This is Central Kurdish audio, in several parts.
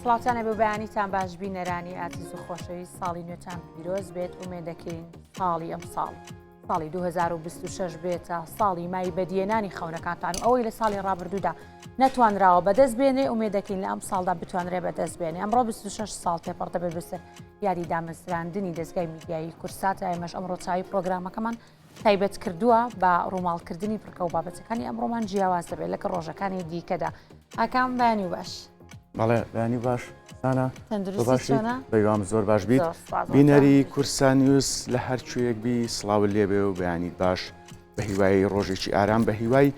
سڵاتانە بە بەیانیتان باش بینەرانی ئازیز و خۆشەویست ساڵی نوێتان پیرۆز بێت ومێدەکەین ساڵی ئەم ساڵی 2026 بێتە ساڵی مای بەدیێنانی خەونەکانتان و ئەوەی لە ساڵی ڕابردوودا نەتوانراوە بەدەست بێنێ ومێدەکەین لە ئەم ساڵدا بتوانرێ بەدەست بێنێ. ئەمڕۆ 26 ساڵ تێپەڕ دەبێت بەسەر یاری دامەزراندنی دەستگای میدیایی کورسات. ئێمەش ئەمڕۆ چاوی پرۆگرامەکەمان تایبەت کردووە بە ڕووماڵکردنی پڕکە و بابەتەکانی ئەمڕۆمان جیاواز دەبێت لەکە ڕۆژەکانی دیکەدا. ئاکام بەیانی و باش. بەڵێ بەیانی باش سانە تەندروستیتانە بەیوام زۆر باش بیت. بینەری کورسان نیوز لە هەر کوێیەک بی سڵاو لێبێ و بەیانیت باش بە هیوای ڕۆژێکی ئارام بە هیوای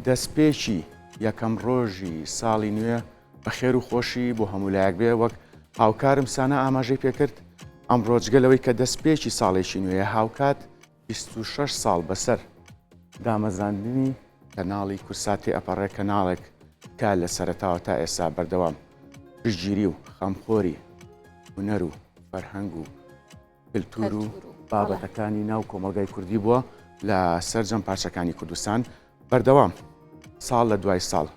دەستپێکی یەکەم ڕۆژی ساڵی نوێ بە خێر و خۆشی بۆ هەموو لایەک بێ. وەک هاوکارم سانە ئاماژەی پێکرد ئەم ڕۆژگەلەوەی کە دەستپێکی ساڵێکی نوێ هاوکات 26 ساڵ بەسەر دامەزاندنی کەناڵی کورساتی ئەپەڕێ کەناڵێک کا لە سەرەتاوە تا ئێستا بەردەوام پشتگیری و خەمخۆری هونەر و فەرهەنگ و کلتور و بابەتەکانی ناو کۆمەلگای کوردی بووە لە سەرجەم پارچەکانی کوردستان بەردەوام ساڵ لە دوای ساڵ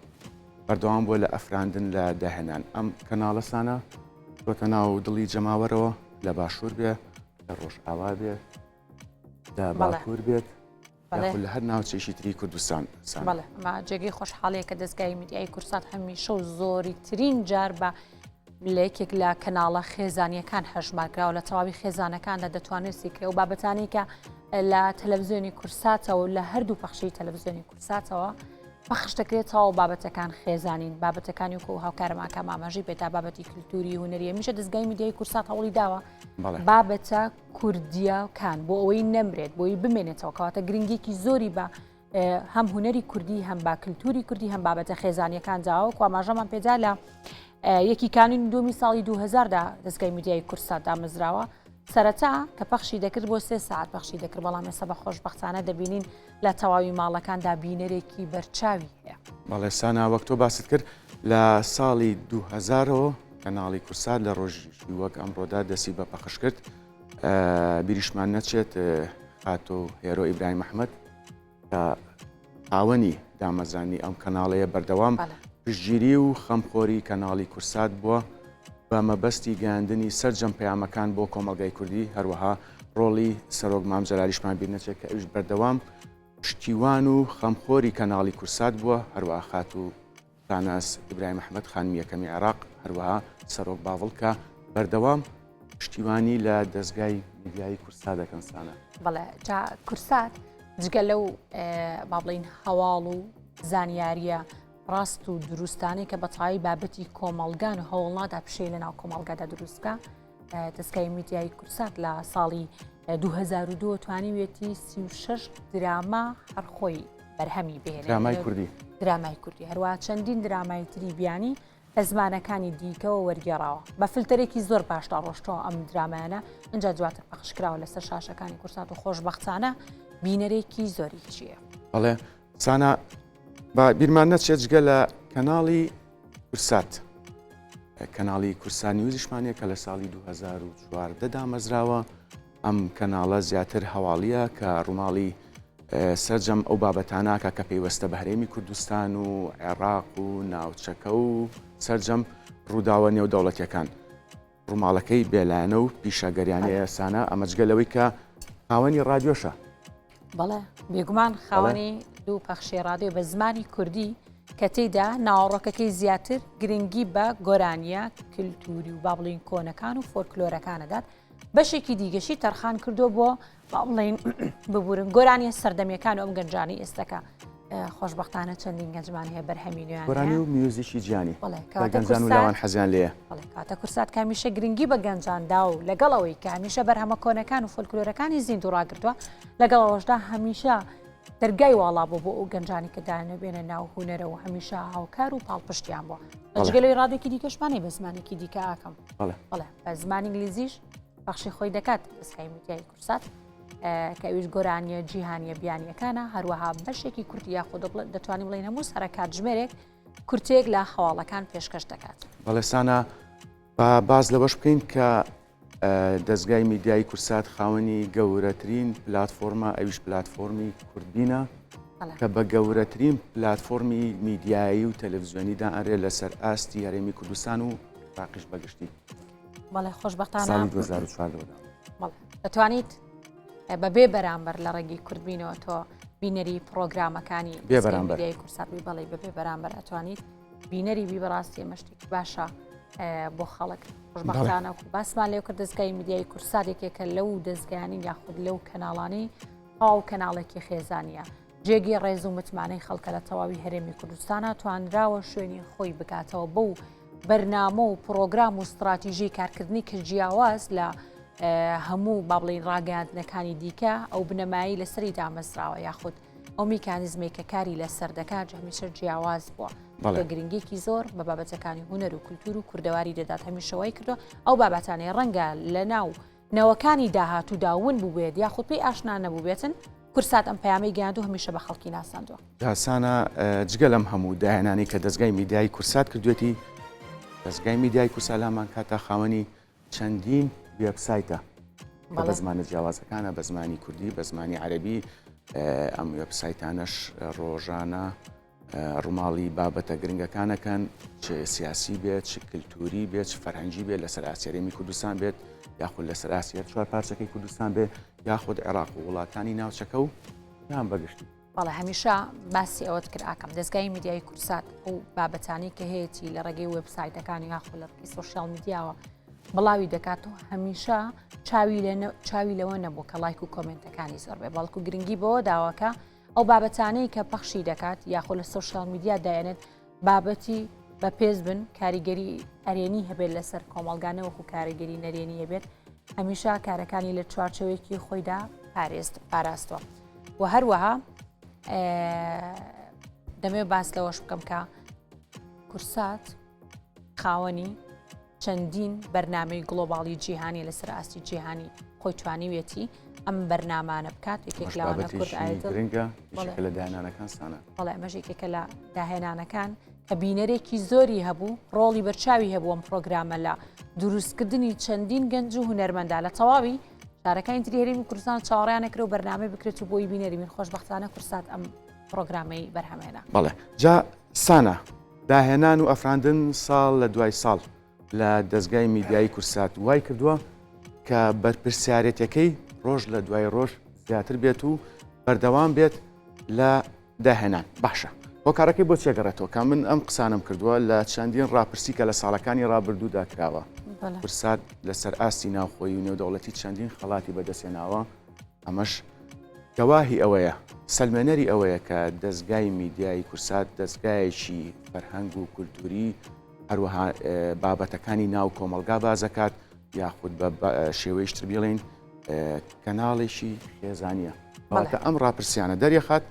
بەردەوام بووە لە ئەفراندن لە داهێنان ئەم کەناڵە سانە چۆتە ناو دڵی جەماوەرەوە لە باشوور بێ لە ڕۆژئاوا بێت لە باکوور بێت لە هەر ناوچەیشی تری کوردستان. بەڵێ ئەمە جێگەی خۆشحاڵەیە کە دەستگای میدیای کورسات هەمیشە و زۆری ترین جار بە لەیەکێک لە کەناڵە خێزانیەکان هەژمارکراوە لە تەواوی خێزانەکاندا دەتوانێت سیکرێ و بابەتانی کە لە تەلەڤیزیۆنی کورساتەوە لە هەردوو پەخشی تەلەڤیزیۆنی کورساتەوە پەخش دەکرێتەوە بابەتەکان خێزانین بابەتەکانی و هاوکارم ئاکام ئاماژەی بێتا بابەتی کللتوری هونەریە میشە دەستگای میدیای کورسات هەوڵی داوە بابەتە کوردیەکان بۆ ئەوەی نەمرێت بۆی بمێنێتەوە کەواتە گرنگێکی زۆری بە هەم هونەری کوردی هەم با کللتوری کوردی هەم بابەتە خێزانیەکان جاوە و ئاماژەمان پێدا لە یەکی کانونی دومی ساڵی 2000دا دەستگای میدیای کورسات دامەزراوە سەرەتا کە پەخشی دەکرد بۆ 3 ساعت پەخشی دەکرد بەڵام ئێستا بە خۆشبەختانە دەبینین لە تەواوی ماڵەکاندا بینەرێکی بەرچاوی هەیە. بەڵێ سانا وەک تۆ باست کرد لە ساڵی 2000ەوە کەناڵی کورسات لە ڕۆژی وەک ئەمڕۆدا دەستی بە پەخش کرد بیریشمان نەچێت خاتۆ هێرۆ ئیبراهیم ئەحمەد کە ئاوەنی دامەزانی ئەم کەناڵەیە بەردەوام پشتگیری و خەمخۆری کەناڵی کورسات بووە بە مەبەستی گەیاندنی سەرجەم پەیامەکان بۆ کۆمەلگای کوردی هەروەها ڕۆڵی سەرۆک مام جەلالیشمان بیر نەچێت کە ئەویش بەردەوام پشتیوان و خەمخۆری کەناڵی کورسات بووە هەروەها خاتوو تاناس ئیبراهیم ئەحمەد خانمی یەکەمی عێراق هەروەها سەرۆک باوڵ کە بەردەوام پشتیوانی لە دەستگای میدیای کورسات دەکەن سانە. بەڵێ جا کورسات جگە لەو با بڵین هەواڵ و زانیاریە ڕاست و دروستانی کە بەتەواوی بابەتی کۆمەڵگان و هەوڵنادا پشەی لە ناو کۆمەڵگادا دروستکە دەستگای میدیای کورسات لە ساڵی 2002 توانیوێتی 36 دراما هەرخۆی بەرهەمی بهێنێت درامای کوردی هەروە چەندین درامای تری بیانی لە زمانەکانی دیکەوە وەرگێڕاوە بە فلتەرێکی زۆر باشدا ڕۆشتەوە ئەم درامانە ئەجا دواتر پەخشکراوە لەسەر شاشەکانی کورسات و خۆشبەختانە بینەرێکی زۆری چییە. بەڵێ سانە بە بیرمان نەچێت جگە لە کەناڵی کورسات کەناڵی کورسان نیوزیشمانە کە لە ساڵی 2014 دامەزراوە ئەم کەناڵە زیاتر هەواڵیە کە ڕووماڵی سەرجەم ئەو بابەتاناکە کە پێیوەستە بە هەرێمی کوردستان و عێراق و ناوچەکە و سەرجەم ڕووداوە نێودەوڵەتیەکان ڕووماڵەکەی بێلایەنە و پیشەگەریانەیە سانە ئەمەجگەلەوەی کە خاوەنی رادیۆشە. بەڵێ بێگومان خاوەنی دوو پەخشی رادیۆ بە زمانی کوردی کە تێیدا ناوەڕۆکەکەی زیاتر گرنگی بە گۆرانیە کللتوری و با بڵین کۆنەکان و فۆلکلۆرەکانەدات بەشێکی دیگەشی تەرخان کردو بۆ با بڵین ببورن گۆرانیە سەردەمیەکان و ئەم گەنجانی ئێستەکە خۆشبەختانە چەندین گەنجمان هەیە بەرهەمی نوێیان گۆرانی و میوزیکی جیانی گەنجان و لاوان حەزیان لێیە. کاتە کورسات کە هەمیشە گرنگی بە گەنجاندا و لەگەڵەوەی کە هەمیشە بەرهەمە کۆنەکان و فۆلکلۆرەکانی زیندوو ڕاگرتووە لەگەڵەوەشدا هەمیشە دەرگای واڵا بوو بۆ ئەو گەنجانی کە داێنە بێنە ناو هونەرەوە هەمیشە هاوکار و پاڵپشتیان بووە. جگەلەوەی ڕادێکی دیکەشمانەی بە زمانێکی دیکە ئاکەم بەڵێ بە زمانی ئینگلیزیش بەخشی خۆی دەکات دەستگای میدیای کورسات کە ئەویش گۆرانیە جیهانیە بیانیەکانە هەروەها بەشێکی کورتی یاخۆ دەتوانین بڵین هەموو سەرکات ژمێرێک کورتێک لە هەواڵەکان پێشکەش دەکات. بەڵێ سانە باز لەوەش بکەین کە دەستگای میدیای کورسات خاوەنی گەورەترین پلاتفۆرمە ئەویش پلاتفۆرمی کوردبینە کە بە گەورەترین پلاتفۆرمی میدیایی و تەلەڤیزیۆنیدا ئەرێ لەسەر ئاستی هەرێمی کوردستان و ڕاقیش بەگشتی بەڵێ خۆشبەختانە ساڵی 2004 بەڵێ دەتوانیت بەبێ بەرامبەر لە ڕێگەی کوردبینەوە تۆ بینەری پرۆگرامەکانی میدیای کورسات بەڵێ بەبێ بەرامبەر ئەتوانیت بینەری بی بەڕاستی مەشتێکی باشە بۆ خەڵک خۆشبەختانە و باسمان لێو کرد دەستگای میدیای کورسات یەکێکە لەو دەستگایانی یاخود لەو کەناڵانی پاو کەناڵێکی خێزانیە جێگی ڕێز و متمانەی خەڵکە لە تەواوی هەرێمی کوردستانە توانراوە شوێنی خۆی بکاتەوە بەو بەرنامە و پرۆگرام و استراتیژی کارکردنی کردجیاواز لە هەموو بابڵین ڕاگەاندنەکانی دیکە ئەو بنەمایی لەسەری دامەزراوە یاخود ئەو میکانیزمێک کە کاری لەسەر دەکات هەمیشە جیاواز بووە بە گرنگێکی زۆر بە بابەتەکانی هونەر و کولتور و کوردەواری دەدات هەمیشەوەی کردو ئەو بابەتانەی ڕەنگە لە ناو نەوەکانی داهاتووداون بوو بێت یاخود پێی ئاشنا نەبوو بێتن کورسات ئەم پەیامی گەیاندوو هەمیشە بە خەڵکی ناساندووە یاسانە جگە لەم هەموو داهێنانی کە دەستگای میدیای کورسات کردوێتی دەستگای میدیای کورسات لامان کاتە خاوەنی چەندین وێبسایتە بە زمانە جیاوازەکانە بە زمانی کوردی بە زمانی عەرەبی ئەم وێبسایتانەش ڕۆژانە ڕووماڵی بابەتە گرنگەکانەکەن چ سیاسی بێت چ کللتوری بێت چ فەرهەنگی بێت لەسەر ئاسیارێمی کوردستان بێت یاخود لەسەر ئاسیەت چوار پارچەکەی کوردستان بێت یاخود عێراق و وڵاتانی ناوچەکە و یان بەگشتی بەڵێ هەمیشە باسی ئەوەت کرد ئاکەم دەستگای میدیای کورسات و بابەتانی کە هەیەی لە ڕێگەی وێبسایتەکانی یاخود لە ڕێگەی سۆشیال میدیاوە بڵاوی دەکاتەوە هەمیشە چاوی لەوە نەبوو کە لایک و کۆمنتەکانی زۆر بێ بەڵکو گرنگی بەوە داواکە ئەو بابەتانەی کە پەخشی دەکات یاخۆ لە سۆشیال میدیا دایەنێت بابەتی بە پێز بن کاریگەری ئەرێنی هەبێت لەسەر کۆمەڵگانە وەکو کاریگەری نەرێنی هەبێت هەمیشە کارەکانی لە چوارچەوەیەکی خۆیدا پاراستوە و هەروەها دەمێ باس لەوەش بکەم کە کورسات خاوەنی چەندین بەرنامەی گلۆباڵی جیهانی لەسەر ئاستی جیهانی خۆی توانیوێتی ئەم بەرنامانە بکات یەکێک لاوانە کورد لە داهێنانەکان سانە بەڵێ ئەمەژێکێکە لە داهێنانەکان کە بینەرێکی زۆری هەبوو ڕۆڵی بەرچاوی هەبوو ئەم پرۆگرامە لە دروستکردنی چەندین گەنج و هونەرمەندا لە تەواوی شارەکانی تری هەرێمی کوردستان چاوەڕیانە کرد و بەرنامەی بکرێت و بۆی بینەری من خۆشبەختانە کورسات ئەم پرۆگرامەی بەرهەمهێنا بەڵێ جا سانە داهێنان و ئەفراندن ساڵ لە دوای ساڵ لە دەستگای میدیای کورسات وای کردووە کە بەرپرسیارەتەکەی ڕۆژ لە دوای ڕۆژ زیاتر بێت و بەردەوام بێت لە داهێنان باشە بۆ کارەکەی بۆ چێگەڕێتەوە کە من ئەم قسانم کردووە لە چەندین ڕاپرسی کە لە ساڵەکانی ڕابردوودا کراوە کورسات لەسەر ئاستی ناوخۆی و نێودەوڵەتی چەندین خەڵاتی بەدەستێناوە ئەمەش گەواهی ئەوەیە سەلمێنەری ئەوەیە کە دەستگای میدیای کورسات دەستگایەکی فەرهەنگ و کولتوری هەروەها بابەتەکانی ناو کۆمەلگا بازەکات یاخود بە شێوەیەشتر بڵێن کەناڵێکی خێزانیە بەڵاتە ئەم ڕاپرسیانە دەرێخات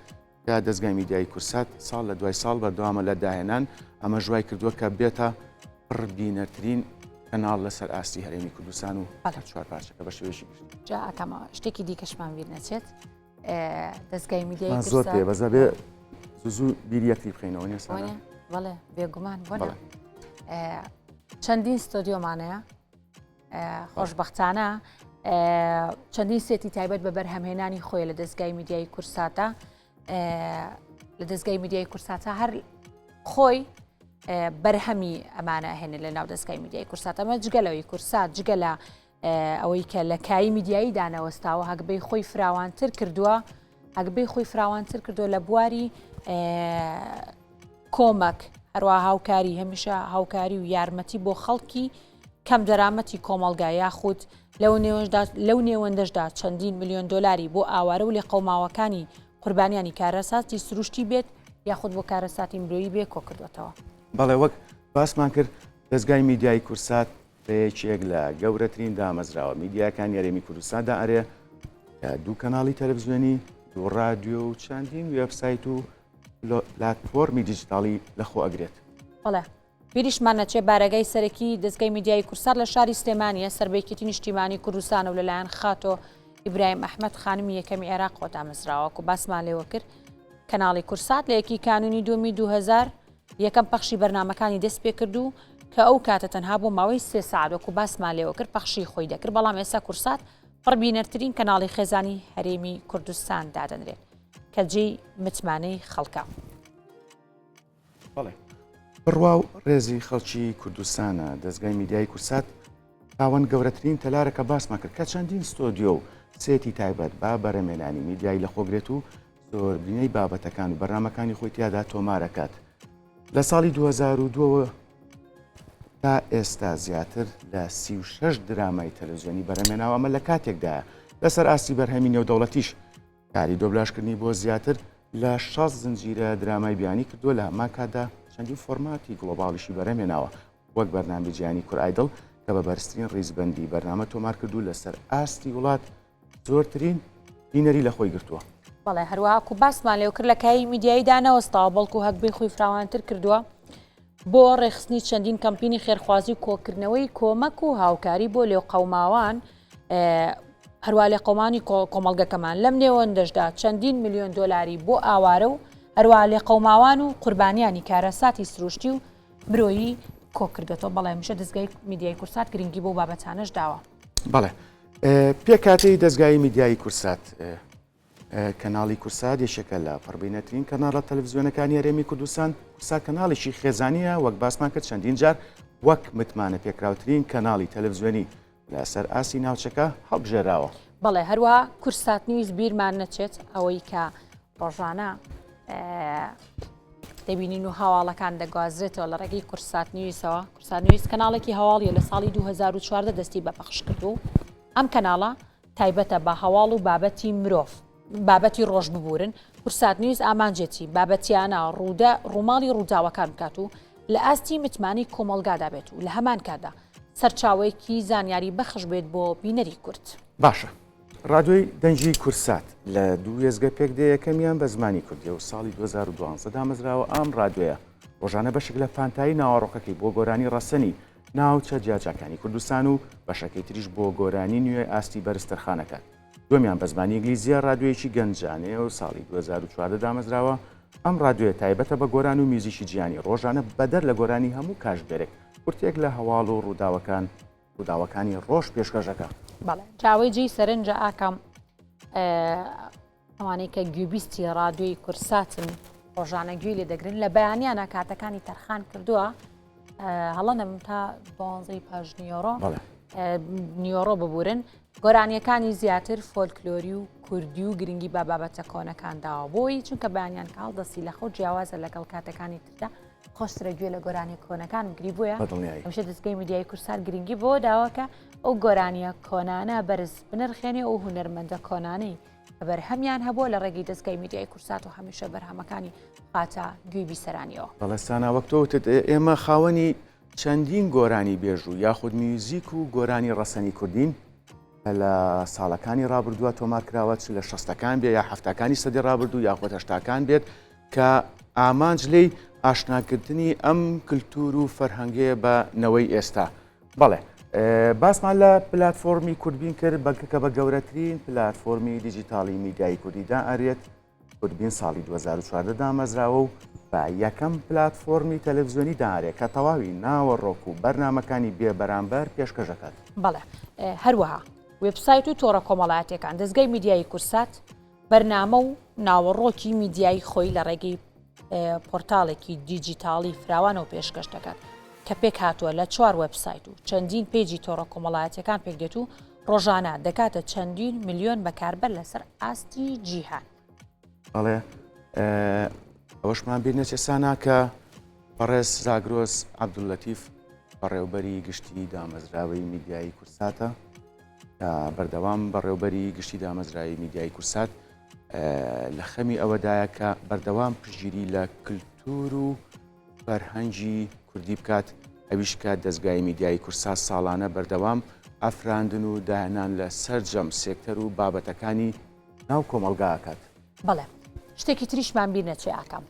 کە دەستگای میدیای کورسات ساڵ لە دوای ساڵ بەردەوامە لە داهێنان ئەمە ژوای کردووە کە بێتە پڕبینەترین کەناڵ لەسەر ئاستی هەرێمی کوردستان و چوار پارچەکە بە شێوەیەکی جا ئەکەمە شتێکی دیکەشمان بیر نەچێت دەستگای میدیای زۆر پێ بەزە بێ زوو بیریەتی بخینەوە نیە بەڵێ بێگومان بۆە چەندین ستۆدیۆمانەیە خۆشبەختانە چەندین سێتی تایبەت بە بەرهەمهێنانی خۆی لە دەستگای میدیای کورساتە لە دەستگای میدیای کورساتە هەر خۆی بەرهەمی ئەمانە هێنە لە ناو دەستگای میدیای کورسات ئەمە جگەلەوەی کورسات جگە لە ئەوەی کە لە کایی میدیایی دانەوەستاوە هەگبەی خۆی فراوانتر کردووە هەگبەی خۆی فراوانتر کردووە لە بواری کۆمەک هەروە هاوکاری هەمیشە هاوکاری و یارمەتی بۆ خەڵکی کەم دەرامەتی کۆمەڵگا یاخود لەو نێوەندەشدا چەندین ملیۆن دۆلاری بۆ ئاوارە و لێ قەوماوەکانی قوربانیانی کارەساتی سروشتی بێت یاخود بۆ کارەساتی مرۆیی بێ کۆ کردوێتەوە بەڵێ وەک باسمان کرد دەستگای میدیای کورسات بەیەکێک لە گەورەترین دامەزراوە میدیاکان یاریمی کوردستاندا ئەرێ دوو کەناڵی تەلەڤیزیۆنی دوو ڕادیۆ و چەندین وێبسایت و پلاتفۆرمی دیجیتاڵی لەخۆ ئەگرێت بەڵێ بیریشمان نەچێ بارەگای سەرەکی دەستگای میدیای کورسات لە شاری سلێمانیە سەربەیەکێتی نیشتیمانی کوردستانە و لەلایەن خاتۆ ئیبراهیم ئەحمەد خانمی یەکەمی عێراق خۆتامەزراوە و باسمان لێوە کرد کەناڵی کورسات لە یەکی کانونی دومی 2000 یەکەم پەخشی بەرنامەکانی دەست پێ کردو کە ئەو کاتە تەنها بۆ ماوەی 3 ساعت وەکو باسمان لێوە کرد پەخشی خۆی دەکرد بەڵام ئێستا کورسات پڕبینەرترین کەناڵی خێزانی هەرێمی کوردستان دادەنرێت کە جێی متمانەی خەڵکە. بەڵێ بڕوا و ڕێزی خەڵکی کوردستانە دەستگای میدیای کورسات تاوان گەورەترین تەلارەکە باسمان کرد کە چەندین ستۆدیۆ و سێتی تایبەت با بەرەمێنانی میدیایی لە خۆگرێت و زۆربینەی بابەتەکان و بەرنامەکانی خۆی تیادا تۆمارەکات لە ساڵی 2002 تا ئێستا زیاتر لە 36 درامای تەلەڤیزیۆنی بەرەمێناوە ئەمە لە کاتێکدا لەسەر ئاستی بەرهەمی نێودەوڵەتیش کاری دۆبلاشکردنی بۆ زیاتر لە 6 زنجیرە درامای بیانی کردووە لە هەمان کاتدا چەندی فۆرماتی گلۆباڵیشی بەرەمێناوە وەک بەرنامەی جیهانی کور ئایدڵ کە بە بەرزترین ڕیزبەندی بەرنامە تۆمار کردو لەسەر ئاستی وڵات زۆرترین دینەری لە خۆی گرتووە. بەڵێ هەروەها باسمان لێو کرد لە کای میدیاییدا نەوەستاوە بەڵکو هەکبەی خۆی فراوانتر کردووە بۆ ڕێخستنی چەندین کەمپینی خێرخوازی و کۆکردنەوەی کۆمەک و هاوکاری بۆ لێو قەوماوان هەروە لێ قەومانی کۆمەڵگەکەمان لەم نێوەندەشدا چەندین میلیۆن دۆلاری بۆ ئاوارە و هەروە لێ قەوماوان و قوربانیانی کارەساتی سروشتی و مرۆیی کۆکردێتەوە بەڵێ میشە دەستگای میدیای کورسات گرنگی بۆ بابەتانەش داوە. بەڵێ پێ کاتەی دەستگای میدیای کورسات کەناڵی کورسات یەکێکە لە پڕبینەترین کەناڵە تەلەڤیزیۆنەکانی هەرێمی کوردستان کورسات کەناڵێکی خێزانیە وەک باسمان کرد چەندین جار وەک متمانە پێکراوترین کەناڵی تەلەڤیزیۆنی لەسەر ئاسی ناوچەکە هەڵبژێراوە. بەڵێ هەروە کورسات نیوز بیرمان نەچێت ئەوەی کە ڕۆژانە دەبینین و هەواڵەکان دەگوازرێتەوە لە ڕێگەی کورسات نیویسەوە. کورسات نیویس کەناڵێکی هەواڵیە لە ساڵی 2014 دەستی بە پەخش کردو. ئەم کەناڵە تایبەتە بە هەواڵ و بابەتی مرۆڤ بابەتی ڕۆژ ببورن. کورسات نیوز ئامانجێتی بابەتیانە ڕووماڵی ڕووداوەکان بکات و لە ئاستی متمانی کۆمەلگادا بێت و لە هەمان کادا سەرچاوەیەکی زانیاری بەخش بێت بۆ بینەری کورد. باشە. ڕادیۆی دەنجی کورسات لە دوو ێزگە پێکدە یەکەمیان بە زمانی کوردی و ساڵی 2012 دامەزراوە ئەم ڕادیۆیە ڕۆژانە بەشێک لە پانتایی ناوەڕۆکەکەی بۆ گۆرانی ڕەسەنی ناوچە جیاجەکانی کوردستان و بەشەکەی تریش بۆ گۆرانی نوێ ئاستی بەرزترخانەکان. دومیان بە زمانی ئینگلیزیە ڕادیۆیەکی گەنجانەیە و ساڵی 2014 دامەزراوە ئەم ڕادیۆیە تایبەتە بە گۆران و میوزیکی جیهانی ڕۆژانە بەدەر لە گۆرانی هەموو کاشبێرێک کورتێک لە هەواڵ و ڕووداوەکانی ڕۆژ پێشکەشەکە. بەڵێ چاوەیجی سەرنجە ئاکەم ئەوانەی کە گوێبیستی ڕادیۆی کورساتن ڕۆژانە گوێ لێ دەگرن لە بەیانیانە کاتەکانی تەرخان کردووە هەڵەنەم تا 12 پاژ نیۆڕۆ ببورن گۆرانیەکانی زیاتر فۆلکلۆری و کوردی و گرنگی بە بابەتە کۆنەکان داوە بۆی چونکە بەیانیان کاڵ دەستی لە خۆ جیاوازە لەگەڵ کاتەکانی تردا خۆشترە گوێ لە گۆرانی کۆنەکان گری بووە ئەمشە دەستگای میدیای کورسات گرنگی بۆ داواکە ئەو گۆرانیە کۆنانە بەرز بنرخێنێ ئەو هونەرمەندە کۆنانەی بەرهەمیان هەبووە لە ڕێگەی دەستگای میدیای کورسات و هەمیشە بەرهەمەکانی خاتە گوێ بیسەرانیەوە. بەڵێستانە وەکتۆوتت ئێمە خاوەنی چەندین گۆرانی بێژوو یاخود میوزیک و گۆرانی ڕەسەنی کوردین لە ساڵەکانی ڕابردووە تۆمار کراوە لە 60ەکان بێت یا هەفتەکانی سەدی ڕابردوو یاخود هەشتاکان بێت کە ئامانج لێی ئاشناکردنی ئەم کللتور و فەرهەنگەیە بە نەوەی ئێستا. بەڵێ باسمان لە پلتفۆرمی کوربین کرد بەکە بە گەورەترین پلتفۆرمی دیجیتاڵی میدیای کوردیدا ئەرێت کوربین ساڵی 2014 دامەزراوە و بە یەکەم پلتفۆرمی تەلەڤیزیۆنی دارێت کە تەواوی ناوەڕۆک و بەرنمەکانی بێبەرامبەر پێشکەشەکەات. بەڵێ هەروەها وێبسایت و تۆڕە کۆمەڵایەتەکان دەستگای میدیای کورسات بەرنامە و ناوەڕۆکی میدیایی خۆی لە ڕێگەی پۆرتاڵێکی دیجیتاڵی فراوانە و پێشکەش دەکات کە پێک هاتووە لە 4 وێبسایت و چەندین پێیجی تۆڕە کۆمەڵایەتەکان پێک دێت و ڕۆژانە دەکاتە چەندین میلیۆن بەکاربەر لەسەر ئاستی جیهان. بەڵێ ئەوەشمان بیر نەچێ ساناکە بەڕێز زاگرۆس عەبدوڵلەتیف بەڕێوەبەری گشتی دامەزراوەی میدیای کورساتە بەردەوام بەڕێوەبەری گشتی دامەزراوی میدیای کورسات لە خەمی ئەوەدایە کە بەردەوام پشگیری لە کللتور و فەرهەنگی کوردی بکات ئەویش کات دەستگای میدیای کورسات ساڵانە بەردەوام ئەفراندن و داهێنان لە سەرجەم سێکتەر و بابەتەکانی ناو کۆمەڵگاکات. بەڵێ شتێکی تریشمان بیر نەچێ ئاکەم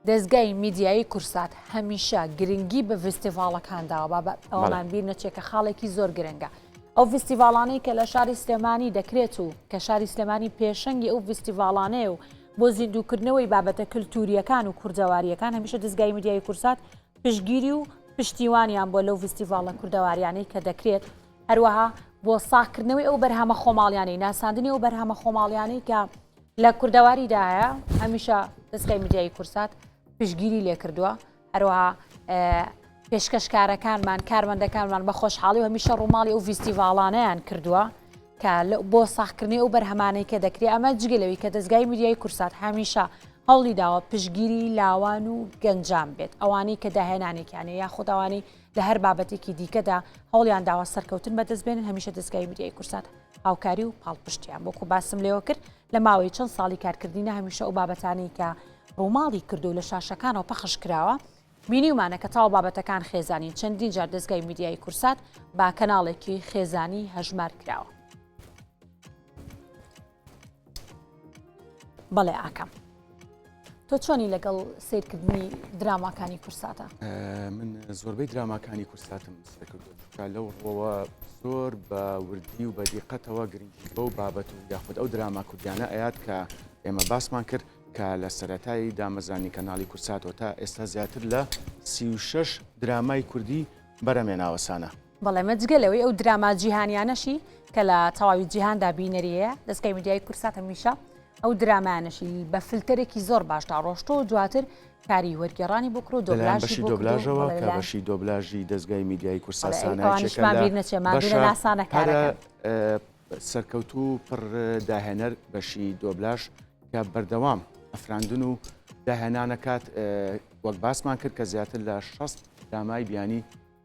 دەستگای میدیایی کورسات هەمیشە گرنگی بە فستیڤاڵەکان داوە ئەومان بیر نەچێت کە خاڵێکی زۆر گرنگە ئەو فستیڤاڵانەی کە لە شاری سلێمانی دەکرێت و کە شاری سلێمانی پێشەنگی ئەو فستیڤاڵانەیە و بۆ زیندووکردنەوەی بابەتە کللتوریەکان و کوردەواریەکان هەمیشە دەستگای میدیای کورسات پشتگیری و پشتیوانیان بۆ لەو فستیڤاڵە کوردەواریانەی کە دەکرێت هەروەها بۆ ساکردنەوەی ئەو بەرهەمە خۆماڵیانەی ناساندنی ئەو بەرهەمە خۆماڵیانەی کە لە کوردەواریدایە هەمیشە دەستگای میدیای کورسات پشتگیری لێ کردووە هەروەها پێشکەشکارەکانمان کارمەندەکانمان بە خۆشحاڵی و هەمیشە ڕووماڵی ئەو فیستیڤالانەیان کردووە کە بۆ ساختکردنی ئەو بەرهەمانەی کە دەکرێت ئەمە جگەلەوەی کە دەستگای میدیای کورسات هەمیشە هەوڵی داوە پشگیری لاوان و گەنجان بێت ئەوانەی کە داهێنانێکیانە یا خودداوانی لە هەر بابەتێکی دیکەدا هەوڵیان داوە سەرکەوتن بەدەستبێنن هەمیشە دەستگای میدیای کورسات هاوکاری و پاڵپشتیان بۆکو باسم لێوە کرد لە ماوەی چەند ساڵی کارکردینە هەمیشە ئەو بابەتانی کە ڕووماڵی کردو لە شاشەکانەوە پەخش کراوە بینیومانە کە تاڵ بابەتەکان خێزانی چەندین جار دەستگای میدیای کورسات با کەناڵێکی خێزانی هەژمار کراوە. بەڵێ ئاکەم تۆ چۆنی لەگەڵ سیرکردنی دراماکانی کورساتە؟ من زۆربەی دراماکانی کورساتم سەرکردوە لەو ڕۆوە زۆر بە وردی و بە دیقەتەوە گرنگی بەو بابەت و یاخود ئەو دراما کوردیانە ئەیات کە ئێمە باسمان کرد کە لە سەرەتایی دامەزانی کەناڵی کورساتەوە تا ئێستا زیاتر لە 36 درامای کوردی بەرەمێناوەسانە. بەڵێ مەجگەلەوەی ئەو دراما جیهانیانەشی کە لە تەواوی جیهاندا بینەریەیە دەستگای میدیای کورسات هەمیشە ئەو درامانەشی بە فلتەرێکی زۆر باشدا ڕۆشتۆ و دواتر کاری وەرگێڕانی بۆ کرۆ دۆبلاژی دۆبلاژەوە کە بەشی دۆبلاژی دەستگای میدیای کورساسانەکە سەرکەوتوو پڕ داهێنەر بەشی دۆبلاژ کە بەردەوام ئەفراندن و داهێنانەکات وەک باسمان کرد کە زیاتر لە 60 درامای بیانی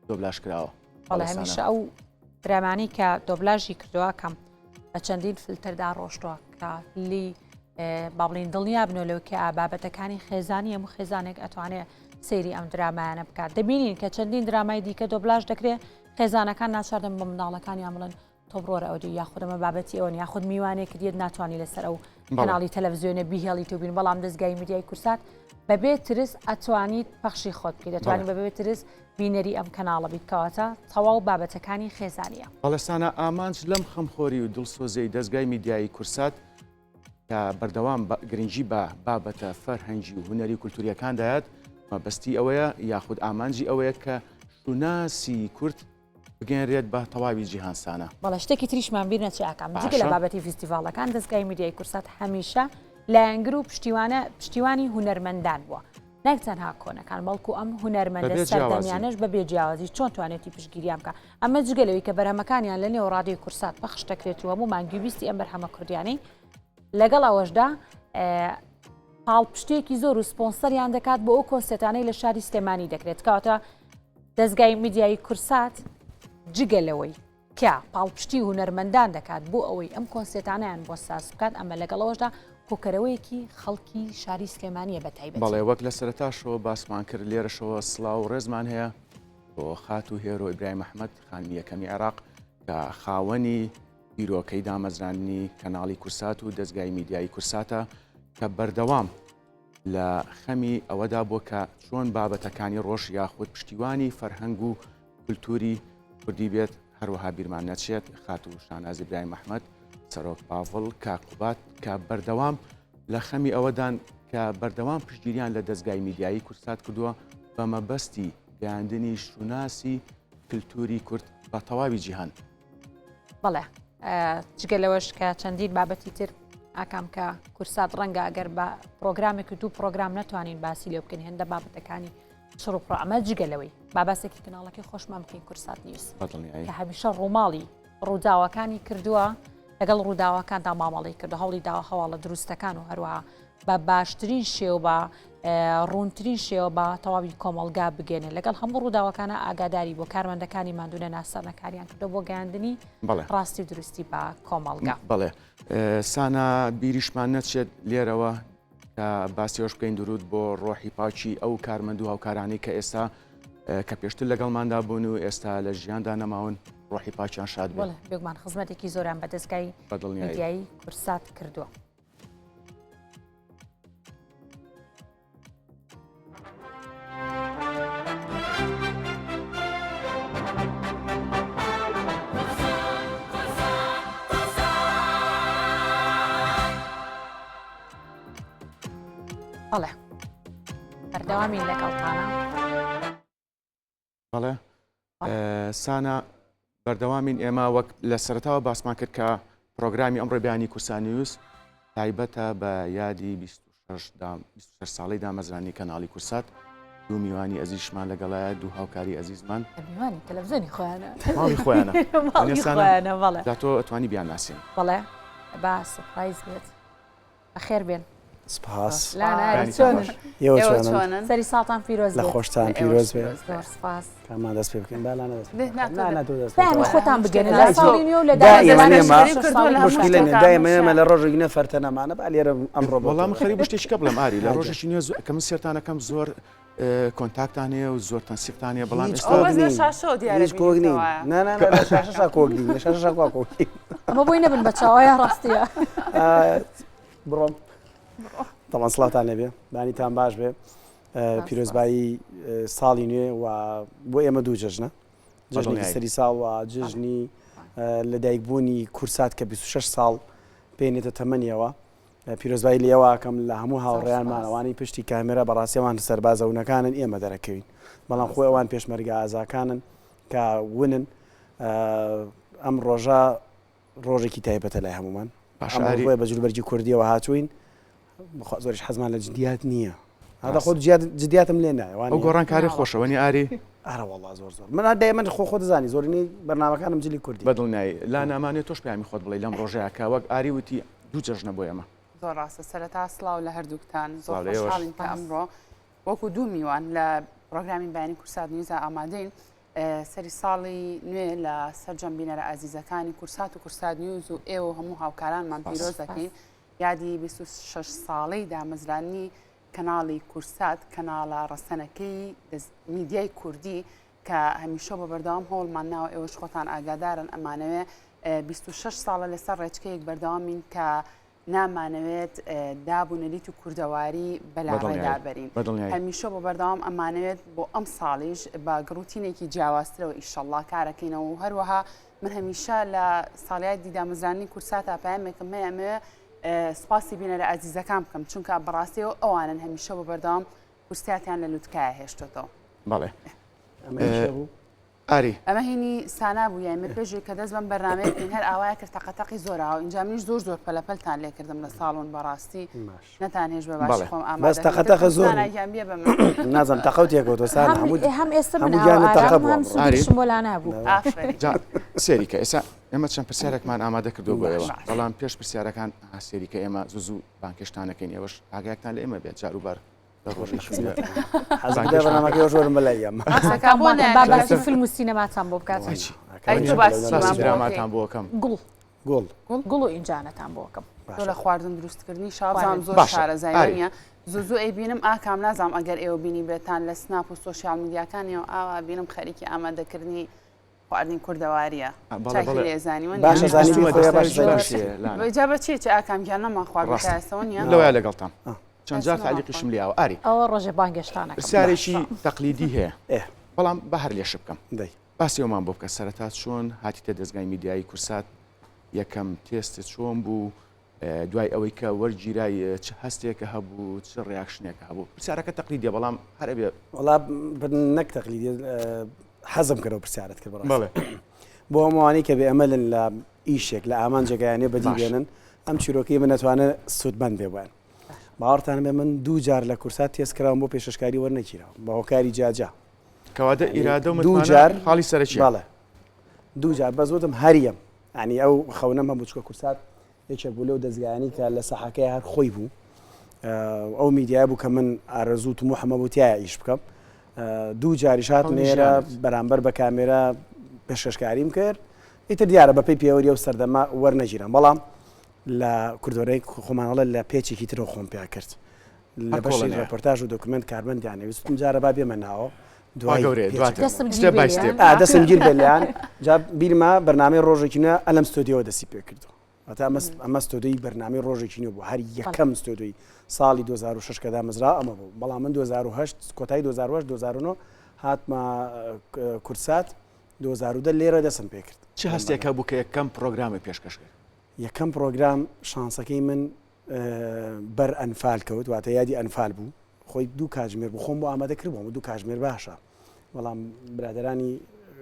دۆبلاژ کراوە. بەڵێ هەمیشە ئەو درامانی کە دۆبلاژی کردووە کەم لە چەندین فلتەردا ڕۆشتووە کە لی باڵین دڵنیا بنەوە کە بابەتەکانی خێزانی هەموو خێزانێک ئەتوانێت سەیری ئەم درامایانە بکات. دەبینین کە چەندین درامای دیکە دۆبلاژ دەکرێت خێزانەکان ناچاردن بە منداڵەکانیان بڵێن تۆ بڕۆرە ئەو یاخودەمە بابەتی ئەوە یاخود میوانێک دیت ناتوانانی لەسەر ئەو کەناڵی تەلەڤیزیۆنە بیهێڵی تو بین بەڵام دەستگای میدیای کورسات بەبێ ترس ئەتوانیت پەخشی خۆت بکەیت دەتوانانی بەبێ ترس بینەری ئەم کەناڵە بیتکەواتە تەواو بابەتەکانی خێزانیە. بەڵێستانە ئامانج لەم خەمخۆری و دڵسۆزەی دەستگای میدیای کورسات کە بەردەوام گرنگی بە بابەتە فەرهەنگی و هونەری کولتوریەکاندایەت مەبەستی ئەوەیە یاخود ئامانجی ئەوەیە کە شوناسی کورد بگەنرێت بە تەواوی جیهانسانە. بەڵێ شتێکی تریشمان بیر نەچیاکەم جگە لە بابەتی فیستیڤالەکان دەستگای میدیای کورسات هەمیشە لایەنگر و پشتیوانی هونەرمەندان بووە نەک تەنها کۆنەکان بەڵکو ئەم هونەرمەندە سەردەمیانەش بە بێجیاوازی چۆن توانێتی پشتگیریان بکە ئەمە جگەلەوەی کە بەرهەمەکانیان لە نێو ڕادیۆی کورسات پەخش دەکرێت و هەموو مانگویستی ئەم بەرهەمە کوردیانەی لەگەڵ ئەوەشدا پاڵپشتێکی زۆر و سپۆنسەریان دەکات بۆ ئەو کۆنسێتانەی لە شاری سلێمانی دەکرێت کەواتە دەستگای میدیای کورسات جگەلەوەی کە پاڵپشتی هونەرمەندان دەکات بۆ ئەوەی ئەم کۆنسێتانیان بۆ ساز بکات ئەمە لەگەڵەوەشدا کۆکەرەوەیەکی خەڵکی شاری سلێمانیە بە تایبەت. بەڵێ وەک لە سەرەتاشەوە باسمان کرد لێرەشەوە سڵاو و ڕێزمان هەیە بۆ خات و هێرۆ ئیبراهیم ئەحمەد خانمی یەکەمی عێراق کە خاوەنی بیرۆکەی دامەزرانی کەناڵی کورسات و دەستگای میدیای کورساتە کە بەردەوام لە خەمی ئەوەدا بووە کە چۆن بابەتەکانی ڕۆژ یاخود پشتیوانی فەرهەنگ و کولتوری کوردی بێت هەروەها بیرمان نەچێت خات و شانازی ئیبراهیم ئەحمەد سەرۆک پاڤڵ کاقوبات کە بەردەوام لە خەمی ئەوەدان کە بەردەوام پشتگیریان لە دەستگای میدیایی کورسات کردووە بە مەبەستی گەیاندنی شوناسی کللتوری کورد بە تەواوی جیهان. بەڵێ جگەلەوەش کە چەندین بابەتی تر ئاکام کە کورسات ڕەنگە ئەگەر بە پرۆگرامێک و دوو پرۆگرام نەتوانین باسی لێ بکەین هەندە بابەتەکانی شڕوپڕ ئەمە جگەلەوەی باباسێکی کەناڵەکەی خۆشمان بکەین کورسات نیوز کە هەمیشە ڕووماڵی ڕووداوەکانی کردووە لەگەڵ ڕووداوەکاندا مامەڵی کردو هەوڵی داوە هەواڵە دروستەکان و هەروەها بە باشترین شێو بە ڕوونترین شێوە بە تەواوی کۆمەلگا بگێنێت لەگەڵ هەموو ڕووداوەکانە ئاگاداری بۆ کارمەندەکانی مادونە ناسانەکاریان کردو بۆ گەیاندنی ڕاستی دروستی بە کۆمەلگا. بەڵێ سانە بیریشمان نەچێت لێرەوە کە باسیۆش بکەین درود بۆ ڕۆحی پاچی ئەو کارمەند و هاوکارانی کە ئێستا کە پێشتر لەگەڵماندا بوون و ئێستا لە ژیاندا نەماون ڕۆحی پاچیان شاد بێت. بێگومان خزمەتێکی زۆران بە دەستگای میدیایی کورسات کردووە. بەڵێ بەردەوامین لەگەڵتانە. بەڵێ سانە بەردەوامین ئێمە وەک لە سەرەتاوە باسمان کرد کە پرۆگرامی ئەمڕۆ بەیانی کورسان نیوز تایبەتە بە یادی 26 ساڵەی دامەزرانی کەناڵی کورسات دوو میوانی ئەزیزمان لەگەڵایە دوو هاوکاری ئەزیزمان میوانی تەلەڤیزیۆنی خۆیانە ماڵی خۆیانە ماڵی خۆیانە بەڵێ دا تۆ ئەتوانی بیان ناسین بەڵێ با سپرایز بێت بەخێر بێن سپاس ئێوە چۆنن سەری ساڵتان پیرۆز لە خۆشتان پیرۆز بێت زۆر سپاس کامان دەست پێ بکەین بالا بەیان خۆتان بگەنن لە ساڵی نوێ و لە دایمەمە لە ڕۆژێک نەفەرتە نەمانە با لێرە ئەمڕۆ وەڵام خەریب شتێکە بڵم ئاری لە ڕۆژێکی نوێ کە من سێرتانەکەم زۆر کۆنتاکتان هەیە و زۆر تەنسیقتان هەیە بەڵام کۆگنی ئەمە بۆی نەبن بە چاوایە ڕاستیە بڕۆم تەمان سڵاتان لێبێ بانیتان باش بێ پیرۆزبایی ساڵی نوێ و بۆ ئێمە دوو جژنە جژنی سەری ساڵ و جژنی لەدایکبوونی کورسات کە 26 ساڵ پێێنێتە تەمەنیەوە پیرۆزبایی لێواکەم لە هەموو هاوڕێیانمانەوانی پشتی کامێرە بەڕاستیەوان سەربازەونەکانن ئێمە دەرەکەوین بەڵام خۆی ئەوان پێشمەرگە ئازاکانن کە ونن ئەم ڕۆژە ڕۆژێکی تایبەتە لای هەمومان باشڕۆی بە جلوبەرجی کوردیەوە هاتوین زۆریش حەزمان لە جدیات نییە هذا خۆ جدیاتم لێ نایە ئەو گۆڕانکاری خۆشەوەنی ئاری ئارەوەڵا زۆر من دایمەن خۆ دەزانی زۆرینەی بەرنامەکانم جلی کوردی بەدڵنیایی لا نامانێت تۆش پێیامی خۆت بڵێ لەم ڕۆژەیەکە وەک ئاری وتی دوو جژنە بۆ ئێمە زۆر ڕاستە سەرەتا سڵاو لە هەردووکتان زۆر خۆشحاڵین کە ئەمڕۆ وەکو دوو میوان لە پرۆگرامی بەیانی کورسات نیوزە ئامادەین سەری ساڵی نوێ لە سەرجەم بینەرە ئازیزەکانی کورسات و کورسات نیوز و ئێوە هەموو هاوکارانمان پیرۆز دەکەین یادی 26 ساڵەی دامەزرانی کەناڵی کورسات کەناڵە ڕەسەنەکەی میدیای کوردی کە هەمیشە بە بەردەوام هەوڵمان ناوە ئێوەش خۆتان ئاگادارن ئەمانەوێ 26 ساڵە لەسەر ڕێچکەیەک بەردەوامین کە نامانەوێت دابوونەریت و کوردەواری بەلاڕێدا بەرین هەمیشە بۆ بەردەوام ئەمانەوێت بۆ ئەم ساڵیش بە گڕوتینێکی جیاوازترەوە ئیشەڵڵا کارەکەینەوە و هەروەها من هەمیشە لە ساڵیات دیدامەزرانی کورسات ئاپایامێکم هەیە سپاسی بینەرە ئازیزەکان بکەم چونکە بەڕاستیەوە ئەوانن هەمیشە بۆ بەردەوام کورساتیان لە لوتکایە هێشتۆتەوە بەڵێ ئاری ئەمە هینی سانا بوو یامە پێشێک کە دەست بەم بەرنامەیەکین هەر ئاوایە کرد تەقەتەقی زۆرەوە اینجا منیش زۆر پەلەپەلتان لێ کردم لە ساڵۆن بەڕاستی نەتان هێش بە باش خۆم بەس تەقەتەقە زۆر نازم تەقەوتێکەوە سان هەم ئێستا هەم بۆ لا نابوو سێریکە ئێستا ئێمە چەند پرسیارێکمان ئامادە کردو بۆەوە بەڵام پێش پرسیارەکان سێریکە ئێمە زوو بانکشتانەکەین ئێوەش ئاگایەکتان لە ئێمە بێت جاروبار باسی فیلم و سینەماتان بۆ بکات دراماتان بۆکەم گوڵ و ئینجانەتان بۆکەم لە خواردن دروستکردنی شازان زۆر شارەزاییە زوو ئەی بینم ئاکام نازام ئەگەر ئێوە بینی بێتان لە سناپ و سۆشیال میدیاکانیەوە ئاوا بینم خەریکی ئامادەکردنی خواردنی کوردەواریە لێزانیوە جا بەچێ چ ئاکامگیان نەما خواردەکەسەوە نیە لەوەیە لەگەڵتان چەند جار تعلیقیشم لیاوە ئاری ئەوە ڕۆژێ بانگێشتانە پرسیارێکی تەقلیدی هەیە بەڵام بە هەر لێش بکەم باسی ئەومان بۆ بکە سەرەتا چۆن هاتیتە دەستگای میدیایی کورسات یەکەم تێستت چۆن بوو دوای ئەوەی کە وەرگیرای چه هەستێکە هەبوو چه ڕیاکشنێکە هەبوو پرسیارەکە تەقلیدیە بەڵام هەرە بێ وڵا نەک تەقلیدی حەزم کردەوە پرسیارت کرد بۆ هەمووانی کە بێ ئەمەلن لە ئیشێک لە ئامان جێگایانێ بەدی بێنن ئەم چیرۆکی من نەتوانێت سوودمەند بێ بووان باوەڕتان بێ من دوو جار لە کورسات تێزکراوم بۆ پێشەشکاری وەرنەگیرەوە بە هۆکاری جاجا کەواتە ئیرادە و دوو جار خاڵی سەرەکی باڵێ دوو جار بەزۆتم هەریەم ینی ئەو خەونەم هەم بچکە کورسات یەکێک بوو لەو دەستگایانی کە لە سەحەکەی هەر خۆی بوو ئەو میدیای بوو کە من ئارەزوو و محەممە بوو تایە ئیش بکەم دوو جاریشات نێرە بەرامبەر بە کامێرە پێشکەشکاریم کرد ئیتر دیارە بەپی پێوەری و سەردەما وەرنەگیرم بەڵام لە کوردۆرەی خۆمانەڵە لە پێچێکی ترۆ خۆم پێ کرد لە بەشی ڕپۆرتاژ و دۆکمنت کاربندیانە ویستم جارە با بێمە ناوە دەستم گیر بێلیان جا بیرما بەرنامەی ڕۆژێکینە ئەلم ستۆدیۆ دەسی پێ کردو ئەمە ستۆدیۆی بەرنامەی ڕۆژێکینە بوو هەر یەکەم ستۆدیۆی ساڵی 2006 کەدا مزرا ئەمە بوو بەڵام من 2008 کۆتایی 2009 هاتمە کورسات 2010 لێرە دەسم پێ کرد چه هەستێکە بوو کە یەکەم پرۆگرامی پێشکەش کرد یەکەم پرۆگرام شانسەکەی من بەر ئەنفال کەوت واتە یادی ئەنفال بوو خۆی دوو کاتژمێر بوو خۆم بۆ ئامادە کردبووم دوو کاتژمێر باشە بەڵام برادرانی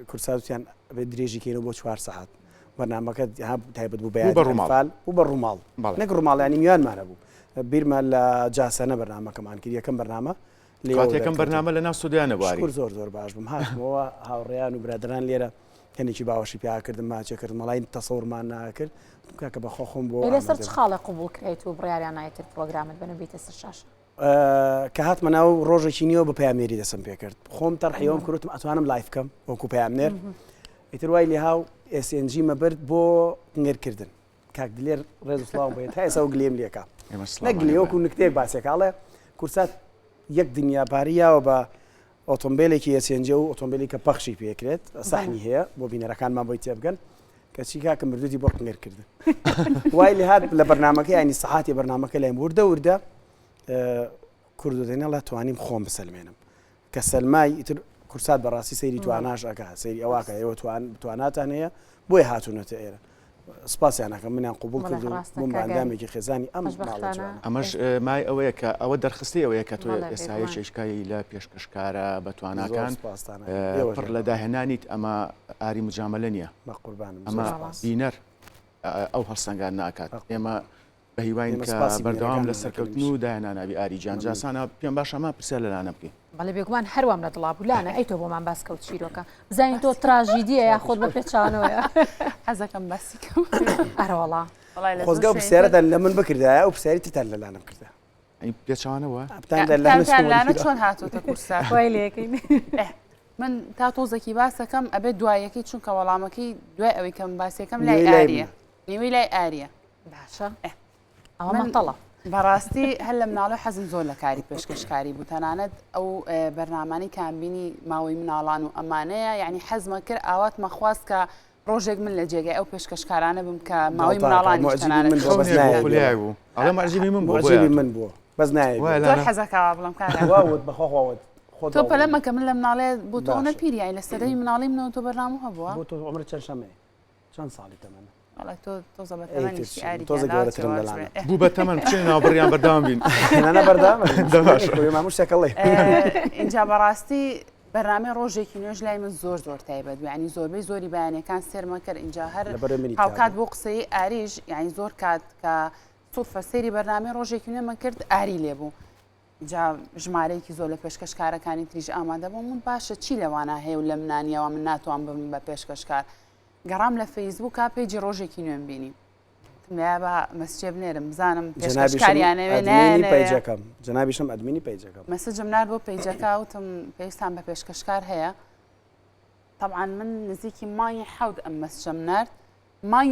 کورساتیان بە درێژیکەینەوە بۆ 4 سەعات بەرنامەکە تایبەت بوو بەیانفال و بە ڕووماڵ نەک ڕووماڵیانی میوانمانە بوو بیرمە لە جاسەنە بەرنامەکەمان کرد یەکەم بەرنامە کاتێکم بەرنامە لە ناو سودیانە بواری زۆر زۆر باش بووم هاتمەوە هاوڕێیان و برادران لێرە هەنێکی باوەشی پیاکردم ماچەکرد مەڵای تەسەورمان ناکرد کاکە بەخۆ خۆم بۆ لەسەر چ خاڵە قوبوڵ کرێت و بڕیاریان نایەتر پرۆگرامت بنەبێتە سەر شاشە کە هاتمە ناو ڕۆژێکی نیوە بە پامێری دەسم پێ کرد خۆم تەرحیەوەم کردم ئەتوانم لایف بکەم وەکو پامنێر ئیتر وای لێ هاو SNG مەبرد بۆ نێرکردن کاک دلێر ڕێز و سڵاو بێت تا ئێستا و گلێم لێکە نەگلێوەکو نکتێک باسێکاڵێ کورسات یەک دنیا پاریاوە بە ئۆتۆمبیلێکی SNG و ئۆتۆمبیلی کە پەخشی پێکرێت ساحنی هەیە بۆ بینەرەکانمان بۆی تێبگەن کەچی کاکەم بردووتی بۆ نێرکردن وای لێ هات لە بەرنامەکە ینی سەعاتی بەرنامەکە لایم وردە کورد دێنەڵە توانیم خۆم بسەلمێنم کە سەلمای ئیتر کورسات بەڕاستی سەیری تواناش ئەکا سەیری ئەواکە ئێوە تواناتان هەیە بۆی هاتوونەتە ئێرە سپاسیانەکە منیان قوبول کرد و بۆ ئەندامێکی خێزانی ئەمەش مای ئەوەیە کە ئەوە دەرخستی ئەوەیە کە تۆ ئێسای چێشکایی لە پێشکەشکارە بە تواناکان پڕ لە داهێنانیت ئەمە ئاری مجاملە نییە ئەمە بینەر ئەو هەڵسەنگان ناکات ئێمە بە هیواین کە بەردەوام لە سەرکەوتن و داهێناناوی ئاری جان جاسانە پێم باشەمە پرسیار لەلانە بکەین بەڵێ بێگومان هەروام لە دڵا بولانە ئەی تۆ بۆمان باس کەوت چیرۆکە بزانین تۆ تراژیدیە یا خۆت بە پێچانەوەیە حەزەکەم باسیکەم ئەرەوەڵا خۆزگە پرسیارەتان لە من بکردایە و پرسیاری تتان لەلانم کردە پێچوانەوە چۆن هاتوتە کورسات وای لێکەین من تا تۆزێکی باسەکەم ئەبێت دوایەکەی چونکە وەڵامەکەی دوای ئەوەی کەم باسیەکەم لای ئاریە نیوەی لای ئاریە باشە ئەوە مەتەڵە بەڕاستی هەر لە مناڵە حەزم زۆر لە کاری پێشکەشکاری بوو تەنانەت ئەو بەرنامانی کامبینی ماوەی مناڵان و ئەمانەیە یعنی حەزمە کرد ئاوات مەخواست کە ڕۆژێک من لە جێگای ئەو پێشکەشکارانە بم کە ماوەی مناڵانی من بووە بەس زۆر حەزەکەوا بڵم کارەوەوت بەخۆخواوت تۆ پەلەمەکە من لە مناڵێ بۆ تۆ نە پیریایی لە سەرەی مناڵی منەوە تۆ بەرنامە هەبووە بۆ تۆ عمر چەند شەمەیە چەند ساڵی تەمەنە بوو بە تەمەن بچێن ناوبڕیان بەردەوام بین ماموشتێکڵێ اینجا بەڕاستی بەرنامە ڕۆژێکی نوێژ لای من زۆر تایبەت یعنی زۆربەی زۆری بەیانەکان سێرمە کرد اینجا هەر هاوکات بۆ قسەی ئاریژ یعنی زۆر کات کە سوفە سەیری بەرنامە ڕۆژێکی نوێمە کرد ئاری لێبوو جا ژمارەیەکی زۆر لە پێشکەشکارەکانی تریژ ئامادە بۆ من باشە چی لەوانە هەیە و لە منانیەوە من ناتوان بم بە پێشکەشکار گەڕام لە فەیسبووکە پێیجی ڕۆژێکی نوێم بینی بە مەسجێ بنێرم بزانم پێیجەکەم جنابیشم ئەدمینی پێیجەکەم مەسجم نار بۆ پێیجەکە وتم پێویستان بە پێشکەشکار هەیە طبعا من نزیکی مای حەوت ئەم مەسجەم نرد مای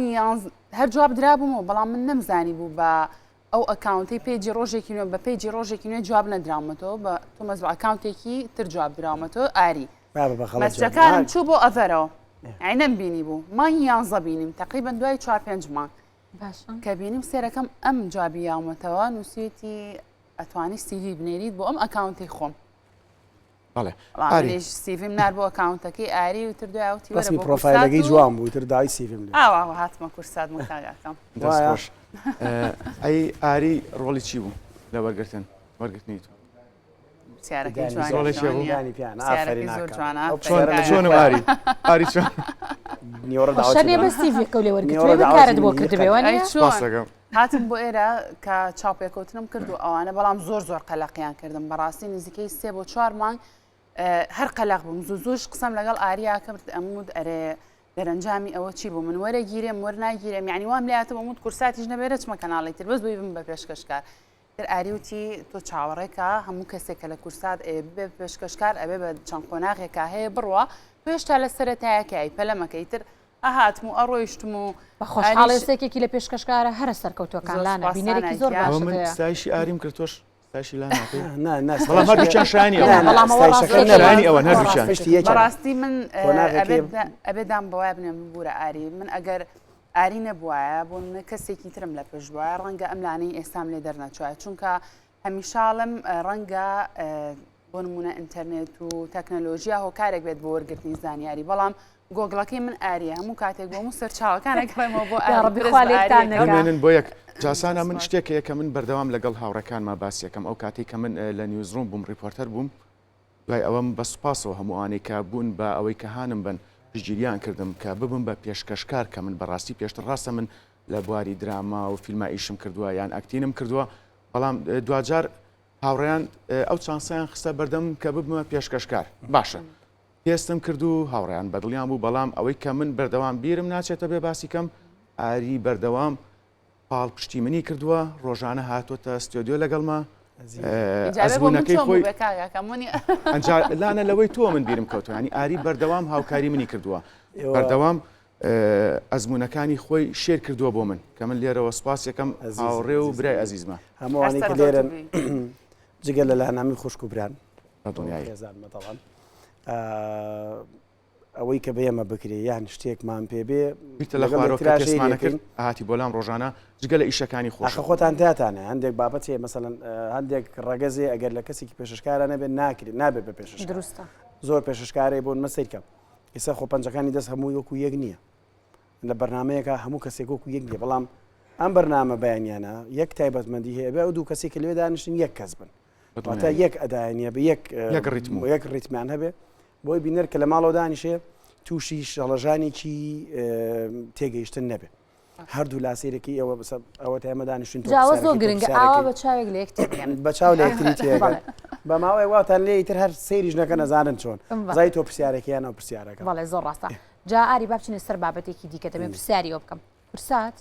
هەر جواب درابوومەوە بەڵام من نەمزانی بوو بە ئەو ئەکاونتی پێیجی ڕۆژێکی نوێ بە پێیجی ڕۆژێکی نوێ جواب نەدراومەتەوە بە تۆ مەزوو ئەکاونتێکی تر جواب دراومەتەوە ئاری مەسجەکانم چوو بۆ ئەڤەرەوە عینەم بینی بوو مای 11 بینیم تقریبا دوای 4-5 مانگ کە بینیم سێرەکەم ئەم جوابی یاومەتەوە نووسێتی ئەتوانی سیڤی بنێریت بۆ ئەم ئەکاونتی خۆم سیڤیم نار بۆ ئەکاونتەکەی ئاری و تر دوای ئەوتی ڕسمی پرۆفایلەکەی جوان بوو تر دای سیڤیم ئاوا هاتمە کورسات متاگاکەم ئەی ئاری ڕۆڵی چی بوو لە وەرگرتن وەرگرتنیت چۆنم ئاری چۆن شەنێ بە سیڤەکە لێ وەرگرت کارت بۆ کردبێوانە هاتم بۆ ئێرە کە چاوپێکەوتنم کرد و ئەوانە بەڵام زۆر قەلەقیان کردم بەڕاستی نزیکەی 3 بۆ 4 مانگ هەر قەلەق بووم زووش قسەم لەگەڵ ئاریا کرد ئەمود ئەرێ دەرەنجامی ئەوە چی بوو من وەرەگیرێم وەرناگیرێم یعنی وام لاتەوە ئەمود کورساتیش نەبێرە چمە کەناڵی تر بەس بووی بم بە پێشکەشکار ئاریوتی تۆ چاوەڕێکە هەموو کەسێکە لە کورسات بێ پێشکەشکار ئەبێ بە چەند قۆناغێکا هەیە بڕوە پێشتا لە سەرەتایەکەی پەلەمەکەی تر ئاهاتم و ئەڕۆیشتم و بەخۆشحاڵێستێکی لە پێشکەشکارە هەرە سەرکەوتۆکان لانە بینەرێکی زۆر من سایشی ئاریم کرد تۆش سایشی لا بەڵام هەردووچیان شانی ئەوە هەردووچیان بەڕاستی من ئەبێدام بەوای بنێم بورە ئاری من ئەگەر ئاری نەبووایە بۆ کەسێکی ترم لە پێش بووە ڕەنگە ئەم لانەی ئێستام لێ دەرنەچوە چونکە هەمیشاڵم ڕەنگە بۆ نمونە ئینتەرنێت و تەکنەلۆژیا هۆکارێک بێت بۆ وەرگرتنی زانیاری بەڵام گۆگڵەکەی من ئاریە هەموو کاتێک بۆ سەرچاوەکانەکەڵێمەوە بۆ ئامێنن بۆ یەک جاسانە من شتێکەیە کە من بەردەوام لەگەڵ هاوڕەکانما باسیەکەم ئەو کاتێک کە من لە نیوزڕوم بووم ریپۆرتەر بووم دوای ئەوەم بە سوپاسەوە هەمووانێک کە بوون بە ئەوەی کە هانم بن پشتگیریان کردم کە ببم بە پێشکەشکار کە من بەڕاستی پێشتر ڕاستە من لە بواری دراما و فیلمە ئیشم کردووە یان ئەکتینم کردووە بەڵام دوجار هاوڕێیان ئەو چانسیان خستە بەردەم کە ببمە پێشکەشکار باشە پێستم کرد و هاوڕێیان بەدڵیان بوو بەڵام ئەوەی کە من بەردەوام بیرم ناچێتە بێ باسی کەم ئاری بەردەوام پاڵ پشتی منی کردووە ڕۆژانە هاتوۆتە ستۆدیۆ لەگەڵمە ئەزمونەکەی خۆی لاانە لەوەی تۆ من بیرم کەوتو ینی ئاری بەردەوام هاوکاری منی کردووە بەردەوام ئەزمونونەکانی خۆی شێر کردووە بۆ من کە من لێرەوە سپاس یەکەم هاوڕێ و برای ئەزیزمە هەمووانی کە لێرن جگە لە لاهنامی خوشک و بران دڵنیاییزانمەتەڵان ئەوەی کە بەیەمە بکرێ یان شتێکمان پێ بێ بیتە لە خوارەکەمانە کرد هاتی بۆلام ڕۆژانە جگە لە ئیشەکانی خۆش خۆتان تاتانە هەندێک بابەت هەیە مەسەڵەن هەندێک ڕەگەزێ ئەگەر لە کەسێکی پێششکارە نەبێت ناکرێت نابێت بە پێشش دروستە زۆر پێششکارێ بۆن مەسیرکەم ئێستا خۆ پەنجەکانی دەست هەموو وەکو یەک نییە لە بەرنمەیەکە هەموو کەسێک وەکو یەک نیە بەڵام ئەم بەرنامە بەیانیانە یەک تایبەتمەندی هەیە بێ و دوو کەسێک لێ دانیشتن یەک کەس بن تا یەک ئەدایانە بە یەک ڕیتمان هەبێ بۆی بینەر کە لە ماڵەوە دانیشێ تووشی شەڵەژانێکی تێگەیشتن نەبێت هەردوو لاسیرێکی ئەوە تایمە دانیشتن زۆ گرنگە ئاوا بە چاوێک لە یەکتر بە چاو لە یەکتری تێگەن بە ماوەی واتان لێ تر هەر سەیریش نەکە نەزانن چۆن زای تۆ پرسیارێکیانەوە پرسیارەکە بەڵێ زۆر ڕاستە جا ئاری با بچینە سەر بابەتێکی دیکە دەبێت پرسیاریەوە بکەم کورسات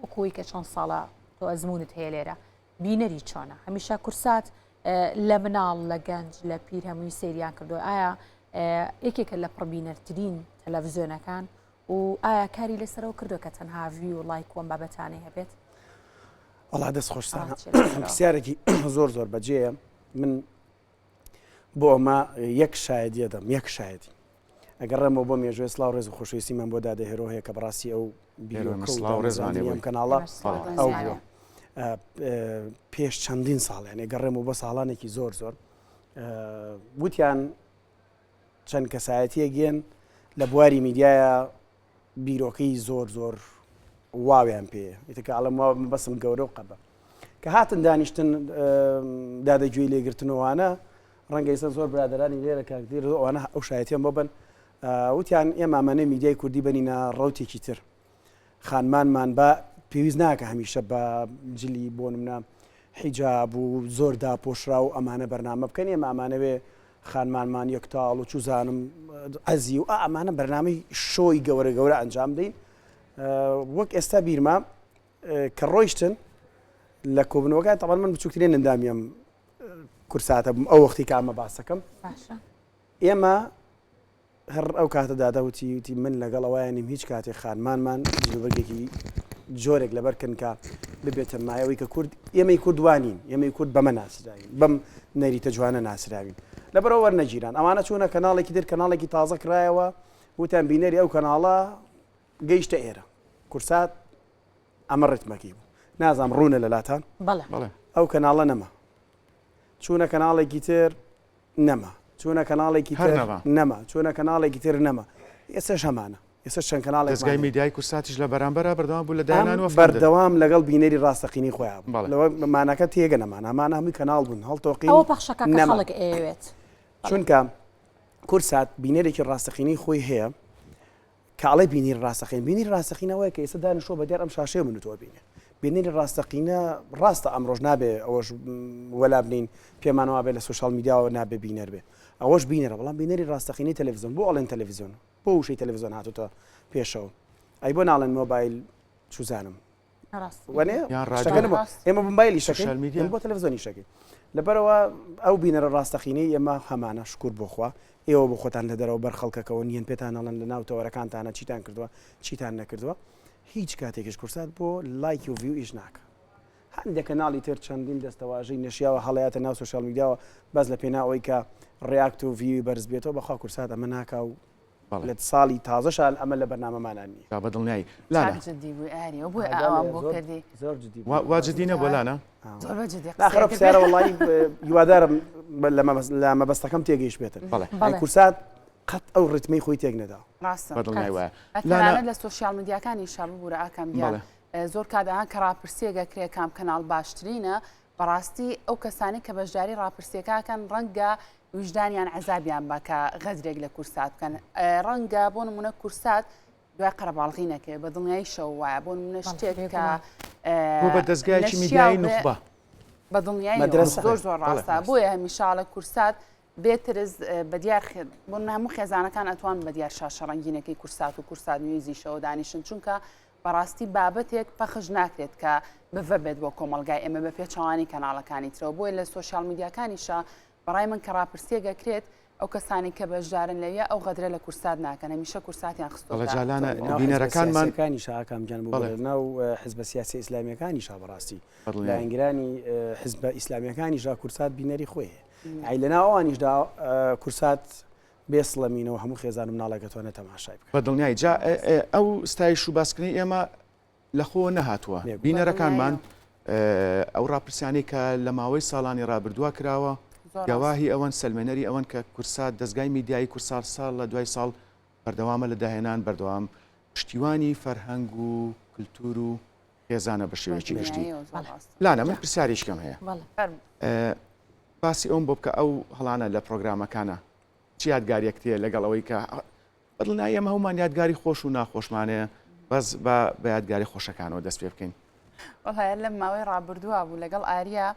وەکوی کە چەند ساڵە تۆ ئەزمونت هەیە لێرە بینەری چۆنە هەمیشە کورسات لە مناڵ لە گەنج لە پیر هەمووی سەیریان کردو ئایا یەکێکە لە پڕبینەرترین تەلەڤیزیۆنەکان و ئایا کاری لەسەرەوە کردو کە تەنها ڤیو و لایک وەم بابەتانەی هەبێت وەڵا دەست خۆشتانە پرسیارێکی زۆر زۆر بەجێیە من بۆ ئەمە یەک شایدیە دەم یەک شایدی ئەگەر ڕێمەوە بۆ مێژوێ سلااو ڕێز و خۆشویستیمان بۆ دادەهێرۆ هەیە کە بەڕاستی ئەو بیرۆکەم کەناڵە ئەو پێش چەندین ساڵیان ئەگەڕێمەوە بە ساڵانێکی زۆر زۆر گوتیان چەند کەسایەتیە گێن لە بواری میدیایە بیرۆکەی زۆر زۆر واویان پێ ئیتکە ئەڵەمەوە بەسم گەورە و قەبە کە هاتن دانیشتن دادەگوێی لێگرتنەوەوانە ڕەنگە ئێستا زۆر برادرانی لێرە کاکدیر ئەوانە ئەو شایەتیان بۆ بن وتیان ئێمامانە میدیای کوردی بنینە ڕوتێکی تر خانمانمان بە پێویست ناکە هەمیشە بە جلی بۆ نمونە حیجاب و زۆر داپۆشرا و ئەمانە بەرنامە بکەن ئێمامانەوێ خانمانمان یەکتاڵ و چوزانم ئەزی و ئەمانە بەرنامەی شۆی گەورە گەورە ئەنجام دەین وەک ئێستا بیرما کە ڕۆیشتن لە کۆبنەوەکان تەڵان من بچووکترین ئەندامیم کورساتە بووم ئەو وەختی کامە باسەکەم ئێمە هەر ئەو کاتەدادا وتی من لەگەڵ ئەویانیم هیچ کاتێک خانمانمان جلوبەرگێکی جۆرێک لەبەرکن کە ببێتە مایەوەی کە کورد ئێمەی کوردوانین ئێمەی کورد بەمە ناسراوین بەم نەریتە جوانە ناسراوین لەبەرەوە وەرنەگیران ئەمانە چوونە کەناڵێکی در کەناڵێکی تازە کرایەوە وتیان بینەری ئەو کەناڵە گەیشتە ئێرە کورسات ئەمە ڕێتمەکی بوو نازام ڕوونە لەلاتان ئەو کەناڵە نەما چوونە کەناڵێکی تر نەما چوونە کەناڵێکی تر نەما چوونە کەناڵێکی تر نەما ئێستا شەمانە ئێستا چەند کەناڵێک دەستگای میدیای کورساتیش لە بەرامبەرە بەردەوام بوو لە داهێنانەوە بەردەوام لەگەڵ بینەری ڕاستەقینی خۆیان لەوە مانەکە تێگە نەمان ئەمانە هەمووی کەناڵ بوون هەڵتۆقین ئەوە پەخشەکە کە خەڵک ئەوێت چونکە کورسات بینەرێکی ڕاستەقینی خۆی هەیە کاڵی بینی ڕاستەقین بینی ڕاستەقینەوەی کە ئێستا دانیشتۆ بە دیار ئەم شاشەیە منتەوە بینێ بینەری ڕاستەقینە ڕاستە ئەمڕۆژ نابێ ئەوەش وەلا بنین پێمانەوە بێ لە سوشال میدیاوە نابێ بینەر بێ ئەوەش بینەرە بەڵام بینەری ڕاستەقینی تەلەڤیزیۆن بۆ ئەڵێن تەلەڤیزیۆن بۆ وشەی تەلەڤیزیۆن هاتوتە پێشەوە ئەی بۆ ناڵێن مۆبایل چوزانم ئێمە موبایلی شەکەین بۆ تەلەڤیزیۆنی شەکەین لەبەرەوە ئەو بینەرە ڕاستەقینەی ئێمە هەمانە شکور بۆخوا ئێوە بۆ خۆتان لە دەرەوە بەرخەڵکەکەەوە نیەن پێتان نەڵێن لە ناو تەوەرەکانتانە چیتان کردووە چیتان نەکردووە هیچ کاتێکش کورسات بۆ لایک و ڤیو ئیش ناکە هەندێک کەناڵی تر چەندین دەستەواژەی نشیاوە هەڵەیاتە ناو سوشال میدیاوە بەس لە پێناوەی کە ڕیاکت و ڤیوی بەرز بێتەوە بەخوا کورسات ئەمە ناکا و لە ساڵی تازەشان ئەمە لە بەرنامەمانان نیە بەدڵنیایی واجدینە بۆ لانە ناخرە پرسیارە وەڵی هیوادارم لە مەبەستەکەم تێگەیشت بێتن کورسات قەت ئەو ڕتمەی خۆی تێک نەدا ڕاستە لە سوشیال میدیاکانی شاب بوورە ئاکەم دیان زۆر کادەهان کە ڕاپرسیەگە کرێ کام کەناڵ باشترینە بەڕاستی ئەو کەسانی کە بەشداری ڕاپرسیەکەکەن ڕەنگە وجدانیان عەزابیان بکە غەدرێک لە کورسات بکەن ڕەنگە بۆ نمونە کورسات دوای قەرەباڵغی نەکرێ بە دڵنیایی شەو وایە بۆ نمونە شتێک کە بۆ بە دەستگایکی میدیایی نوخبە بە دڵنیایی زۆر ڕاستە بۆیە هەمیشاڵە کورسات بێترز بە دیار بۆ هەموو خێزانەکان ئەتوان بە دیار شاشەڕەنگینەکەی کورسات و کورسات نوێی زیشەوە دانیشن چونکە بەڕاستی بابەتێک پەخش ناکرێت کە بڤە بێت بۆ کۆمەلگای ئێمە بە پێچوانی کەناڵەکانی ترەوە بۆیە لە سوۆشیال میدیاکانیشە بەڕای من کە ڕاپرسیەگەکرێت ئەو کەسانی کە بەشدارن لەوێ ئەو غەدرە لە کورسات ناکەن هەمیشە کورساتیان خستۆجالانە بینەرەکانمان شاکەم جان بوو ناو حزب سیاسی ئیسلامیەکانیشە بەڕاستی لە ئەنگرانی حزب ئیسلامیەکانیشە کورسات بینەری خۆیە ئەی لەنا ئەوانیشدا کورسات بێسڵەمینەوە هەموو خێزان مناڵەکەتوانێت تەماشای بکە بە دڵنیایی جا ئەو ستایش و باسکردنی ئێمە لە خۆ نەهاتووە بینەرەکانمان ئەو ڕاپرسیانی کە لە ماوەی ساڵانی ڕابردووە کراوە گەواهی ئەوەن سلمێنەری ئەوەن کە کورسات دەستگای میدیایی کورسات ساڵ لە دوای ساڵ بەردەوامە لە داهێنان بەردەوام پشتیوانی فەرهەنگ و کللتور و خێزانە بە شێوەیەکی گشتی لانە من پرسیاریشکەم هەیە باسی ئەوم بۆ بکە ئەو هەڵانە لە پرۆگرامەکانە چی یادگاریەکتەیە لەگەڵ ئەوەی کە بەدڵنیایی ئەمە هەمومان یادگاری خۆش و ناخۆشمانەیە بەس بە یادگاری خۆشەکانەوە دەست پێ بکەین وڵایە لەم ماوەی ڕابردووە بوو لەگەڵ ئاریە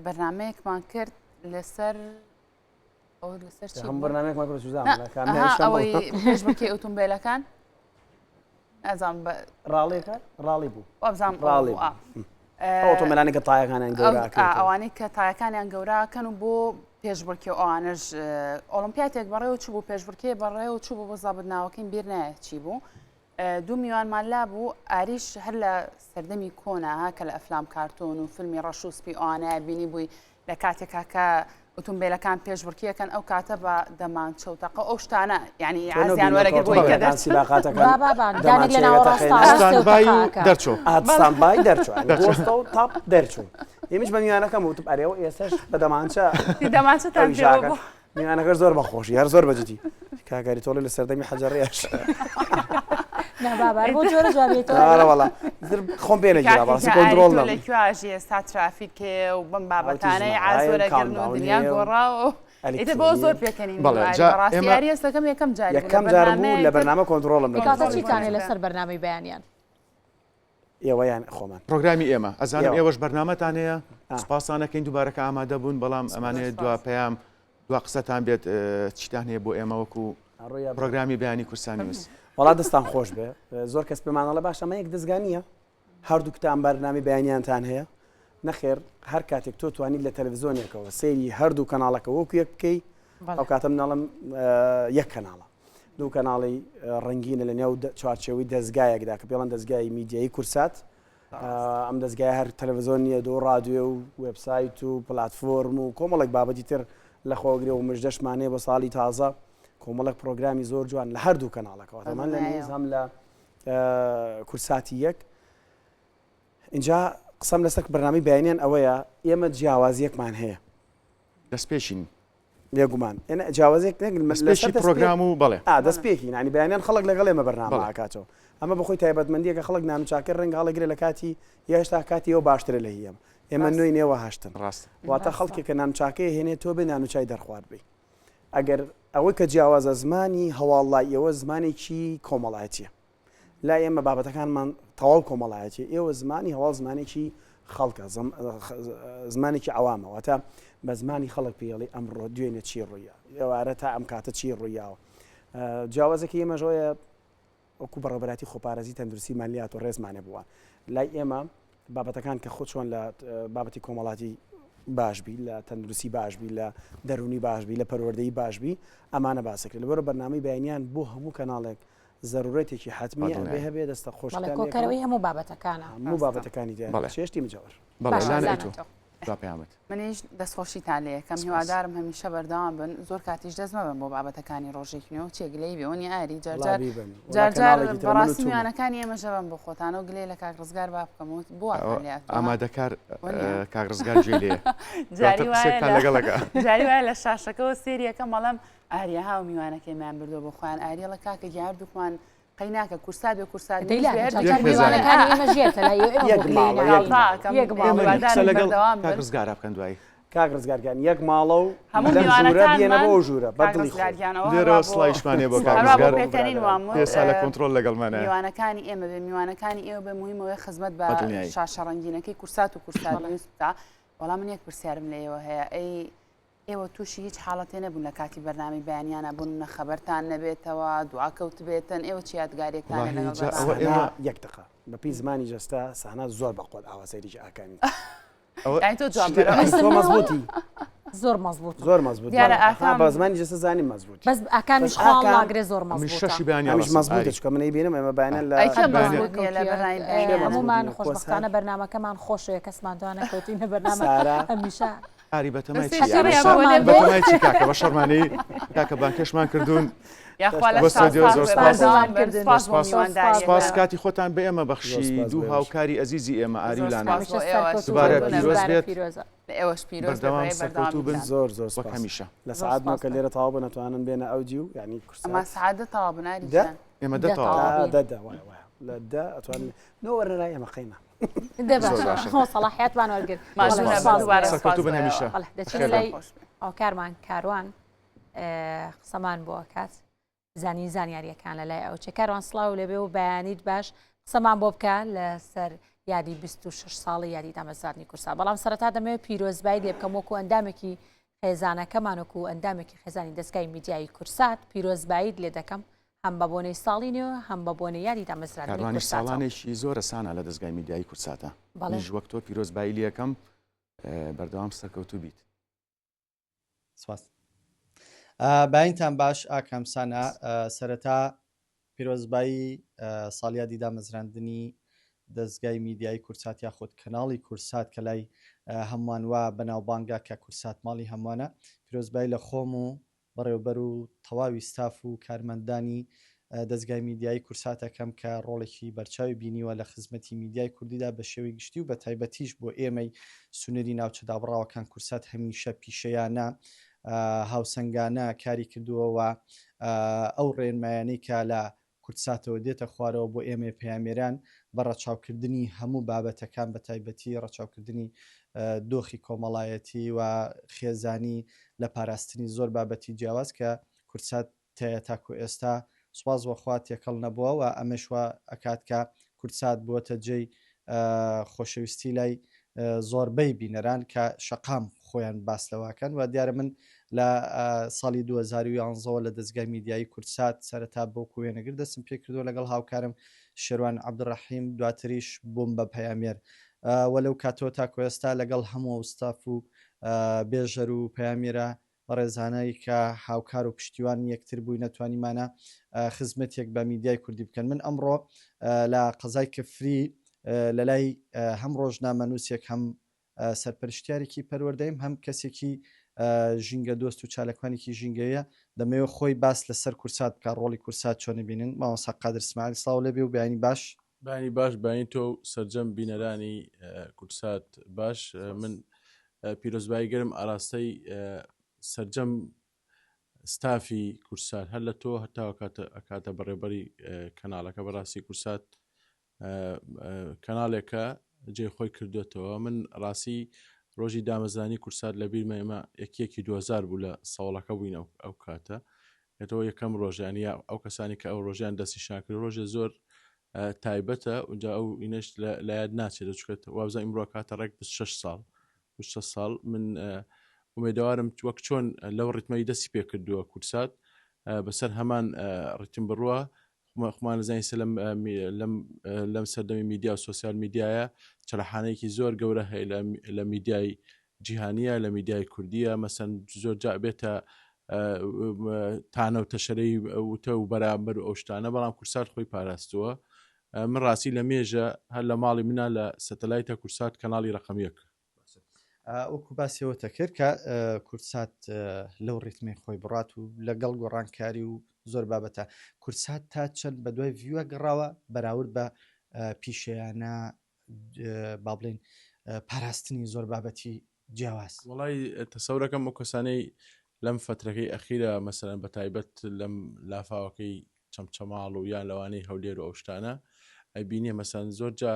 بەرنمەیەکمان کرد لەسەر ئەوەی پێشبکێ ئۆتۆمبیلەکان ئەزان ڕاڵی بوو ئۆتۆمبیلانی کە تایەکانیان گەورە ئەوانەی کە تایەکانیان گەوراکەن و بۆ پێشبڕکێ ئەوانش ئۆلمپیاتێک بەڕێوە چوو بوو پێشبڕکێ بەڕێوە چوو بۆ زابدناوەکەین بیر نایە چی بوو دوو میوانمان لا بوو ئاریش هەر لە سەردەمی کۆنا کە لە ئەفلام کارتۆن و فیلمی ڕەشوسپی ئەوانەیە بینی بووی لە کاتێکا کە ئۆتۆمبیلەکان پێشبڕکیەکەن ئەو کاتە بە دەمان چەوتەقە ئەو شتانە یعنی عزیان وەرەگەر بۆی کە دەرچۆستانبای دەرچۆ و تاپ دەرچوو ئێمەش بە میوانەکەم وتم ئەرێەوە ئێسش بە دەمانچە میوانەکە زۆر بەخۆشی هەر زۆر بەجددی کاگاری تۆڵی لە سەردەمی حەجەڕێش خۆم پێنەگیرا باسی کۆنتڕۆڵ لەکوێژی ئێستا ترافیکێ و بەم بابەتانەی ئازۆرەگەرن و دنیا گۆڕا و ئیتر بۆ زۆر پێکەنین ڕاستیاری ئێستەکەم یەکەم جار بوو لە بەرنامە کۆنتڕۆڵم چیتانێ لەسەر بەرنامەی بەیانیان ئێوەیان خۆمان پرۆگرامی ئێمە ئەزانم ئێوەش بەرنامەتان هەیە سپاسانەکەین دووبارەکە ئامادە بوون بەڵام ئەمانەیە دوا پەیام دوا قسەتان بێت چیتان هەیە بۆ ئێمە وەکو پرۆگرامی بەیانی کورسان نووس وڵات دەستان خۆش بێ زۆر کەس پێمانەڵە باش ئەمە یەک دەستگانیە هەردووکتان بەرنامی بەیانیانتان هەیە نەخێر هەر کاتێک تۆ توانیت لە تەلەڤیزۆنێکەوە سەیری هەردوو کەناڵەکە وەکو یەک بکەی ئەو کاتە مناڵم یەک کەناڵە دوو کەناڵی ڕنگینە لە نێو چوارچێوەی دەستگایەکدا کە پێڵەن دەستگای میدیایی کورسات ئەم دەستگای هەر تەلەڤیزۆنیە دۆ ڕادیۆ و وێبسایت و پلاتفۆرم و کۆمەڵێک بابەتی تر لە خۆگرێ و مژدەشمانەیە بۆ ساڵی تازە کۆمەڵک پرۆگرامی زۆر جوان لە هەردوو کەناڵەکەەوە ئەمان لە نێز هەم لە کورساتی یەک اینجا قسەم لەسەر بەرنامی بەیانیان ئەوەیە ئێمە جیاوازیەکمان هەیە دەستپێشین لێگومان جیاوازێک مەسپێشی پرۆگرام و بەڵێ دەستپێکی نانی بەیانیان خەڵک لەگەڵ ئێمە بەرنامە ئاکاتەوە ئەمە بەخۆی تایبەتمەندیە کە خەڵک نامچاکە ڕەنگە هەڵەگرێت لە کاتی هێشتا کاتی ئەوە باشترە لە هیەم ئێمە نوێی نێوە هەشتن ڕاست واتە خەڵکی کە نامچاکەیە هێنێت تۆ بێ نانوچای دەرخوارد بی ئەگەر ئەوەی کە جیاوازە زمانی هەواڵڵای ئێوە زمانێکی کۆمەڵایەتیە لا ئێمە بابەتەکانمان تەواو کۆمەڵایەتی ئێوە زمانی هەواڵ زمانێکی خەڵکە زمانێکی عوامەوەتە بە زمانی خەڵک پێڵی ئەمڕۆ دوێنێ چی ڕوویە ئێوارە تا ئەم کاتە چی ڕوویاوە جیاوازەکە ئێمەژۆیە وەکو بەڕێبەتی خۆپارێزی تەندروستی مالیات و ڕێزمانێ بووە لای ئێمە بابەتەکان کە خۆ چۆن لە بابەتی کۆمەڵاتی باشبی لە تەندروستی باشبی لە دەرونی باشبی لە پەروەردەی باشبی ئەمانە باسەکرێت لەبەرە بەرنامەی بەیانیان بۆ هەموو کەناڵێک ضرورەتێکی حتمیە بێ هەبێ دەستە خۆشکەکەەوەی هەموو بابەتەکانە هەموو بابەتەکانی دیان شێشتی مجاور پێامەت منیش دەستخۆشیتان لێ یەکەم هیوادارم هەمیشە بەردەوام بن زۆر کاتیش دەست مەبن بۆ بابەتەکانی ڕۆژێکنەوە چێگلەی بێونی ئاری جارجار بەڕاستی میوانەکانی ئێمەژە بم بۆ خۆتانە و گلەی لە کاک ڕزگار با بکەمەوە بۆ ئامادەکار کاک ڕزگار جێ لێ جاری وایە لە شاشەکەەوە سێریەکە مەڵم ئاریەها و میوانەکەیمان بردو بۆ خۆیان ئاریە لە کاکە یاردووکمان قەیناکە کورسات بێ کورسات ڕزگارە بکەن دوایی کاک ڕزگارگان یەک ماڵە و هەموو دێنە بۆ ژوورە لێرە سڵایشمانێ بۆ پێسا لە کۆنتڕۆل لەگەڵمانە میوانەکانی ئێمە بێ میوانەکانی ئێوە بە مهمەوەی خزمەت بە شاشەڕەنگینەکەی کورسات و کورسات نووس بکە وەڵام من یەک پرسیارم لێەوە هەیە ئێوە تووشی هیچ حاڵەتێ نەبوون لە کاتی بەرنامی بەیانیانە بوون خەبەرتان نەبێتەوە دواکەوت بێتن ئێوە چی یادگارێکتان یەک دقه بەپی زمانی جەستا سەحنا زۆر بەقۆت ئاوازەیریی ئاکانی تۆ مەزبوطی زۆر مەزبوط زۆر مەزبوط بە زمانی جەستە زانی مەزبوط بەس ئاکانیش خاڵاگرێ زۆر شەشی ئەمیش مەزبوطە چکە منەی بینم ئێمە بەیانە لە هەمومان خۆشبختانە بەرنامەکەمان خۆشەیە کەسمانتوانە کەوتینە بەرنامە هەمیشە ئاری بەتەمای چی کاکە بە شەرمانەی کاکە بانکەشمان کردوون سپاس کاتی خۆتان بە ئێمە بەخشی دوو هاوکاری ئەزیزی ئێمە ئاریلانە دووبارە پیرۆز بێت ئێوەش پیرۆز بەردەوام سەرکەوتوو بن زۆر وەک هەمیشە لە سعات کە لێرە تەواو بن نەتوانن بێنە ئەوجی و ینی ئەمە سعادە تەواو بناری ئێمە دەتەواو لە دا ئەتوان نەوەرنرای ئێمە قەیمە سەڵاحیاتمان وەرگرت سەرکەوتوو بن هەمیشە دەچین لای ئەوکارمان کاروان قسەمان بۆ کات زانی زانیاریەکان لە لای ئەو چێ کاروان سڵاو لەبێ و بەیانیت باش قسەمان بۆ بکە لەسەر یادی 26 ساڵی یادی دامەزراندنی کورسات بەڵام سەرەتا دەمەوێت پیرۆزبایی لێ بکەم وەکو ئەندامێکی خێزانەکەمانوەکو ئەندامێکی خێزانی دەستگای میدیایی کورسات پیرۆزباییت لێ دەکەم هەم بە بۆنەی ساڵی نوێ هەم بە بۆنەی یادی دامەزراندنی کورسات ساڵانێکی زۆرە سانە لە دەستگای میدیایی کورساتە منیش وەک تۆ پیرۆزبایی لێ یەکەم بەردەوام سەرکەوتوو بیت سپاس باینتان باش ئاکەمسانە سەرەتا پیرۆزبایی ساڵیادی دامەزراندنی دەستگای میدیایی کورسات یاخود کەناڵی کورسات کە لای هەمووان وا بەناوبانگا کە کورسات ماڵی هەمووانە پیرۆزبایی لە خۆم و بەڕێوەبەر و تەواوی ستاف و کارمەندانی دەستگای میدیایی کورساتەکەم کە ڕۆڵێکی بەرچاوی بینیوە لە خزمەتی میدیای کوردیدا بە شێوەی گشتی و بە تایبەتیش بۆ ئێمەی سونەری ناوچەدابڕاوەکان کورسات هەمیشە پیشەیانە هاوسەنگانە کاری کردووەوە ئەو ڕێنمایانەی کە لە کورساتەوە دێتە خوارەوە بۆ ئێمە پەیامێران بە ڕەچاوکردنی هەموو بابەتەکان بە تایبەتی ڕەچاوکردنی دۆخی کۆمەڵایەتی و خێزانی لە پاراستنی زۆر بابەتی جیاواز کە کورسات تاکو ئێستا سواز وەخوا تێکەڵ نەبووە و ئەمەشوە ئەکات کە کورسات بووەتە جێی خۆشەویستی لای زۆربەی بینەران کە شەقام خۆیان باس لەواکەن و دیارە من لە ساڵی 2011ەوە لە دەستگای میدیایی کورسات سەرەتا بۆ وێنەگر دەستم پێ کردو لەگەڵ هاوکارم شێروان عەبدوڕەحیم دواتریش بووم بە پەیامێر وەلەو کاتەوە تاکو ئێستا لەگەڵ هەموو ئەوستاف و بێژەر و پەیامێرە ڕێزانەی کە هاوکار و پشتیوان یەکتر بووی نەتوانیمانە خزمەتێک بە میدیای کوردی بکەن من ئەمڕۆ لە قەزای کفری لە لای هەم ڕۆژنامە نووسێک هەم سەرپەرشتیارێکی پەروەردەیم هەم کەسێکی ژینگە دۆست و چالەکوانێکی ژینگەیە دەمەوێت خۆی باس لەسەر کورسات بکە ڕۆڵی کورسات چۆنە بینن مامۆستا قادر اسماعیل سڵاو لەبێ و بیانی باش باین تۆ سەرجەم بینەرانی کورسات باش من پیرۆزبایی گەرم ئاراستەی سەرجەم ستافی کورسات هەر لە تۆ هەتاوە کاتە بەڕێبەری کەناڵەکە بەڕاستی کورسات کەناڵێکە جێ خۆی کردوێتەوە من ڕاستی ڕۆژی دامەزانی کورسات لە بیرمە ئێمە یەکێکی 2000 بوو لە ساڵەکە بووین ئەو کاتە هێتەوە یەکەم ڕۆژانیا ئەو کەسانی کە ئەو ڕۆژیان دەستیشان کرد ڕۆژە زۆر تایبەتە اونجا ئەو ئینەش لە یاد ناچێت دەچکێت وابزە ئیمڕۆ کاتە ڕێک 6 ساڵ من ئومێدەوارم وەک چۆن لەو ڕیتمەی دەستی پێ کردووە کورسات بەسەر هەمان ڕیتم بڕوە خمان زانیسە لەم سەردەمی میدیا و سوسیال میدیایە چەلەحانەیەکی زۆر گەورە هەیە لە میدیای جیهانیە لە میدیای کوردیە مەسەن زۆر جا بێتە تانە و تەشەرەی وتە و بەرامبەر ئەو شتانە بەڵام کورسات خۆی پاراستووە من ڕاستی لە مێژە هەر لە ماڵی منە لە سەتەلایتە کورسات کەناڵی ڕقەمیەک وەکو باسیەوەتە کرد کە کورسات لەو ڕیتمی خۆی بڕات و لەگەڵ گۆڕانکاری و زۆر بابەتە کورسات تا چەند بە دوای ڤیوە گەڕاوە بەراورد بە پیشەیانە با بڵێن پاراستنی زۆر بابەتی جیاواز وڵی تەسەورەکەم ئەو کەسانەی لەم فترەکەی ئەخیرە مەسەرەن بە تایبەت لەم لافاوەکەی چەمچەماڵ و یان لەوانەی هەولێر و ئەو شتانە ئەبینێ مەسەن زۆر جا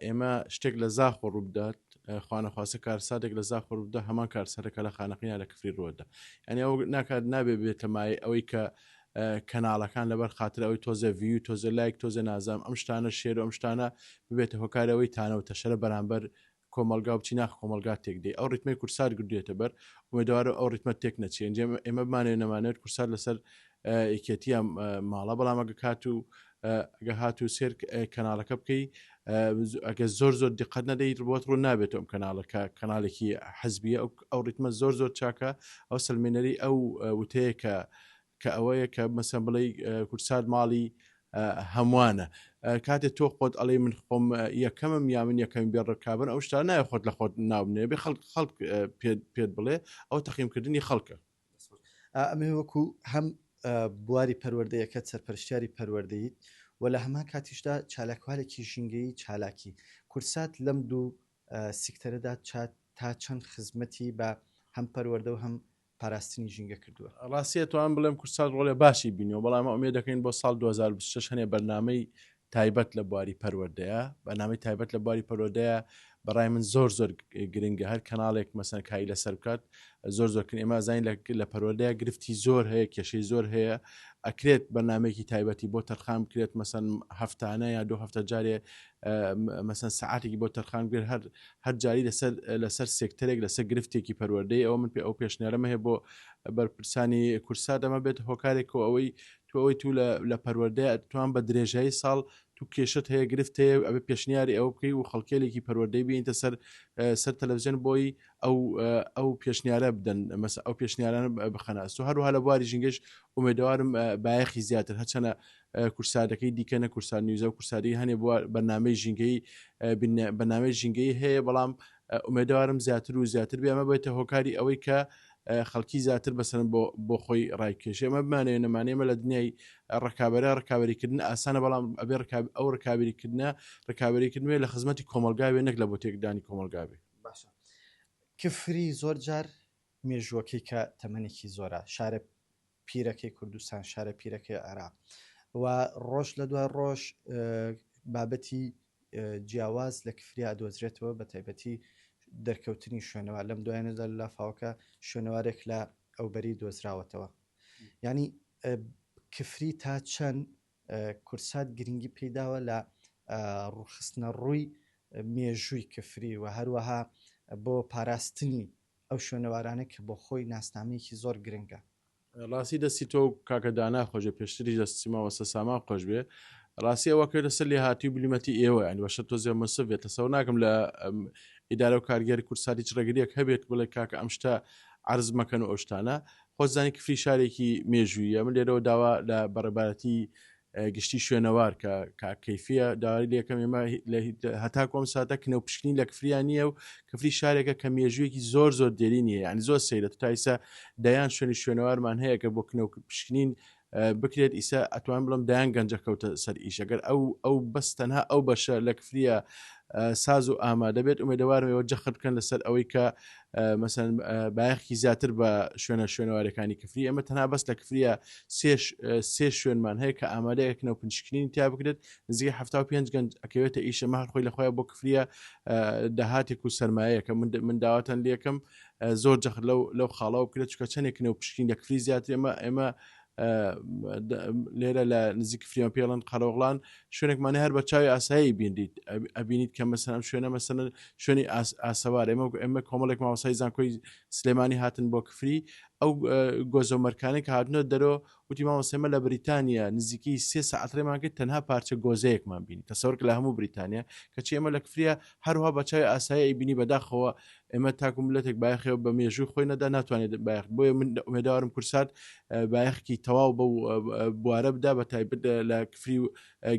ئێمە شتێک لە زاخۆ ڕووبدات خوانەخواسە کارساتێک لە زاخۆ ڕووبدا هەمان کارسەرەکە لە خانەقیان لە کفری ڕۆدا یعنی ئەو ناکات نابێ بێتە مای ئەوەی کە کەناڵەکان لەبەر خاتر ئەوەی تۆزە ڤیو تۆزە لایک تۆزە نازام ئەم شتانە شێر و ئەم شتانە ببێتە هۆکارەوەی تانە و تەشەرە بەرامبەر کۆمەلگا و چی ناخ کۆمەلگا تێک دێ ئەو ڕیتمەی کورسات گردوێتە بەر ومێدەوارە ئەو ڕیتمە تێک نەچێ ئەنجێ ئێمە بمانێ نەمانێت کورسات لەسەر یەکێتیە ماڵە بەڵام ئەگە کات و ئەگە هات و سێر کەناڵەکە بکەی ئەگە زۆر دیقەت نەدەیت بۆت ڕوو نابێت ئەم کەناڵەکە کەناڵێکی حەزبیە ئەو ڕیتمە زۆر چاکە ئەو سلمێنەری ئەو وتەیە کە ئەوەیە کە مەسەن بڵێ کورسات ماڵی هەمووانە کاتێک تۆ خۆت ئەڵێ من خۆم یەکەمم یا من یەکەم بێ ڕکابن ئەو شتا نایە خۆت لە خۆت ناوبنێ بێ خەڵک پێت بڵێ ئەو تەقییمکردنی خەڵکە ئەمە وەکو هەم بواری پەروەردەیەکە سەرپەرشتیاری پەروەردەیت و لە هەمان کاتیشدا چالاکوالێکی ژینگەی چالاکی کورسات لەم دوو سیکتەرەدا تا چەند خزمەتی بە هەم پەروەردە و هەم پاراستنی ژینگە کردووە ڕاستیە توان بڵێم کورسات ڕۆڵێ باشی بینەوە بەڵام ئەمێ دەکەین بۆ ساڵ 2026 هەنێ بەرنامەی تایبەت لە بواری پەروەردەیە بەنامەی تایبەت لە بواری پەروەردەیە بەڕای من زۆر گرنگە هەر کەناڵێک مەسەن کایی لەسەر بکات زۆرکن ئێمە زین لە پەروەردەیە گرفتی زۆر هەیە کێشەی زۆر هەیە ئەکرێت بەنامێکی تایبەتی بۆ تەرخان بکرێت مەسەن هەفتانە یا 2 هەفتە جارێ مەسەن سعاتێکی بۆ تەرخان بێت هەر جاری لەسەر سێکتەرێک لەسەر گرفتێکی پەروەردەی ئەوە من پێ ئەو پێشنیارەمە هەیە بۆ بەرپرسانی کورسات ئەمە بێت هۆکارێک و ئەوەی تو لە پەروەردەیە توان بە درێژایی ساڵ تو کێشت هەیە گرفت هەیە ئەبێ پێشنیاری ئەو بکەی و خەڵکێلێکی پەروەردەی بینتە سەر تەلەڤیزیۆن بۆی ئەو پێشنیارە بدەن ئەو پێشنیارانە بخەناست و هەروها لە بواری ژینگەش ئومێدەوارم بایەخی زیاتر هەچەنە کورسادەکەی دیکەنە کورسان نیوزە و کورسادی هەنێ بەنامەی ژینگەی بەنامەی ژینگەی هەیە بەڵام ئومێدەوارم زیاتر و زیاتر بێ ئەمە بێتە هۆکاری ئەوەی کە خەڵکی زیاتر بەسەرن بۆ خۆی ڕایکێشێ ئەمە بمانێ نەمانێمە لە دنیای ڕکابەریکردن ئاسانە بەڵام ئەبێ ئەو ڕکابریکردە ڕکابریکردنوێ لە خزمەتی کۆمەلگاوێ نەک لە بۆ تێکدانی کۆمەلگاوێ باشە کفری زۆر جار مێژووەکەی کە تەمەنێکی زۆرە شارە پیرەکەی کوردستان شارە پیرەکەی عێراق و ڕۆژ لە دوای ڕۆژ بابەتی جیاواز لە کفریا دۆزرێتەوە بە تایبەتی دەرکەوتنی شوێنەوە لەم دوایانەدا لە فاوکە شوێنەوارێک لە ئەوبەری دۆزراوەتەوە ینی کفری تا چەند کورسات گرنگی پێداوە لە ڕوخستنە ڕووی مێژووی کفری و هەروەها بۆ پاراستنی ئەو شوێنەوارانە کە بۆ خۆی ناسنامەیەکی زۆر گرنگە ڕاستی دەستی تۆ کاکەدانا خۆشە پێشتری دەستیماوەسە سامان خۆش بێ ڕاستی ئەوە کرد لەسەر لێ هاتی و بلیمەتی ئێوە ئەنی بەشە تۆ زێ مسەوێت تەسەوە ناکەم لە ئیدارە و کارگەری کورساتی ڕێگریەک هەبێت بڵێ کاکە ئەم شتە عرض مەکەن و ئەوشتانە خۆزانی کفری شارێکی مێژوویە من لێرەوە داوا لە بەڕێبارەتی گشتی شوێنەوار کە کەیفیە داوای لەکەم ئێمە هەتا کۆم ساتە کنە و پشکنین لە کفریان نییە و کفری شارێکە کە مێژوویەکی زۆر دێری نیە ینی زۆر سەیرە تایسە دایان شوێنەوارمان هەیە کە بۆ کنە و پشکنین بکرێت ئیسا ئەتوان بڵم دایان گەنجە کەوتە سەر ئیشەگەر ئەو بەس تەنها ئەو بەشە لە کفریە ساز و ئامادە بێت ئومێدەوارمەوە جەخت بکەن لەسەر ئەوەی کە مەسەن بایەخی زیاتر بە شوێنەوارەکانی کفری ئەمە تەنها بەس لە کفریە سێ شوێنمان هەیە کە ئامادەیەکنەوە پنجشکنین تا بکرێت نزیکە 75 گەنج ئەکەوێتە ئیشە مەهر خۆی لەخۆیە بۆ کفریە داهاتێک و سەرمایەکە من داواتەن لێکم زۆر جەخت لەو خاڵەوە بکرێت چکە چەندێکنەوە پشکین لە کفری زیاتر ئێمە لێرە لە نزیک فریان پێڵەن قەرەوەڵان شوێنێکمانە هەر بە چاوی ئاسایی بینیت ئەبینیت کە مەسەن شوێنە مەسەن شوێنی ئاسەوار ئێمە کۆمەڵێک ماوەسای زانکۆی سلێمانی هاتن بۆ کفری ئەو گۆزەومەرکانێک هاتنە دەرەوە وتی ماوەسێمە لە بریتانیا نزیکی 3 ساعت ڕێمان کرد تەنها پارچە گۆزەیەکمان بینی تەسەوەر لە هەموو بریتانیا کەچی ئێمە لە کفریە هەروها بە چاوی ئاسایی ئەیبینی بەداخەوە ئێمە تاکو ملەتێک بایەخەوە بە مێژووی خۆی نەدا ناتوانێت بایەخ بۆیە من ئومێدەوارم کورسات بایەخی تەواو بە بوارە بدا بە تایبەت لە کفری و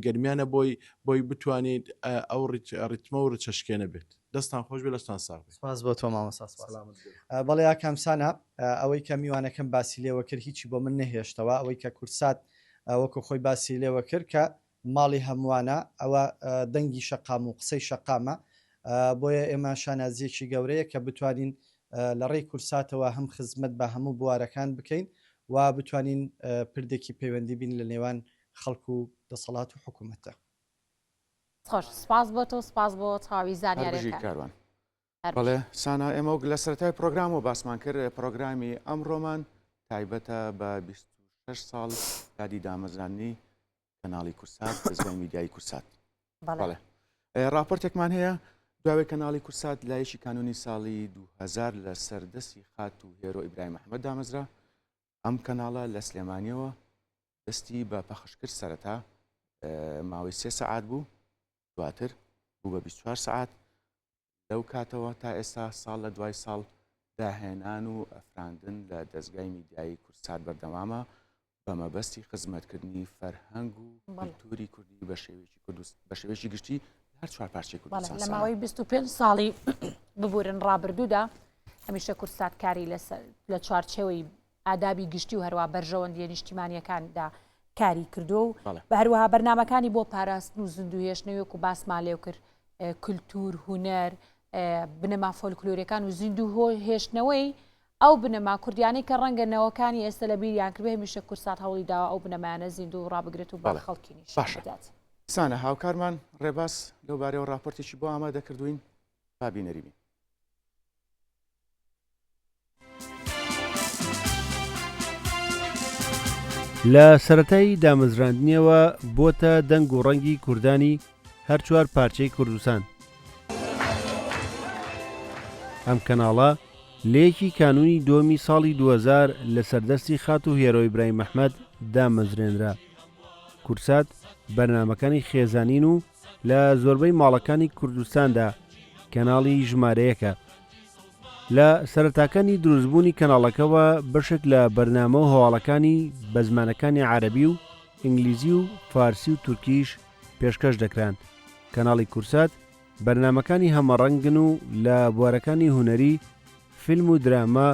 گەرمیانە بۆی بتوانێت ئەو ڕیتمە و ڕچەشکێنە بێت دەستان خۆش بێ لەستان ساغ سپاس بۆ تۆ مامەستا بەڵێ یاکەمسانە ئەوەی کە میوانەکەم باسی لێوە کرد هیچی بۆ من نەهێشتەوە ئەوەی کە کورسات وەکو خۆی باسی لێوە کرد کە ماڵی هەمووانە ئەوە دەنگی شەقام و قسەی شەقامە بۆیە ئێمە شانازیەکی گەورەیە کە بتوانین لە ڕێی کورساتەوە هەم خزمەت بە هەموو بوارەکان بکەین و بتوانین پردێکی پەیوەندی بین لە نێوان خەڵک و دەسەڵات و حکوومەتە خۆش سپاس بۆ تۆ سپاس بۆ تاوی زانیاریەکە کاروان بەڵێ سانا ئێمە لە سەرەتای پرۆگرام و باسمان کرد پرۆگرامی ئەمڕۆمان تایبەتە بە 26 ساڵ یادی دامەزرانی کەناڵی کورسات دەستگای میدیای کورسات بەڵێ راپۆرتێکمان هەیە داوای کەناڵی کورسات لایەکی کانونی ساڵی 2000 لە سەردەستی خات و هێرۆ ئیبراهیم محەممەد دامەزرا. ئەم کەناڵە لە سلێمانیەوە دەستی بە پەخشکرد سەرەتا ماوەی 3 سەعات بوو، دواتر بوو بە 24 سەعات. لەو کاتەوە تا ئێستا ساڵ لە دوای ساڵ داهێنان و ئەفراندن لە دەستگای میدیایی کورسات بەردەوامە بە مەبەستی خزمەتکردنی فەرهەنگ و کولتوری کوردی بە شێوەیەکی گشتی هەر 4 پارچەی کوردستان. لە ماوەی 25 ساڵی ببورن ڕابردوودا هەمیشە کورسات کاری لە چوارچێوەی ئادابی گشتی و هەروە بەرژەوەندیە نیشتیمانیەکاندا کاری کردو و بە هەروەها بەرنامەکانی بۆ پاراستن و زیندوهێشتنەوەک و باسمان لێو کرد کولتور، هونەر، بنەما فۆلکلۆریەکان و زیندوو هێشتنەوەی ئەو بنەما کوردیانەی کە ڕەنگە نەوەکانی ئێستا لە بیریان کردبێ هەمیشە کورسات هەوڵی داوە ئەو بنەمایانە زیندوو ڕابگرێت و بە خەڵکی نیشان بدات. سانە هاوکارمان ڕێباس لەو بارەوە راپۆرتێکی بۆ ئامادە کردوین با بینەریبین. لە سەرەتایی دامەزراندنیەوە بۆتە دەنگ و ڕەنگی کوردانی هەر 4 پارچەی کوردستان. ئەم کەناڵە لەیەکی کانونی دووەمی ساڵی 2000 لە سەردەستی خات و هێرۆ ئیبراهیم محەممەد دامەزرێنرا. کورسات بەرنامەکانی خێزانین و لە زۆربەی ماڵەکانی کوردستاندا کەناڵی ژمارەیەکە. لە سەرەتاکانی دروستبوونی کەناڵەکەەوە بەشێک لە بەرنامە و هەواڵەکانی بە زمانەکانی عەرەبی و ئینگلیزی و فارسی و تورکیش پێشکەش دەکران. کەناڵی کورسات بەرنامەکانی هەمەڕەنگن و لە بوارەکانی هونەری، فیلم و درامە،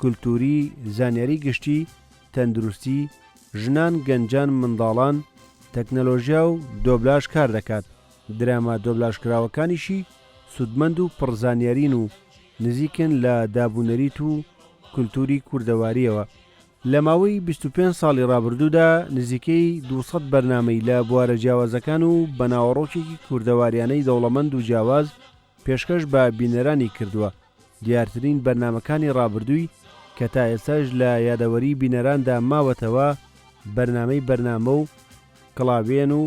کولتوری، زانیاری گشتی، تەندروستی، ژنان، گەنجان، منداڵان، تەکنەلۆژیا و دۆبلاژ کار دەکات. درامە دۆبلاژکراوەکانیشی سودمەند و پڕزانیارین و نزیکن لە دابوونەریت و کولتوری کوردەواریەوە. لە ماوەی 25 ساڵی ڕابردوودا نزیکەی 200 بەرنامەی لە بوارە جیاوازەکان و بەناوەڕۆکێکی کوردەواریانەی دەوڵەمەند و جیاواز پێشکەش بە بینەرانی کردووە. دیارترین بەرنامەکانی ڕابردووی کە تا ئێستاش لە یادەوەری بینەراندا ماوەتەوە بەرنامەی بەرنامە و کڵاوێن و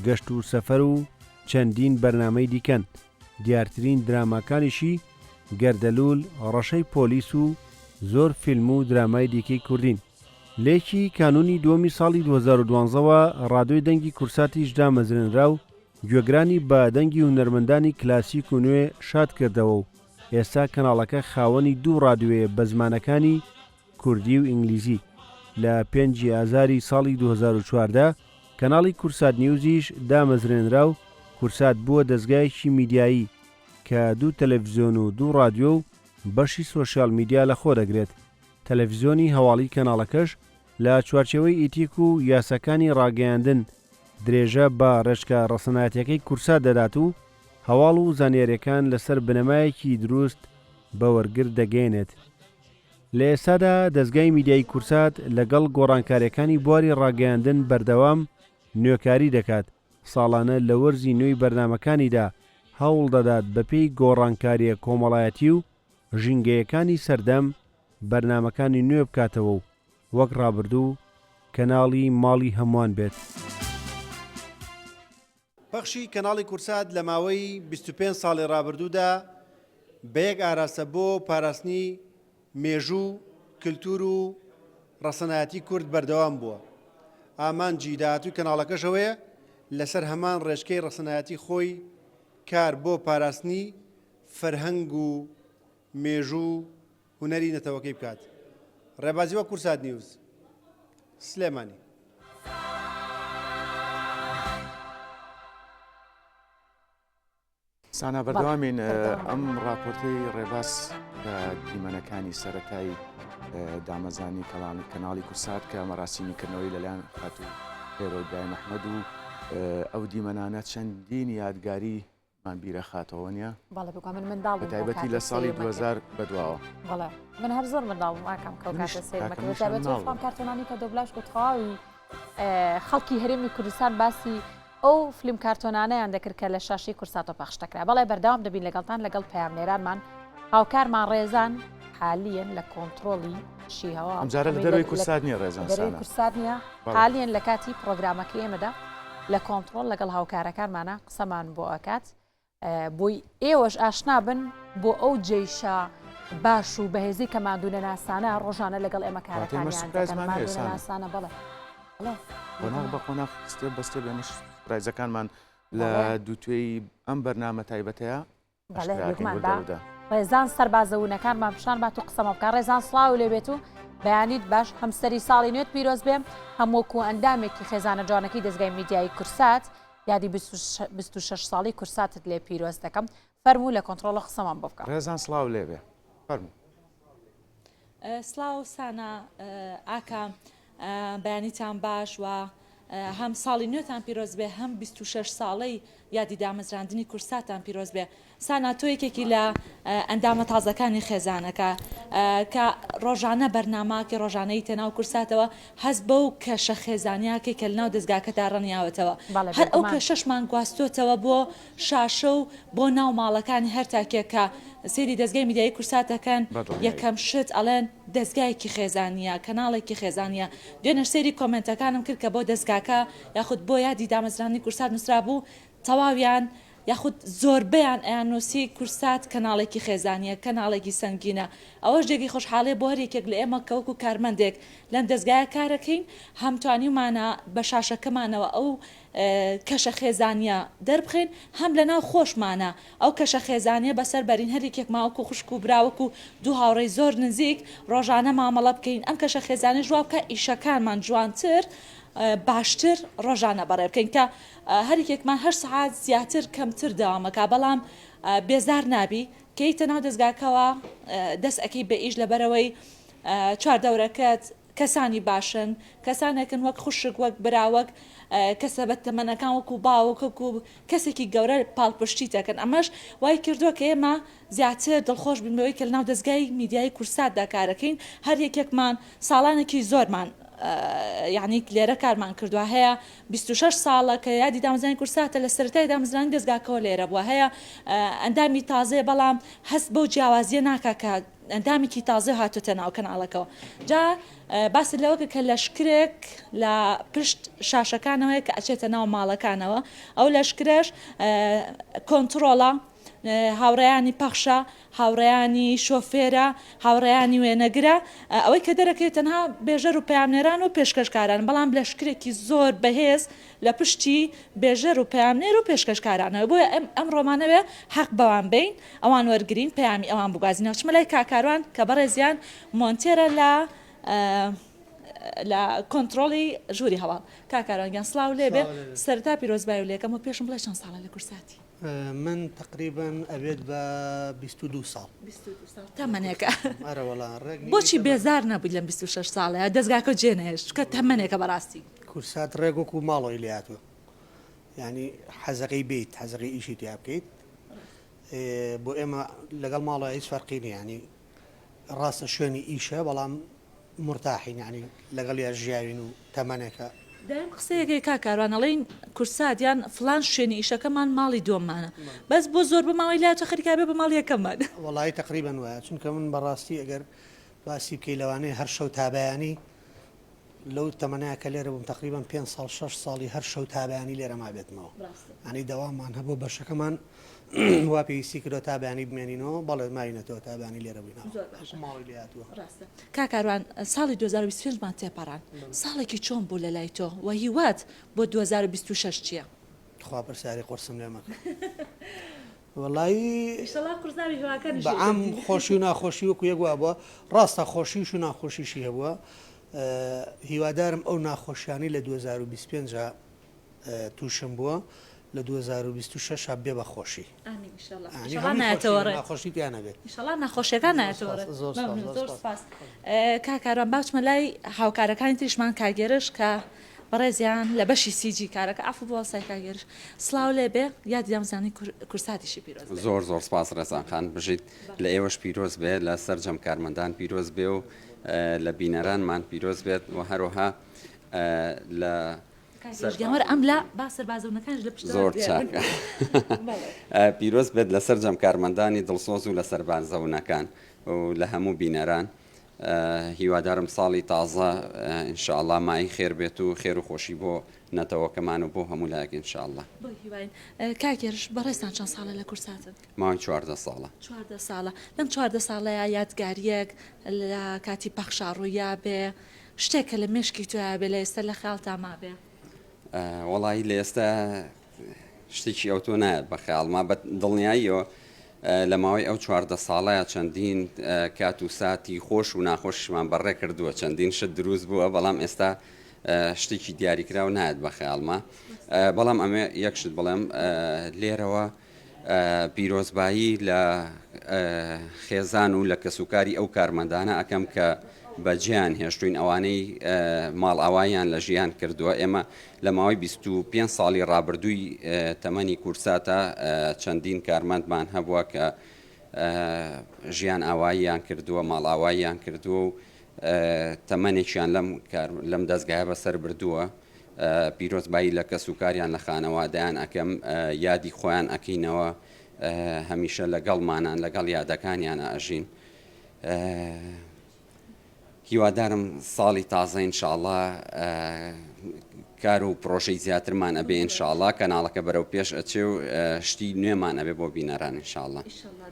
گەشت و سەفەر و چەندین بەرنامەی دیکەن. دیارترین دراماکانیشی گەردەلول، ڕەشەی پۆلیس و زۆر فیلم و درامای دیکەی کوردین. لێکی کانونی دووەمی ساڵی 2012ەوە ڕادۆی دەنگی کورساتیش دامەزرێنرا و گوێگرانی بە دەنگی هونەرمەندانی کلاسیک و نوێ شاد کردەوە و ئێستا کەناڵەکە خاوەنی 2 ڕادیۆیە بە زمانەکانی کوردی و ئینگلیزی. لە 5 ئازاری ساڵی 2014 کەناڵی کورسات نیوزیش دامەزرێنرا و کورسات بووە دەستگایەکی میدیایی کە 2 تەلەڤیزیۆن و 2 ڕادیۆ و بەشی سۆشیال میدیا لە خۆ دەگرێت. تەلەڤیزیۆنی هەواڵی کەناڵەکەش لە چوارچێوەی ئیتیک و یاسەکانی ڕاگەیاندن درێژە بە ڕێژکە ڕەسەنایەتەکەی کورسات دەدات و هەواڵ و زانیاریەکان لەسەر بنەمایەکی دروست بە وەرگرت دەگەێنێت. لە ئێستادا دەستگای میدیای کورسات لەگەڵ گۆڕانکاریەکانی بواری ڕاگەیاندن بەردەوام نوێکاری دەکات. ساڵانە لە وەرزی نوێی بەرنامەکانیدا هەوڵ دەدات بەپێی گۆڕانکاریە کۆمەڵایەتی و ژینگەیەکانی سەردەم بەرنامەکانی نوێ بکاتەوە و وەک ڕابردوو کەناڵی ماڵی هەمووان بێت. پەخشی کەناڵی کورسات لە ماوەی 25 ساڵی ڕابردوودا بە یەک ئاراستە بۆ پاراستنی مێژوو، کللتور و ڕەسەنایەتی کورد بەردەوام بووە. ئامانجی داهاتووی کەناڵەکەشەوەیە لەسەر هەمان ڕێژکەی ڕەسەنایەتی خۆی کار بۆ پاراستنی فەرهەنگ و مێژوو هونەری نەتەوەکەی بکات. ڕێبازیوە کورسات نیوز، سلێمانی. سانا بەردەوامین ئەم راپۆرتەی ڕێباس بە دیمەنەکانی سەرەتایی دامەزانی کەناڵی کورسات کە مەراسیمیکردنەوەی لەلایەن خاتوو هێرۆ ئیبراهیم محەممەد و ئەو دیمەنانە چەندین یادگاریمان بیرە خاتەوە نیە؟ بەڵێ بگوڵ من منداڵ بووم بەتایبەتی لە ساڵی 2000 بەدواوە. بەڵێ من هەر زۆر منداڵ بووم ئاکەم کەوکاتە سێمەکە بەتایبەتی فڵام کارتۆنانی کە دۆبلاژ و تەواوی خەڵکی هەرێمی کوردستان باسی ئەو فیلم کارتۆنانەیان دەکرد کە لە شاشی کورساتۆ پەخش دەکرا. بەڵێ بەردەوام دەبین لەگەڵتان لەگەڵ پەیامنێرانمان هاوکارمان ڕێزان حالیان لە کۆنتترۆلی شیهەوە ئەمجارە لە دەروی کورسات نیە ڕێزان دەروی کورسات نیە حالیان لە کاتی پرۆگرامەکەی ئێمەدا لە کۆنتترۆل لەگەڵ هاوکارەکانمانە قسەمان بۆ ئەکات بۆی ئێوەش ئاشنا بن بۆ ئەو جێشە باش و بەهێزی کە مادوونە ناسانە ڕۆژانە لەگەڵ ئێمە کارەکانیانسانە بڵێ قۆناغ بە قۆناغ ستێ بەستێ بێنش ڕایزەکانمان لە دووتێی ئەم بەرنامە تایبەتەیە ڕێزان سەربازەونەکانمان پیشان بات و قسەمە بکە ڕێزان سڵاو لێ بێت و بەیانیت باش هەمسەری ساڵی نوێت پیرۆز بێم هەمووکو ئەندامێکی خێزانە جوانەکەی دەستگای میدیایی کورسات یادی 26 ساڵی کورساتت لێ پیرۆز دەکەم فەرموو لە کۆنتترۆڵە قسەمان بۆ بکەم ڕێزان سڵاو لێ بێ فەرموو سلااو سانە ئاکە بەیانیتان باش و هەم ساڵی نوێتان پیرۆز بێ هەم 26 ساڵەی یادی دامەزراندنی کورساتان پیرۆز بێ سانا تۆ یەکێکی لە ئەندامە تازەکانی خێزانەکە کە ڕۆژانە بەرناماکە ڕۆژانەی تەناو کورساتەوە هەست بەو کەشە خێزانیاکە کە لەناو دەستگاکەدا ڕەنیاوەتەوە هەر ئەو کەشەشمان گواستۆتەوە بۆ شاشە و بۆ ناو ماڵەکانی هەر تاکێک کە سێری دەستگای میدیایی کورساتەکەن یەکەم شت ئەڵێن دەستگایەکی خێزانیە کەناڵێکی خێزانیە دوێنە سێری کۆمنتەکانم کرد کە بۆ دەستگاکە یاخود بۆ یادی دامەزرانی کورسات نووسرا بوو تەواویان یاخود زۆربیان ئەیانوسی کورسات کەناڵێکی خێزانیە کەناڵێکی سنگینە ئەوەش جێگی خۆشحاڵێ بۆ هەر یەکێک لە ئێمە کەوەکو کارمەندێک لەم دەستگایە کارەکەین هەم توانیمانە بە شاشەکەمانەوە ئەو کەشە خێزانیە دەربخین هەم لە ناو خۆشمانە ئەو کەشە خێزانیە بەسەر بەرین هەرێکێک ماوەکو خوشک و براوەکو دوو هاوڕێی زۆر نزیک ڕۆژانە مامەڵە بکەین ئەم کەشە خێزانانی ژوا بکە ئیشەکانمان جوانتر باشتر ڕۆژانە بەڕێ بکەین کە هەرێکێکمان هەر سەعات زیاتر کەمتر داوامەکە بەڵام بێزار نابی کەیتە ناو دەستگاکەوە دەست ئەەکەی بە ئیش لەبەرەوەی چواردەورەکەت کەسانی باشن کەسانێکن وەک خوشک وەک براوەک کەسە بە تەمەنەکان وەکو باوەکە و کەسێکی گەورە پاڵپشتی دەکەن ئەمەش وای کردووە کە ئێمە زیاتر دڵخۆش بینەوەی کە لەناو دەستگای میدیایی کورساتدا کارەکەین هەر یەکێکمان ساڵانێکی زۆرمان یعنی لێرە کارمان کردووە هەیە 26 ساڵە کە یادی دامەزرانی کورساتە لە سەرەتای دامەزرانی دەستگاکەوە لێرە بووە هەیە ئەندامی تازێ بەڵام هەست بەو جیاوازیە ناکە کە ئەندامێکی تازە هاتوتە ناو کەناڵەکەەوە جا باس لەوەکە کە لەشکرێک لە پشت شاشەکانەوەی کە ئەچێتە ناو ماڵەکانەوە ئەو لەشکرێش کۆنتترۆڵە هاوڕێیانی پەخشە هاوڕێیانی شۆفێرە هاوڕێیانی وێنەگرە ئەوەی کە دەرەکەێت تەنها بێژەر و پامنێران و پێشکەشکاران بەڵام لەشکرێکی زۆر بەهێز لە پشتی بێژەر و پامنێر و پێشکەشکارانەوە بۆیە ئەم ڕۆمانەوێ حەق بەوان بین ئەوان وەرگین پەیامی ئەوان بگازینەوە چمەلای کاکاروان کە بەڕێزیان مۆنتێرە لە کۆنتترۆڵی ژووری هەواڵ کاکارۆنگیان سلااو لێبێ سەرتا پیرۆزبای و لێکەم و پێشم بڵێ چەند ساڵە لە کورساتی من تقریبا ئەبێت بە 22 ساڵ تەمەنێکە بۆچی بێزار نەبووی لەم 26 ساڵەیە دەستگاکە جێنێش کە تەمەنێکە بەڕاستی کورسات ڕێگۆک و ماڵەوەی لاتوە ینی حەزەقی بیت حەزەقی ئیشی تیا بکەیت بۆ ئێمە لەگەڵ ماڵەوە هیچ فەرقی نیە ینی ڕاستە شوێنی ئیشە بەڵام مرتاحین ینی لەگەڵ یا ژیاوین و تەمەنێکە دایم قسەیەکی کاکاروانەڵین کورساتیان فلان شوێنی ئیشەکەمان ماڵی دۆمانە بەس بۆ زۆر بماوەی لاتە خەریکابێ بە ماڵ یەکەمان وڵی تقریبا وایە چونکە من بەڕاستی ئەگەر باسی بکەی لەوانەیە هەر شەو تابیانی لەو تەمەنایە کە لێرە بووم تقریبا 5 ساڵ 6 ساڵی هەر شەو تابیانی لێرە ما بێتمەوە ئەنی دەوامان هەبوو بەشەکەمان وا پێویستی کردۆ تابیانی بمێنینەوە بەڵێ ماینەتەوە تابیانی لێرە بووینەوە کاکاروان ساڵی 2025 مان تێپەڕان ساڵێکی چۆن بوو لە لای تۆ و هیوات بۆ 2026 چییە؟ خوا پرسیاری قرسم لێمەکە وڵی بەعام خۆشی و ناخۆشی وەکو یەکوا بووە ڕاستە خۆشیش و ناخۆشیشی هەبووە هیوادارم ئەو ناخۆشیانی لە 2025 تووشم بووە لە 2026 بێ بە خۆشی ناخۆشی پیانەبێت ناخۆشیەکان نایەتەوە کاکاران باچمە لای هاوکارەکانی تریشمان کاگێرش کە بەڕێزیان لە بەشی سیجی کارەکە ئەف بۆ سای کاگەرش سلااو لێ بێ یادی دامزانی کورساتیشی پیرۆز زۆر سپاس ڕێزانخان بژیت لە ئێوەش پیرۆز بێ لە سەررجەم کارمەندان پیرۆز بێ و لە بینەرانمان پیرۆز بێت و هەروەها لە گەمەر ئەم لە باسەر بازەونەکانش لە زۆر چاکە پیرۆز بێت لە سەررجەم کارمەندانی دڵسۆز و لە سەربازەونەکان و لە هەموو بینەران هیوادارم ساڵی تازە ئینشاءڵڵا مای خێر بێت و خێر و خۆشی بۆ نەتەوەکەمان و بۆ هەموو لایەک ئینشاءڵڵا. کاکێش بەڕێستان چەند ساڵە لە کورساتن؟ ماوەی 14 ساڵە. 14 ساڵە لەم 14 ساڵەیە یادگاریەک لە کاتی پەخشاڕوویا بێ شتێکە لە مشکی تویا بێ لە ئێستا لە خەڵتا ما بێ؟ وەڵی لە ئێستا شتێکی ئەو تۆ نایەت بە خەیاڵما بە دڵنیاییەوە لە ماوەی ئەو 14 ساڵەیە چەندین کات و ساتی خۆش و ناخۆشمان بەڕێ کردووە چەندین شت دروست بووە بەڵام ئێستا شتێکی دیاریکرا و نایەت بە خەیاڵما بەڵام ئەمێ یەکشت بڵێم لێرەوە پیرۆزبایی لە خێزان و لە کەسوکاری ئەو کارمەندانە ئەەکەم کە بەجیان هێشتوین ئەوانەی ماڵئاوایان لە ژیان کردووە ئێمە لە ماوەی 25 ساڵی ڕابردووی تەمەنی کورساتە چەندین کارمەندمان هەبووە کە ژیان ئاواییان کردووە ماڵئاواییان کردووە و تەمەنێکیان لەم دەستگایە بەسەر بردووە پیرۆزبایی لە کەسوکاریان لە خانەوادایان ئەەکەم یادی خۆیان ئەکەینەوە هەمیشە لەگەڵمانان لەگەڵ یادەکانیان ئەژین. هیوادارم ساڵی تازە ئینشاءڵڵا کار و پرۆژەی زیاترمان ئەبێ ئینشاءڵڵا کەناڵەکە بەرەو پێش ئەچێ و شتی نوێمان ئەبێ بۆ بینەران ئینشاءڵڵا.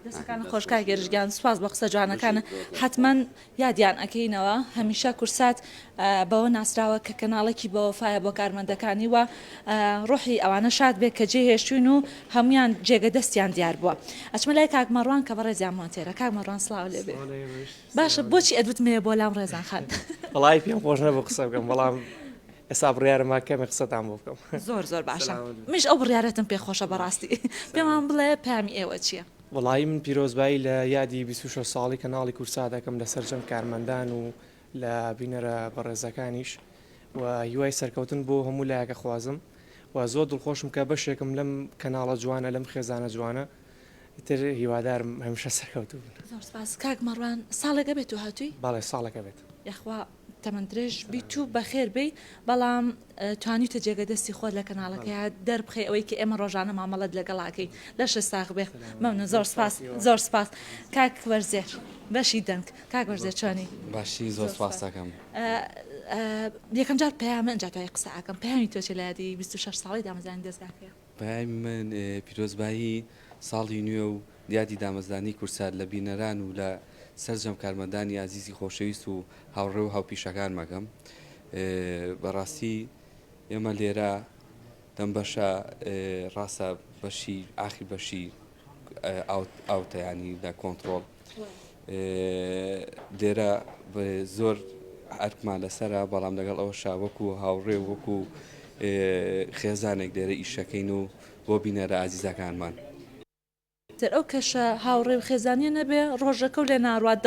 دەستەکان خۆشکای گەرژگیان سوپاس بە قسە جوانەکانە حتمما یادیان ئەەکەینەوە هەمیشە کورسات بەوە ناسراوە کە کەناڵێکی بەوەفاایە بۆ کارمەندەکانی وە ڕۆحی ئەوانە شاد بێت کە جێهێشتوین و هەمویان جێگە دەستیان دیار بووە. ئەچمە لای کاکمەڕوان کە بەڕێزیان تێرە کاکمەڕوان سڵاو لێ بێ. باشە بۆچی ئەدوتمەیە بۆ لام ڕێزان خان؟ وڵی پێم خۆش نەبوو قسە بکەم بەڵام ئێستا بڕیارەما کەمێ قسەتان بۆ بکەم. زۆر باشە میش ئەو بڕیارەتم پێخۆشە بەڕاستی پێمان بڵێ پامی ئێوە چییە؟ وڵی من پیرۆزبایی لە یادی 26 ساڵی کەناڵی کورسا دەکەم لە سەرجەم کارمەندان و لە بینەرە بەڕێزەکانیش و هیوای سەرکەوتن بۆ هەموو لایەکە خوازم و زۆر دڵخۆشم کە بەشێکم لەم کەناڵە جوانە لەم خێزانە جوانە تر هیوادارم هەمیشە سەرکەوتوو بن. زۆر سپاس کاک مەڕوان ساڵێکە بێت و هاتووی؟ باڵێ ساڵەکە بێت. یاخوا تەمەندرێژ بیت و بەخێر بی بەڵام توانیتە جێگە دەستی خۆت لە کەناڵەکەی دەربخێ ئەوەی کە ئێمە ڕۆژانە مامەڵەت لەگەڵاکەی لەش ساغ بێ مەمنە زۆر سپاس کاک وەرزێر بەشی دەنگ کاک وەرزێر چۆنی؟ باشی زۆر سپاس دەکەم. یەکەم جار پەیامە ئەنجا توای قسە ئاکەم پەیامی تۆ چی لە یادی 26 ساڵی دامەزرانی دەستگاکەیە؟ پەیامی من پیرۆزبایی ساڵی نوێ و دیاتی دامەزرانی کورسات لە بینەران و لە سەرجەم کارمەندانی عزیزی خۆشەویست و هاوڕێ و هاوپیشەکان مەگەم. بەڕاستی ئێمە لێرە دەم بەشە ڕاستە بەشی ئاخی بەشی ئاوتەیانی لە کۆنتترۆل لێرە زۆر ئەرکمان لەسرە بەڵام لەگەڵ ئەوەشا وەکو هاوڕێ وەکو خێزانێک لێرە ئیشەکەین و بۆ بینەرە عزیزەکانمان. تر ئەو کەشە هاوڕێ و خێزانیە نەبێ ڕۆژەکە و لێ ناڕات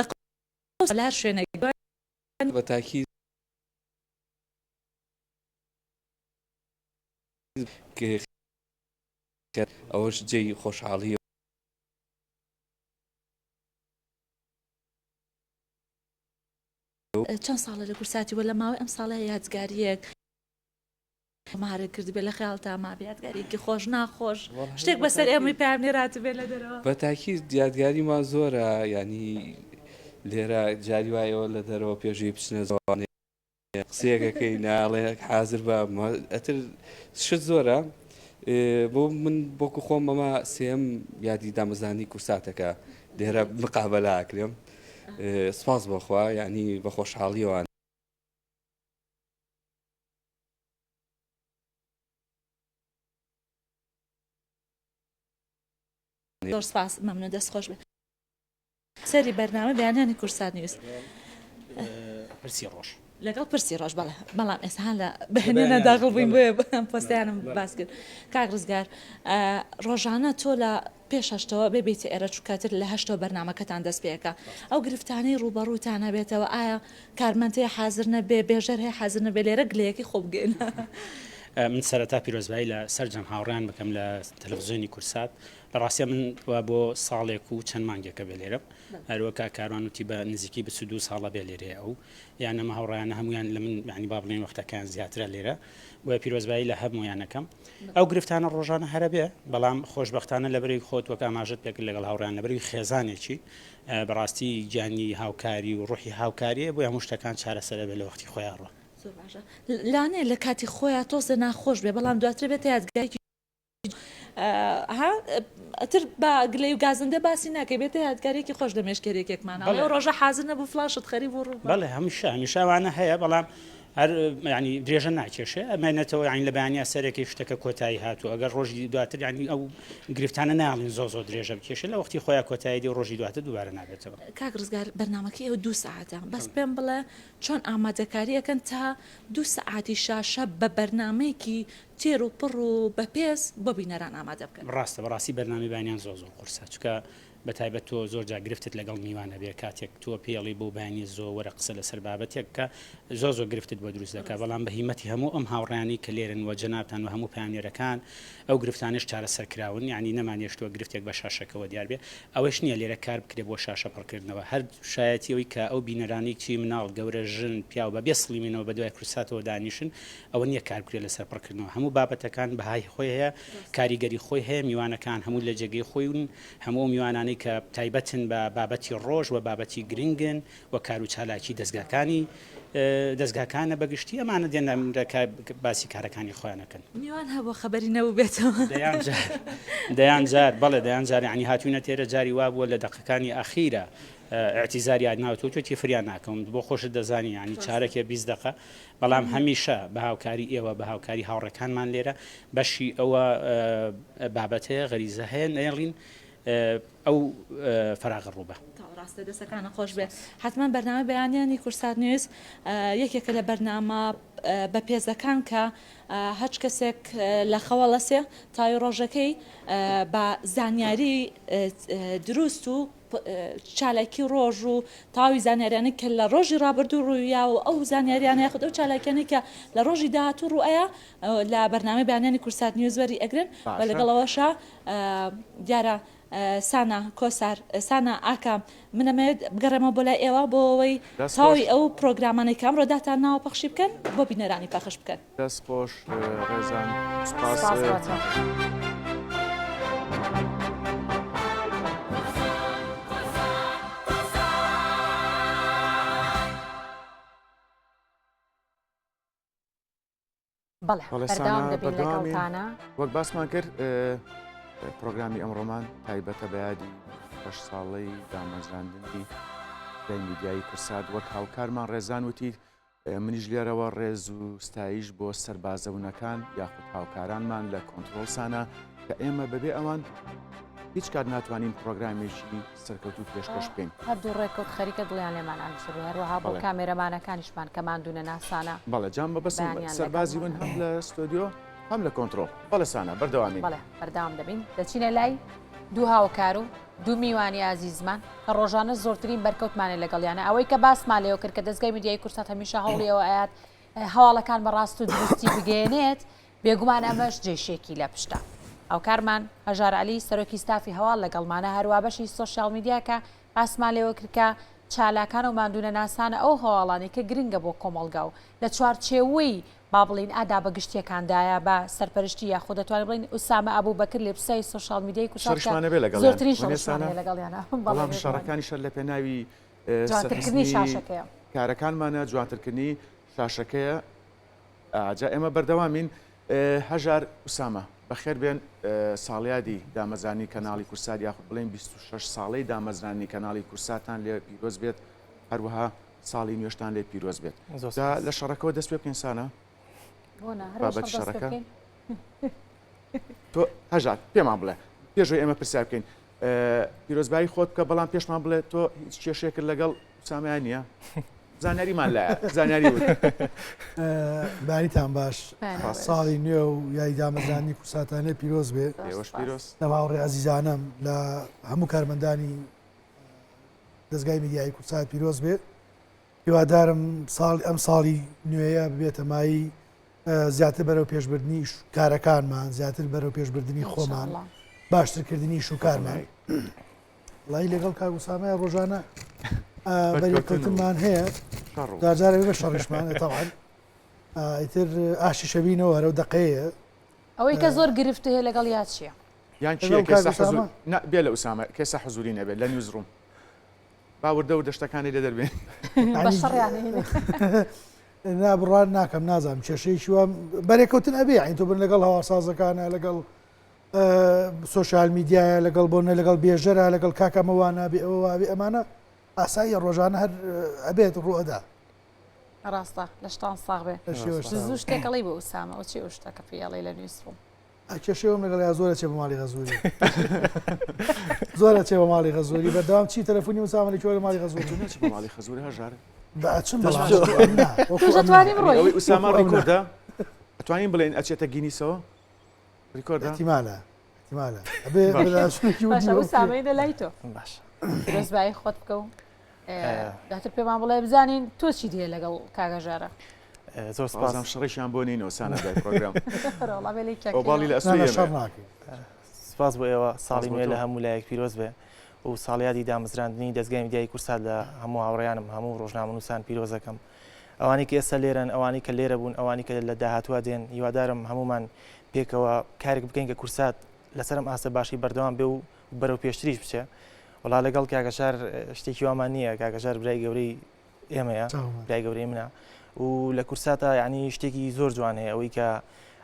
لار شوێنێک بە تاکی ئەوەش جێی خۆشحاڵی چەند ساڵە لە کورساتی وە لە ماوەی ئەم ساڵە یادگاریەک مارە کرد بێ لە خەیاڵتا ما یادگاریکی خۆش ناخۆش شتێک بەسەر ئێمەی پامێرات بێ لە دەرەوە بە تاکی یادگاریمان زۆرە ینی لێرە جاری وایەوە لە دەرەوە پێشوی بچنە زۆوانێ قسەیەکەکەی ناڵێ حازر بە ئەتر شت زۆرە بۆ من بۆکو خۆم ئەمە سێم یادی دامەزانی کورساتەکە لێرە مقابلەکرێم سپاس بەخوا ینی بە خۆشحاڵیەوان زۆر سپاس مەمنە دەست خۆش بێت. سەری بەرنامە بەیانیانی کورسات نیوز پرسی ڕۆژ لەگەڵ پرسی ڕۆژ بەڵام ئێستا لە بەهێنێنە داخڵ بووین بۆیە پۆستیانم باس کرد. کاک ڕزگار ڕۆژانە تۆ لە پێش هەشتەوە بێبێتی ئێرە چووکاتر لە هەشتەوە بەرنمەکەتان دەست پێەکە ئەو گرفتانەی ڕوبەڕووتانە بێتەوە ئایا کارمەندەیە حازر نەبێ بێژەر هەیە حازر نەبێ لێرە گلەیەکی خۆ بگەین من سەرەتا پیرۆزبایی لە سەررجەم هاوڕیان بکەم لە تەلەڤیزیۆنی کورسات لە ڕاستە من بۆ ساڵێک و چەند مانگێکە بێ لێرە هەروەکە کاروان وتی بە نزیکی بە 32 ساڵە بێ لێرێ ئەو یانەمە هاوڕیانە هەمویان لە من ینی با بڵێن وەختەکان زیاترە لێرە بۆ پیرۆزبایی لە هەمویانەکەم ئەو گرفتانە ڕۆژانە هەرە بێ بەڵام خۆشببختانە لەبەری خۆت وەک ئاماژت پێک لەگەڵ هاوڕیان لەبەری خێزانێکی بەڕاستی گیانی هاوکاری و ڕوحی هاوکاریە بۆ هەموو شتەکان چارەسەرە بێ لە وەختی خۆیان ڕۆ لاانێ لە کاتی خۆیان تۆزە ناخۆش بێ بەڵام دواتر بێت یادگایکی ئەتر بە گلەی و گازندە باسی ناکەی بێتە یادگارێکی خۆش لە مێشکێکێکمان ڕۆژە حازر نەبوو فلاشت خەری بۆ ڕوو بەڵێ هەمیشەوانە هەیە بەڵام هەر ینی درێژە ناکێشێ ئەمێنێتەوە یانی لە بەیانیا سەرێکی شتەکە کۆتایی هاتوو ئەگەر ڕۆژی دواتر ینی ئەو گرفتانە ناڵین زۆ درێژە بکێشێ لە وەختی خۆیان کۆتایی دی و ڕۆژی دواتر دووبارە نابێتەوە کاک ڕزگار بەرنامەکەی ئەو 2 ساعتە بەس پێم بڵێ چۆن ئامادەکاریەکەن تا 2 ساعتی شاشە بە بەرنمەیەکی تێر و پڕ و بەپێز بۆ بینەران ئامادە بکەن ڕاستە بەڕاستی بەرنامی بانیان زۆ قورسە چکە بەتایبەت تۆ زۆر جا گرفتت لەگەڵ میوانە بێ کاتێک تۆ پێڵی بۆ بانی زۆ وەرە قسە لەسەر بابەتێک کە زۆ گرفتت بۆ دروست دەکات بەڵام بە هیمەتی هەموو ئەم هاوڕیانی کە لێرن وە جەنابتان و هەموو پایانێرەکان ئەو گرفتانش چارەسەرکراون یعنی نەمانێشتووە گرفتێک بە شاشەکەەوە دیار بێ ئەوەش نییە لێرە کار بکرێ بۆ شاشە پڕکردنەوە هەر شایەتیەوەی کە ئەو بینەرانی چی مناڵ گەورە ژن پیا و بە بێ سڵیمینەوە بە دوای کورساتەوە دانیشن ئەوە نییە کار بکرێت لەسەر پڕکردنەوە هەموو بابەتەکان بەهای خۆی هەیە کاریگەری خۆی هەیە میوانەکان هەموو لە جێگەی خۆیون هەموو میوانانەی کە تایبەت بە بابەتی ڕۆژ و بابەتی گرنگن و کار و چالاکی دەستگاکانە بەگشتی ئەمانە دێنەکە باسی کارەکانی خۆیانەکەن میوان هەبوو خەبەری نەبوو بێتەوە دەیان جار بەڵێ دەیان جار عنی هاتوونە تێرە جاری وا بووە لە دەقەکانی ئەخیرە اعتیزاریات ناوتۆ توێتی فریان ناکەم بۆ خۆشت دەزانی ینی چارەکێ 20 دقە بەڵام هەمیشە بە هاوکاری ئێوە بە هاوکاری هاوڕەکانمان لێرە بەشی ئەوە بابەتەیە غەریزە هەیە نێڵین ئەو فراغ ڕووبە ڕاستە دەستەکانە خۆش بێت حتمما بەرنامە بەیانیانی کورسات نوێز یەکێکە لە بەرنامە بە پێزەکان کە هەچ کەسێک لە خەوەڵەسێ تای ڕۆژەکەی بە زانیاری دروست و چالاکی ڕۆژ و تاوی زانیاریانە کە لە ڕۆژی ڕابردوو ڕوویا و ئەو زانیاریانە خود ئەو چالاکیانە کە لە ڕۆژی داهاتوو ڕوئەیە لە بەرنامەی بەیانیانی کورسات نوێزوەری ئەگرن بە لەگەڵەوەشە دیارە سانا کۆسار سانا ئاکە منەمەوێت بگەڕێمە بۆ لای ئێوە بۆ ئەوەی تاوی ئەو پرۆگرامانەی کامڕۆداتان ناوە پەخشی بکەن بۆ بینەرانی پەخش بکەن دەست خۆش ڕێزان بەڵێ بەردەوام دەبین لەگەڵتانە وەک باسمان کرد پرۆگرامی ئەمڕۆمان تایبەتە بە یادی 8 ساڵەی دامەزراندنی میدیایی کورسات وەک هاوکارمان ڕێزان وتی منیش لێرەوە ڕێز و ستایش بۆ سەربازەونەکان یاخود هاوکارانمان لە کۆنتترۆلسانە کە ئێمە بەبێ ئەوان هیچ کات ناتوانین پرۆگرامێکی سەرکەوتوو پێشکەش بکەین هەردوو ڕێکوت خەریکە دڵیان لێمانان شڕ هەروەها بۆ کامێرەمانەکانیشمان کەماندونە ناسانە بەڵێ جام بە بەس سەربازی ون هەم لە ستۆدیۆ هەم لە کۆنتترۆل بەڵێ سانە بەردەوامی بەڵێ بەردەوام دەبین دەچینە لای دوو هاوکار و دوو میوانی ئازیزمان کە ڕۆژانە زۆرترین بەرکەوتمانێ لەگەڵیانە ئەوەی کە باسمان لێەوە کرد کە دەستگای میدیای کورسات هەمیشە هەوڵیەوە ئاات هەواڵەکان بەڕاست و دروستی بگەێنێت بێگومان ئەمەش جێشێکی لە پشتە هاوکارمان هەژار عەلی سەرۆکی ستافی هەواڵ لەگەڵمانە هەروە بەشی سۆشیال میدیاکە باسمان لێەوە کردکە چالاکان و ماندونە ناسانە ئەو هەواڵانی کە گرنگە بۆ کۆمەڵگا و لە چوارچێوەی با بڵین ئادا بەگشتیەکاندایە بە سەرپەرشتی یاخۆ دەتوانین بڵین ئوسامە ئەبوو بەکر لێ پسەی سۆشیال میدیای کورسات زۆرترین شەڕشمانە لەگەڵیانە بەڵام شەڕەکانی شەر لە پێناوی جوانترکردنی شاشەکەیە کارەکانمانە جوانترکردنی شاشەکەیە جا ئێمە بەردەوامین هەژار ئوسامە بەخێر بێن ساڵیادی دامەزانی کەناڵی کورسات یاخود بڵین 26 ساڵەی دامەزرانی کەناڵی کورساتان لێ پیرۆز بێت هەروەها ساڵی نوێشتان لێ پیرۆز بێت لە شەڕەکەەوە دەست پێ بکەین سانە بابەت شەڕەکە تۆ هەژار پێمان بڵێ پێشەوەی ئێمە پرسیار بکەین پیرۆزبایی خۆت بکە بەڵام پێشمان بڵێ تۆ هیچ کێشێکرد لەگەڵ سامیان نییە زانیاریمان لایە زانیاری بانیتان باش ساڵی نوێ و یای دامەزرانی کورساتانێ پیرۆز بێ لە باوەڕێ عەزیزانم لە هەموو کارمەندانی دەستگای میدیای کورسات پیرۆز بێت هیوادارم ئەم ساڵی نوێیە ببێتە مایی زیاتر بەرەو پێشبردننی کارەکانمان زیاتر بەرەو پێشبردننی خۆمان باشترکردنی ئیش و کارمان وڵی لەگەڵ کاگوسامای ڕۆژانە بەریەکەوتنمان هەیە جارجارە بە شەڕیشمان تەواان ئیتر ئاشی شەبینەوە هەرە و دقەیە ئەوەی کە زۆر گرفت هەیە لەگەڵ یاد چییە؟ یان بێ لە ئوسامە کێسە حزوری نەبێت لە نیوزڕوم باوردە و دەشتەکانی لە دەربێن نابڕوان ناکەم نازانم کێشەیەکی وە بەرێکەوتن ئەبێ عین تۆ بن لەگەڵ هەواسازەکانە لەگەڵ سوۆشال میدیایە لەگەڵ بۆنە لەگەڵ بێژەرە لەگەڵ کاکەمەوانە بێ ئەوە وابێ ئەمانە ئاسایی ڕۆژانە هەر ئەبێت ڕوئەدا ڕاستە لە شتان ساغ بێ زوو شتێکەڵی بە ئوسامە ئەو چی ئەو شتەکە پێڵی لە نووسڕوم کێشەوەم لەگەڵ یا زۆرە چێ بە ماڵی غەزووری زۆرە چێ بە ماڵی غەزووری بەردەوام چی تەلەفۆنی وسامە لەکوێ لە ماڵی غەزووری بە ماڵی خەزووری هەژارە بەچم ئوسامە ڕیکۆردە ئەتوانین بڵێن ئەچێتە گینیسەوە ریکۆردە احتیمالە ئوسامەی دەلای تۆ ڕێزبایی خۆت بکە و داتر پێمان بڵێ بزانین تۆ چی دێ لەگەڵ کاگەژارە زۆر سپاسم شڕێکیان بۆ نینەوە سانە پرۆگرام باڵی لە سپاس بۆ ئێوە ساڵی نوێ لە هەموو لایەک پیرۆز بێ و ساڵیادی دامەزراندنی دەستگای میدیای کورسات لە هەموو هاوڕێیانم هەموو ڕۆژنامەنووسان پیرۆزەکەم ئەوانی کە ئێستا لێرن ئەوانی کە لێرە بوون ئەوانی کە لە داهاتوە دێن هیوادارم هەمومان پێکەوە کارێک بکەین کە کورسات لەسەرم ئاسە باشی بەردەوام بێ و بەرەو پێشتریش بچێ وڵا لەگەڵ کاگەشار شتێکی وامان نییە کاگەشار برای گەورەی ئێمەیە برای گەورەی منە و لە کورساتە یعنی شتێکی زۆر جوان هەیە ئەوەی کە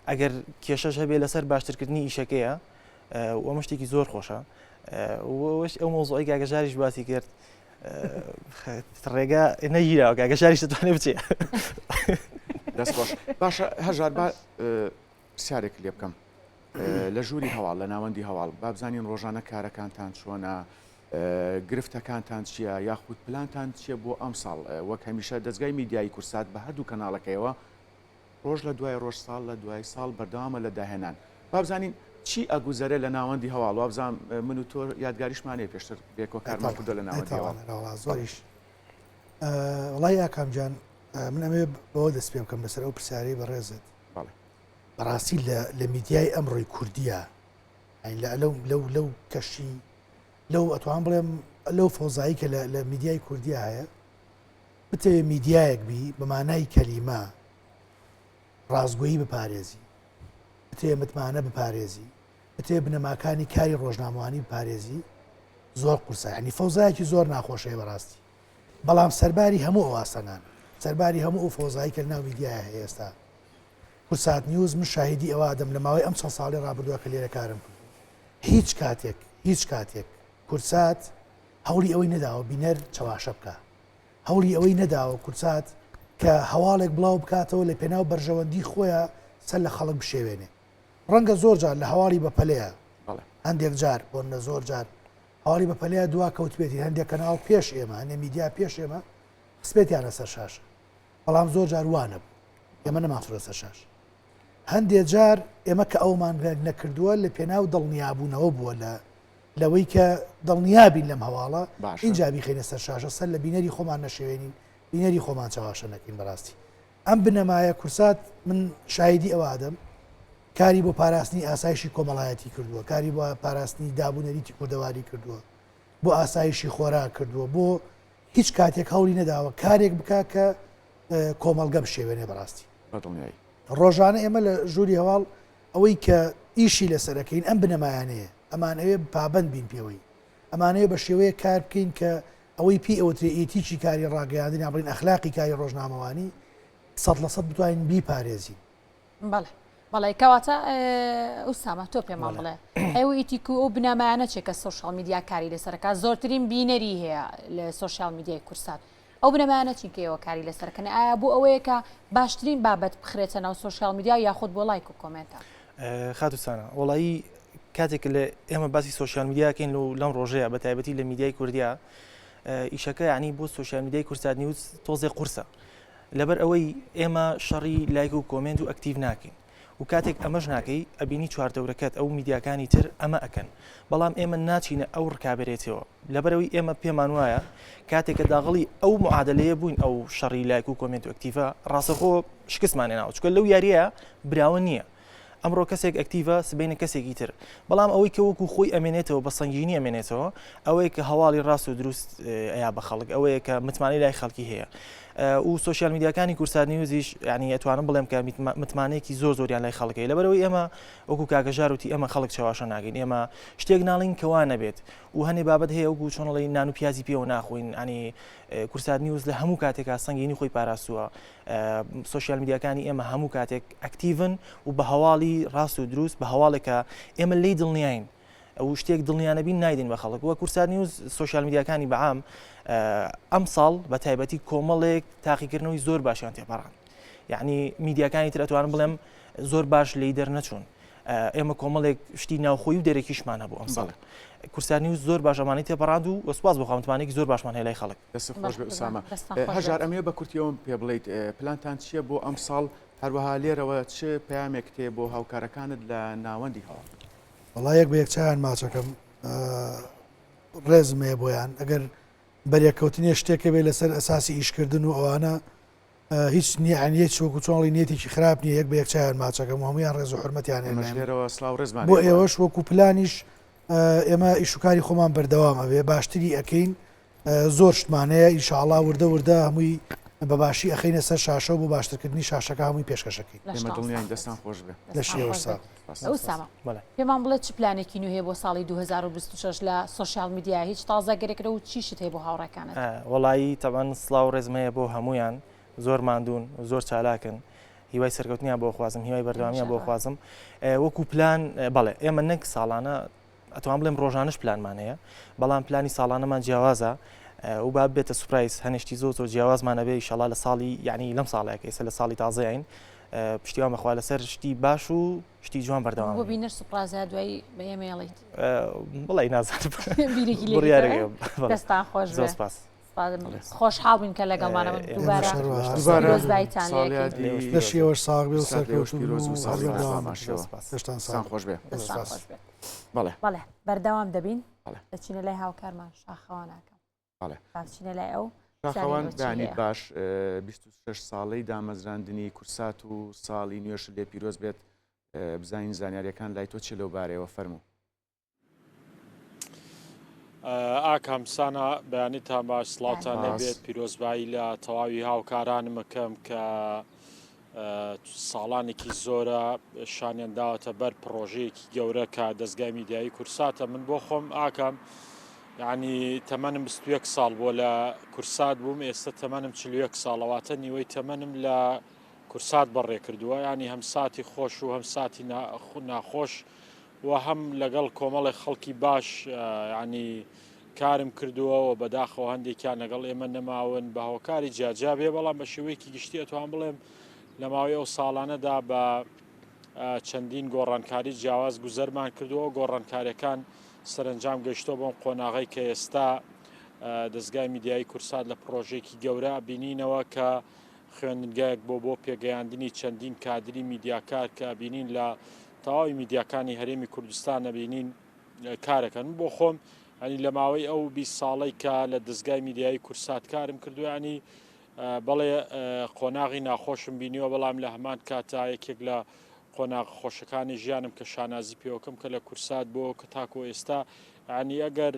ئەگەر کێشەش هەبێ لەسەر باشترکردنی ئیشەکەیە ئەمە شتێکی زۆر خۆشە ئەو مۆزۆی کاگەژاریش باسی کرد ڕێگا نەگیراوە کاگەژاریش دەتوانێت بچێ دەست باش باشە هەژار با پرسیارێک لێ بکەم لە ژووری هەواڵ لە ناوەندی هەواڵ با بزانین ڕۆژانە کارەکانتان چۆنە گرفتەکانتان چییە یاخود پلانتان چییە بۆ ئەم ساڵ وەک هەمیشە دەستگای میدیایی کورسات بە هەردوو کەناڵەکەیەوە ڕۆژ لە دوای ڕۆژ ساڵ لە دوای ساڵ بەردەوامە لە داهێنان با بزانین چی ئەگوزارە لە ناوەندی هەواڵ وابزان من و تۆ یادگاریشمانەیە پێشتر بێکۆ کارمان کردو لە ناوەندی هەواڵ زۆریش وڵای یاکامجان من ئەمێ بەوە دەست پێ بکەم لەسەر ئەو پرسیارەی بەڕێزت بەڕاستی لە میدیای ئەمڕۆی کوردیە لەو کەشی لەو ئەتوان بڵێم لەو فۆزایی کە لە میدیای کوردیا هەیە بتەوێت میدیایەک بی بەمانای کەلیمە ڕازگۆیی بپارێزی بتەوێت متمانە بپارێزی بتەوێت بنەماکانی کاری ڕۆژنامەوانی بپارێزی زۆر قورسە ینی فۆزایەکی زۆر ناخۆشەیە بەڕاستی بەڵام سەرباری هەموو ئەواسەنان سەرباری هەموو ئەو فۆزایی کە لەناو میدیایە هەیە ئێستا کورسات نیوز من شاهدی ئەوە دەم لە ماوەی ئەم چەند ساڵی ڕابردووە کە لێرە کارم کرد هیچ کاتێک کورسات هەوڵی ئەوەی نەداوە بینەر چاواشە بکە هەوڵی ئەوەی نەداوە کورسات کە هەواڵێک بڵاو بکاتەوە لە پێناو بەرژەوەندی خۆیان سەر لە خەڵک بشێوێنێ ڕەنگە زۆر جار لە هەواڵی بەپەلەیە هەندێک جار بۆ نە زۆر جار هەواڵی بەپەلەیە دوا کەوتبێتی هەندێک کەناڵ پێش ئێمە هەندێک میدیا پێش ئێمە سپێتیانە سەر شاشە بەڵام زۆر جار وانە ئێمە نەماتورە سەر شاش هەندێک جار ئێمە کە ئەومان نەکردووە لە پێناو دڵنیابوونەوە بووە لەوەی کە دڵنیابین لەم هەواڵە اینجا بیخینە سەر شاشە سەر لە بینەری خۆمان نەشێوێنین بینەری خۆمان چاواشە نەکەین بەڕاستی ئەم بنەمایە کورسات من شایدی ئەوە ئادەم کاری بۆ پاراستنی ئاسایشی کۆمەڵایەتی کردووە کاری بۆ پاراستنی دابوونەریتی کوردەواری کردووە بۆ ئاسایشی خۆراک کردووە بۆ هیچ کاتێک هەوڵی نەداوە کارێک بکە کە کۆمەلگە بشێوێنێ بەڕاستی ڕۆژانە ئێمە لە ژووری هەواڵ ئەوەی کە ئیشی لەسەرەکەین ئەم بنەمایانەیە ئەمانەوێ پابند بین پێوەی ئەمانەیە بە شێوەیە کار بکەین کە ئەوەی پێی ئەوترێ ئیتیچی کاری ڕاگەیاندنی نابڵین ئەخلاقی کاری ڕۆژنامەوانی 100% بتوانین بیپارێزین بەڵێ کەواتە ئوسامە تۆ پێمان بڵێ ئەو ئیتیک و ئەو بنەمایانە چێکە سوۆشال میدیا کاری لەسەرەکە زۆرترین بینەری هەیە لە سوۆشال میدیای کورسات ئەو بنەمایانە چینکەوە کاری لەسەرکەن ئایا بۆ ئەوەیە کە باشترین بابەت بخرێتە ناو سوۆشال میدیا یاخود بۆ لایک و کۆمنتە خاتوسانە وڵایی کاتێک لە ئێمە باسی سوۆشال میدیاکەین لەم ڕۆژەیە بە تایبەتی لە میدیای کوردیا ئیشەکە یعنی بۆ سوۆشال میدیای کورسات نیوز تۆزێ قورسە لەبەر ئەوەی ئێمە شەڕی لایک و کۆمنت و ئەکتیڤ ناکەین و کاتێک ئەمەش ناکەی ئەبینی چواردەورەکەت ئەو میدیاکانی تر ئەمە ئەکەن بەڵام ئێمە ناچینە ئەو ڕکابێتەوە لەبەرەوەی ئێمە پێمان وایە کاتێککە داغڵی ئەو معادلەیە بووین ئەو شەڕی لایک و کۆمنت و ئەکتیڤە ڕاستەخۆ شکستمانێ ناوە چکە لەو یاریە براوە نییە ئەمڕۆ کەسێک ئەکتیڤە سبینە کەسێکی تر بەڵام ئەوەی کە وەکو خۆی ئەمێنێتەوە بە سەنگینی ئەمێنێتەوە ئەوەیە کە هەواڵی ڕاست و دروست ئەیا بە خەڵک ئەوەیە کە متمانەی لای خەڵکی هەیە و سوۆسیال میدیاکانی کورسات نیوزیش ینی ئەتوانم بڵێم کە متمانەیەکی زۆریان لای خەڵکەی لەبەرەوەی ئێمە وەکو کاگەژار وتی ئەمە خەڵک چاواشە ناگەین ئێمە شتێک ناڵین کەوا نەبێت و هەنێ بابەت هەیە وەکو چۆنڵی نان و پیازی پێوە ناخۆین ئەنی کورسات نیوز لە هەموو کاتێکا سەنگینی خۆی پاراستووە سوۆسیال میدیاکانی ئێمە هەموو کاتێک ئەکتیڤن و بە هەواڵی ڕاست و دروست بە هەواڵێکە ئێمە لی دڵنیاین ئەو شتێک دڵنیانەبین نایدین بە خەڵک وە کورسات نیوز سوۆسیال میدیاکانی بەعام ئەم ساڵ بە تایبەتی کۆمەڵێک تاقیکردنەوەی زۆر باشیان تێپەڕان یعنی میدیاکانی تر ئەتوانم بڵێم زۆر باش لی دەرنەچوون ئێمە کۆمەڵێک شتی ناوخۆی و دەرەکیشمان هەبوو ئەم ساڵ کورسات نیوز زۆر باش ئەمانەی تێپەڕاند و وەسپاس بۆ خاوەنمانێکی زۆر باشمان هەیە لای خەڵک دەست خۆش بێ ئوسامە هەژار ئەمێ بە کورتیەوەم پێ بڵیت پلانتان چییە بۆ ئەم ساڵ هەروەها لێرەوە چ پەیامێک تێ بۆ هاوکارەکانت لە ناوەندی هەوا وڵا یەک بە یەکچیان ماچەکەم ڕێزمەیە بۆیان ئەگەر بەریەکەوتنیە شتێکە بێ لەسەر ئەساسی ئیشکردن و ئەوانە هیچ نییە چۆکو چۆڵی نێتێکی خراپ نییە یەک بە یەکچیان ماچەکەم هەمویان ڕێز و حرمەتیان لێرەوە سلااو ڕێزمان بۆ ئێوەش وەکو پلانیش ئێمە ئیشوکاری خۆمان بەردەوام ئەوێ باشتری ئەەکەین زۆر شتمانەیە ئیشاءڵا وردە وردە هەمووی بەباشی ئەخینە سەر شاشە و بۆ باشترکردنی شاشەکە هەمووی پێشکەشەکەی ئێمە دڵنیان دەستان خۆش بێ لە شێوە ئەوسامە پێمان بڵێت چ پلانێکی نوێ بۆ ساڵی 2026 لە سوۆسیال میدیا هیچ تازەگەرێکرە و چیشت هەیە بۆ هاوڕێکانت وەڵایی تەمان سڵاو ڕێزمەیە بۆ هەمویان زۆر ماندوون زۆر چالاکن هیوای سەرکەوتنیان بۆ خوازم هیوای بەردەوامیان بۆ خوازم وەکو پلان بەڵێ ئێمە نەک ساڵانە ئەتوان بڵێم ڕۆژانش پلانمان هەیە بەڵام پلانی ساڵانەمان جیاوازە و با بێتە سوپرایز هەنیشتی زۆر جیاوازمانە بێ ئیشەڵا لە ساڵی یعنی لەم ساڵێک ئێستا لە ساڵی تازەین پشتیوان بەخوا لەسەر شتی باش و شتی جوان بەردەوام بۆ بینەر سوپرازە دوایی بە ئێمەڵیت بڵی نازانم دەستان خۆش خۆشحاڵ بووین کە لەگەڵمانەوە دووبارەۆزبایتان لە شێوەش ساغ بێ و سەرکەوتن خۆشتان خۆش بێ بەڵێ بەردەوام دەبین دەچینە لای هاوکارمان شاخەواناکەم چینە لای ئەو شاخەوان دانی باش 26 ساڵەی دامەزراندنی کورسات و ساڵی نوێش لێ پیرۆز بێت بزانین زانیاریەکان لای تۆ چ لەو بارەوە فەرموو ئاکەمسانە بەیانیتان باش سڵاوتان لەبێت پیرۆزبایی لە تەواوی هاوکارانم ئەەکەم کە ساڵانێکی زۆرە شانیان داوەتە بەر پرۆژەیەکی گەورە کە دەستگای میدیایی کورساتە من بۆ خۆم ئاکەم یعنی تەمەنم 21 ساڵ بۆ لە کورسات بووم ئێستا تەمەنم 41 ساڵەواتە نیوەی تەمەنم لە کورسات بەڕێ کردووە ینی هەم ساتی خۆش و هەم ساتی ناخۆش و هەم لەگەڵ کۆمەڵی خەڵکی باش ینی کارم کردووە و بەداخەوە هەندێکیان لەگەڵ ئێمە نەماون بە هۆکاری جیاجابێ بەڵام بە شێوەیەکی گشتی ئەتوان بڵێم لە ماوەی ئەو ساڵانەدا بە چەندین گۆڕانکاری جیاواز گوزەرمان کردووە گۆڕانکاریەکان سەرنجام گەیشتۆ بۆم قۆناغی کە ئێستا دەستگای میدیایی کورسات لە پرۆژێکی گەورە بینینەوە کە خوێندنگایەک بۆ پێگەیاندنی چەندین کادری میدیاکار کە بینین لە تەواوی میدیاکانی هەرێمی کوردستان نەبینین کارەکەن بۆ خۆم ئەنی لە ماوەی ئەو 20 ساڵەی کە لە دەستگای میدیایی کورسات کارم کردو ینی بەڵێ قۆناغی ناخۆشم بینیوە بەڵام لە هەمان کاتا یەکێک لە قۆناغ خۆشەکانی ژیانم کە شانازی پێوەکەم کە لە کورسات بۆ کە تاکۆ ئێستا ینی ئەگەر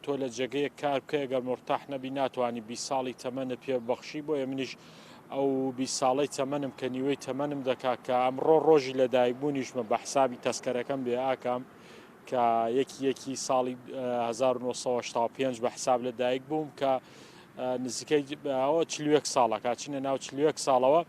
تۆ لە جێگەیە کار بکە ئەگەر مرتاح نەبی ناتوانانی 20 ساڵی تەمەنە پێ بەخشی بۆیە منیش ئەو 20 ساڵەی تەمەنم کە نیوەی تەمەنم دەکات کە ئەمڕۆ ڕۆژی لەدایکبوونیشمە بە حسابی تەسکەرەکەم بێ ئاکام کە یەکی ساڵی 1995 بە حساب لەدایک بووم کە نزیکەی ئەوە 41 ساڵەکە چینە ناو 41 ساڵەوە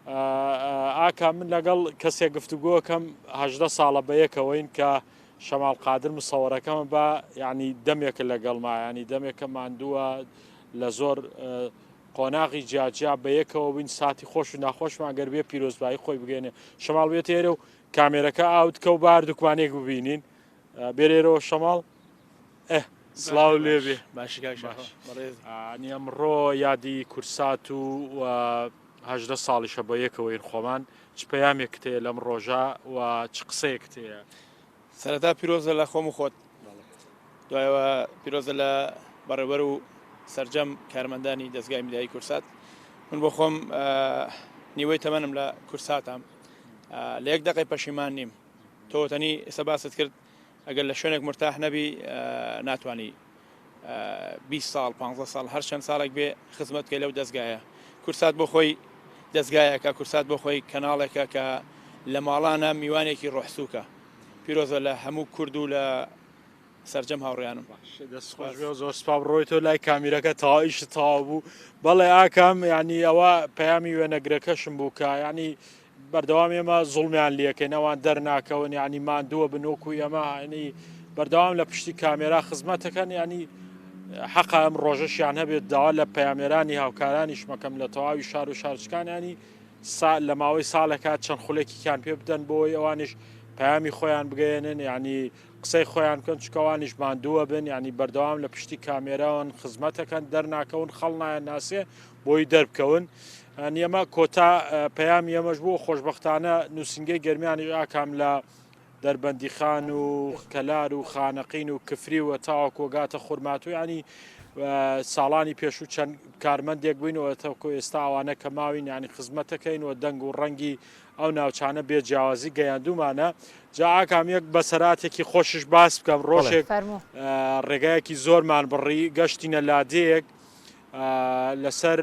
ئاکا من لەگەڵ کەسێک گفتوگۆکەم 18 ساڵە بە یەکەوەین کە شەماڵ قادر مسەوەرەکەمە بە ینی دەمێکە لەگەڵما ینی دەمێکە ماندووە لە زۆر قۆناغی جیاجیا بە یەکەوە بووین ساتی خۆش و ناخۆشمان گەر بێ پیرۆزبایی خۆی بگەێنێ شەماڵ بێت ئێرە و کامێرەکە ئاوتکە و باردووکوانێک ببینین بێرێرەوە شەماڵ سلااو لێبێ ئەمڕۆ یادی کورسات و 18 ساڵیشە بە یەکەوەین خۆمان چ پەیامێک تێ لەم ڕۆژە و چ قسەیەک تەیە سەرەتا پیرۆزە لە خۆم و خۆت دوایەوە پیرۆزە لە بەڕێوەبەر و سەرجەم کارمەندانی دەستگای میدیایی کورسات من بۆ خۆم نیوەی تەمەنم لە کورساتم لە یەک دقی پەشیمان نیم تۆتەنی ئێستا باست کرد ئەگەر لە شوێنێک مرتاح نەبی ناتوانانی 20 ساڵ 15 ساڵ هەر چەند ساڵێک بێ خزمەتکەی لەو دەستگایە کورسات بۆ خۆی دەستگایەکە کورسات بۆ خۆی کەناڵێکە کە لە ماڵانە میوانێکی ڕۆحسووکە پیرۆزە لە هەموو کورد و لە سەرجەم هاوڕێیانم زۆر سپاس ڕۆیتۆ لای کامیرەکە تاوایش تاوا بوو بەڵێ ئاکەم ینی ئەوە پەیامی وێنەگرەکەشم بوو کە ینی بەردەوام ئێمە زوڵمیان لەکەین ئەوان دەرناکەون ینی ماندووە بنۆکو ئێمە ینی بەردەوام لە پشتی کامێرا خزمەتەکەن ینی حەقا ئەم ڕۆژەشیان هەبێت داوا لە پەیامێرانی هاوکارانی شمەکەم لە تەواوی شار و شارچکانیانی لە ماوەی ساڵێکات چەند خولێکیان پێ بدەن بۆی ئەوانش پەیامی خۆیان بگەێنن ینی قسەی خۆیان بکەن چکەوانیش ماندووە بن ینی بەردەوام لە پشتی کامێراون خزمەتەکەن دەرناکەون خەڵ نایەن ناسێ بۆی دەربکەون ئەمە کۆتا پەیامی ئەمەش بوو خۆشببختانە نووسنگەی گەرمیانی ئاکام لە دەربەندی خان و کەلار و خانەقین و کفری و تاوا کۆگاتە خورمات و ینی ساڵانی پێشوو چەند کارمەندێک بووینەوە تەکو ئێستا ئەوانە کە ماوین ینی خزمەتەکەینەوە دەنگ و ڕەنگی ئەو ناوچانە بێجیاوازی گەیاندومانە جا ئاکام یەک بەسەراتێکی خۆشش باس بکەم ڕۆژێک ڕێگایەکی زۆرمان بڕی گەشتینە لادەیەک لەسەر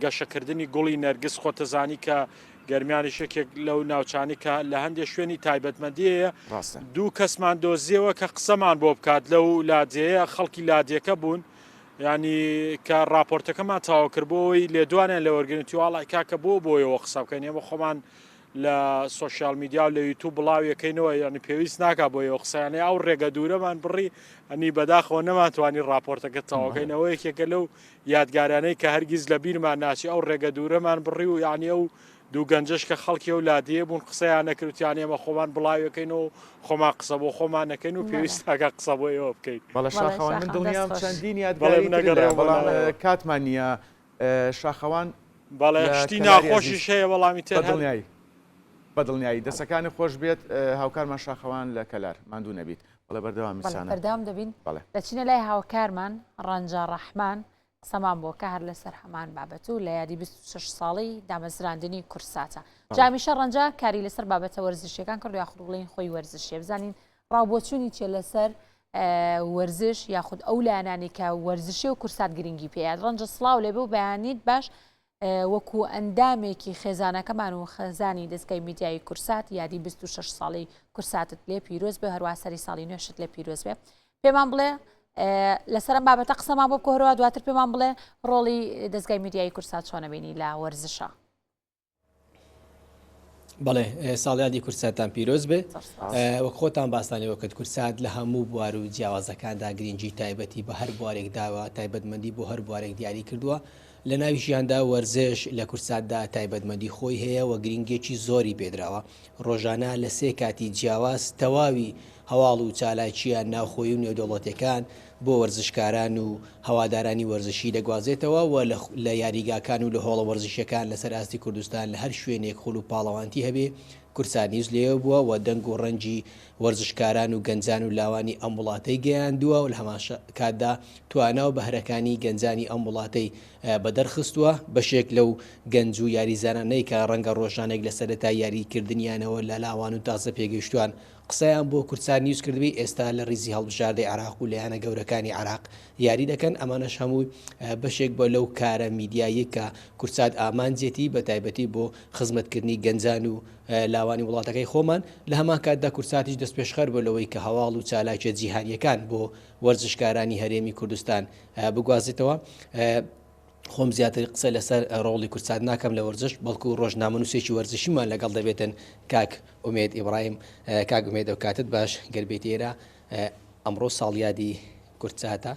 گەشەکردنی گوڵی نەرگس خۆتەزانی کە گەرمیانی شەکێک لەو ناوچانی کە لە هەندێک شوێنی تایبەتمەندیەیە دوو کەسمان دۆزیەوە کە قسەمان بۆ بکات لەو لادەیە خەڵکی لادیەکە بوون ینی کە راپۆرتەکەمان تاواکردبەوەی لێدوانیان لە وەرگنتی وڵی کاکە بۆیەوە قسە بکەین ئێمە خۆمان لە سوۆسیال میدیا و لە یوتوب بڵاویەکەینەوە ینی پێویست ناکە بۆیەوە قسەیانێ ئەو ڕێگە دوورەمان بڕی ئەنی بەداخەوە نەماتوانی راپۆرتەکە تاواکەینەوە یەکێکە لەو یادگارانەی کە هەرگیز لە بیرمان ناچی ئەو ڕێگە دوورەمان بڕی و یانی ئەو دوو گەنجش کە خەڵکی و لادیە بوون قسەیان نەکردیان ئێمە خۆمان بڵاوەکەینەوە خۆمان قسە بۆ خۆمان نەکەین و پێویست تاکە قسە بۆ ئێوە بکەیت بەڵە شاخەوان من دڵنیام چەندین یادگاری بەڵام کاتمان نییە شاخەوان بەڵێ شتی ناخۆشی شەیە وەڵامی تر دڵنیایی بەدڵنیایی دەسەکانی خۆش بێت هاوکارمان شاخەوان لە کەلار ماندوو نەبیت بەڵێ بەردەوام میسانە بەردەوام دەبین دەچینە لای هاوکارمان ڕەنجە ڕەحمان قسەمان بۆ کە هەر لەسەر هەمان بابەت و لە یادی 26 ساڵی دامەزراندنی کورساتە جامیشە ڕەنجە کاری لەسەر بابەتە وەرزشیەکان کرد یاخود بڵین خۆی وەرزشیە بزانین ڕاوبۆچوونی چێ لەسەر وەرزش یاخود ئەو لایەنانی کە وەرزشی و کورسات گرنگی پێیان ڕەنجە سڵاو لێبێ و بەیانیت باش وەکو ئەندامێکی خێزانەکەمان و خەزانی دەستگای میدیایی کورسات یادی 26 ساڵی کورساتت لێ پیرۆز بێ هەروە سەری ساڵی نوێشت لێ پیرۆز بێ پێمان بڵێ لەسەرم بابەتە قسەمان بۆ بکۆرەوە دواتر پێمان بڵێ ڕۆڵی دەستگای میدیایی کورسات چۆنەبینی لە وەرزشە بەڵێ ساڵیادی کورساتان پیرۆز بێ وەک خۆتان باستانەوە کرد کورسات لە هەموو بوار و جیاوازەکاندا گرنگی تایبەتی بە هەر بوارێک داوە تایبەتمەندی بۆ هەر بوارێک دیاری کردووە لە ناوی ژیاندا وەرزش لە کورساتدا تایبەتمەندی خۆی هەیە و گرنگێکی زۆری پێدراوە ڕۆژانە لە سێ کاتی جیاواز تەواوی هەواڵ و چالاکییان ناوخۆی و نێودوڵەتەکان بۆ وەرزشکاران و هەوادارانی وەرزشی دەگوازێتەوە و لە یاریگاکان و لە هۆڵە وەرزشیەکان لەسەر ئاستی کوردستان لە هەر شوێنێک خۆل و پاڵەوانتی هەبێ کورسانیز لێوە بووە و دەنگ و ڕەنجی وەرزشکاران و گەنجان و لاوانی ئەم وڵاتەی گەیاندووە و لە هەمان کاتدا توانا و بەهرەکانی گەنجانی ئەم وڵاتەی بەدەرخستووە بەشێک لەو گەنج و یاریزانانەی کە ڕەنگە ڕۆژانێک لە سەرەتا یاریکردنیانەوە لە لاوان و تازە پێگەیشتوان قسەیان بۆ کورسان نیوز کردوی ئێستا لە ریزی هەڵبژاردەی عراق و لایەنە گەورەکانی عراق یاری دەکەن ئەمانەش هەمووی بەشێک بۆ لەو کارە میدیایی کە کورسات ئامانجێتی بە تایبەتی بۆ خزمەتکردنی گەنجان و لاوانی وڵاتەکەی خۆمان لە هەمان کاتدا کورساتیش دەست پێشخەر بۆ لەوەی کە هەواڵ و چالاکیە جیهانیەکان بۆ وەرزشکارانی هەرێمی کوردستان بگوازێتەوە خۆم زیاتر قسە لەسەر ڕۆڵی کورسات ناکەم لە وەرزش بەڵکو ڕۆژنامەنووسێکی وەرزشیمان لەگەڵ دەبێتن کاک ئومێد ئیبراهیم کاک ئومێد ئەو کاتت باش گەربێتی ئێرە ئەمڕۆ ساڵیادی کورساتە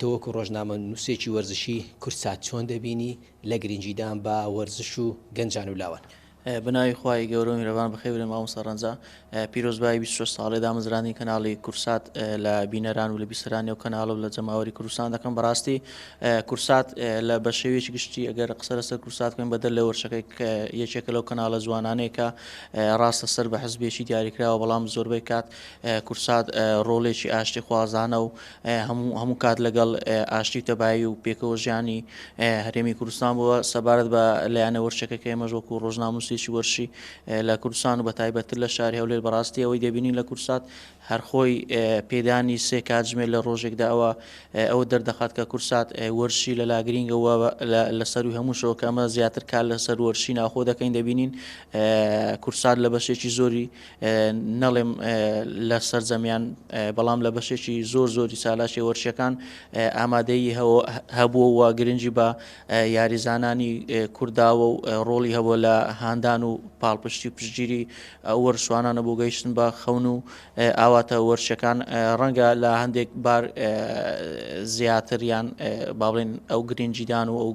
تۆ وەکو ڕۆژنامەنووسێکی وەرزشی کورسات چۆن دەبینی لە گرنجیدان بە وەرزش و گەنجان و لاوان بناوی خوای گەورە میرەوان بەخێورن مامۆستا ڕەنجا پیرۆزبایی 26 ساڵی دامەزرانی کەناڵی کورسات لە بینەران و لە بیسەرانی و کەناڵ و لە جەماوەری کوردستان دەکەم بەڕاستی کورسات لە بە شێوەیەکی گشتی ئەگەر قسە لەسەر کورسات بکەین بەدەر لە وەرشەکەی یەکێکە لەو کەناڵە جوانانەیە کە ڕاستە سەر بە حزبێکی دیاریکراوە بەڵام زۆربەی کات کورسات ڕۆڵێکی ئاشتی خوازانە و هەموو کات لەگەڵ ئاشتی تەبایی و پێکەوە ژیانی هەرێمی کوردستان بووە سەبارەت بە لایەنە وەرشەکەی ئێمەش وەکو ڕۆژناموسێکی وەرشی لە کوردستان و بە تایبەتتر لە شاری هەولێر بەڕاستی ئەوەی دەبینین لە کورسات هەرخۆی پێدانی سێ کاتژمێر لە ڕۆژێکدا ئەوە دەردەخات کە کورسات وەرشی لە لاگرینگەوە لە سەروی هەمووشەوە کە ئەمە زیاتر کار لەسەر وەرشی ناخۆ دەکەین دەبینین کورسات لە بەشێکی زۆری نەڵێم لە سەرجەمیان بەڵام لە بەشێکی زۆری سالاشی وەرشەکان ئامادەی هەبووە و گرنگی بە یاریزانانی کورداوە و ڕۆڵی هەبووە لە هاندان و پاڵپشتی و پشتگیری وەرشوانانە بۆ گەیشتن بە خەون و ئاواتە وەرشەکان ڕەنگە لە هەندێک بار زیاتریان باڵێن ئەو گرنگجیدان و ئەو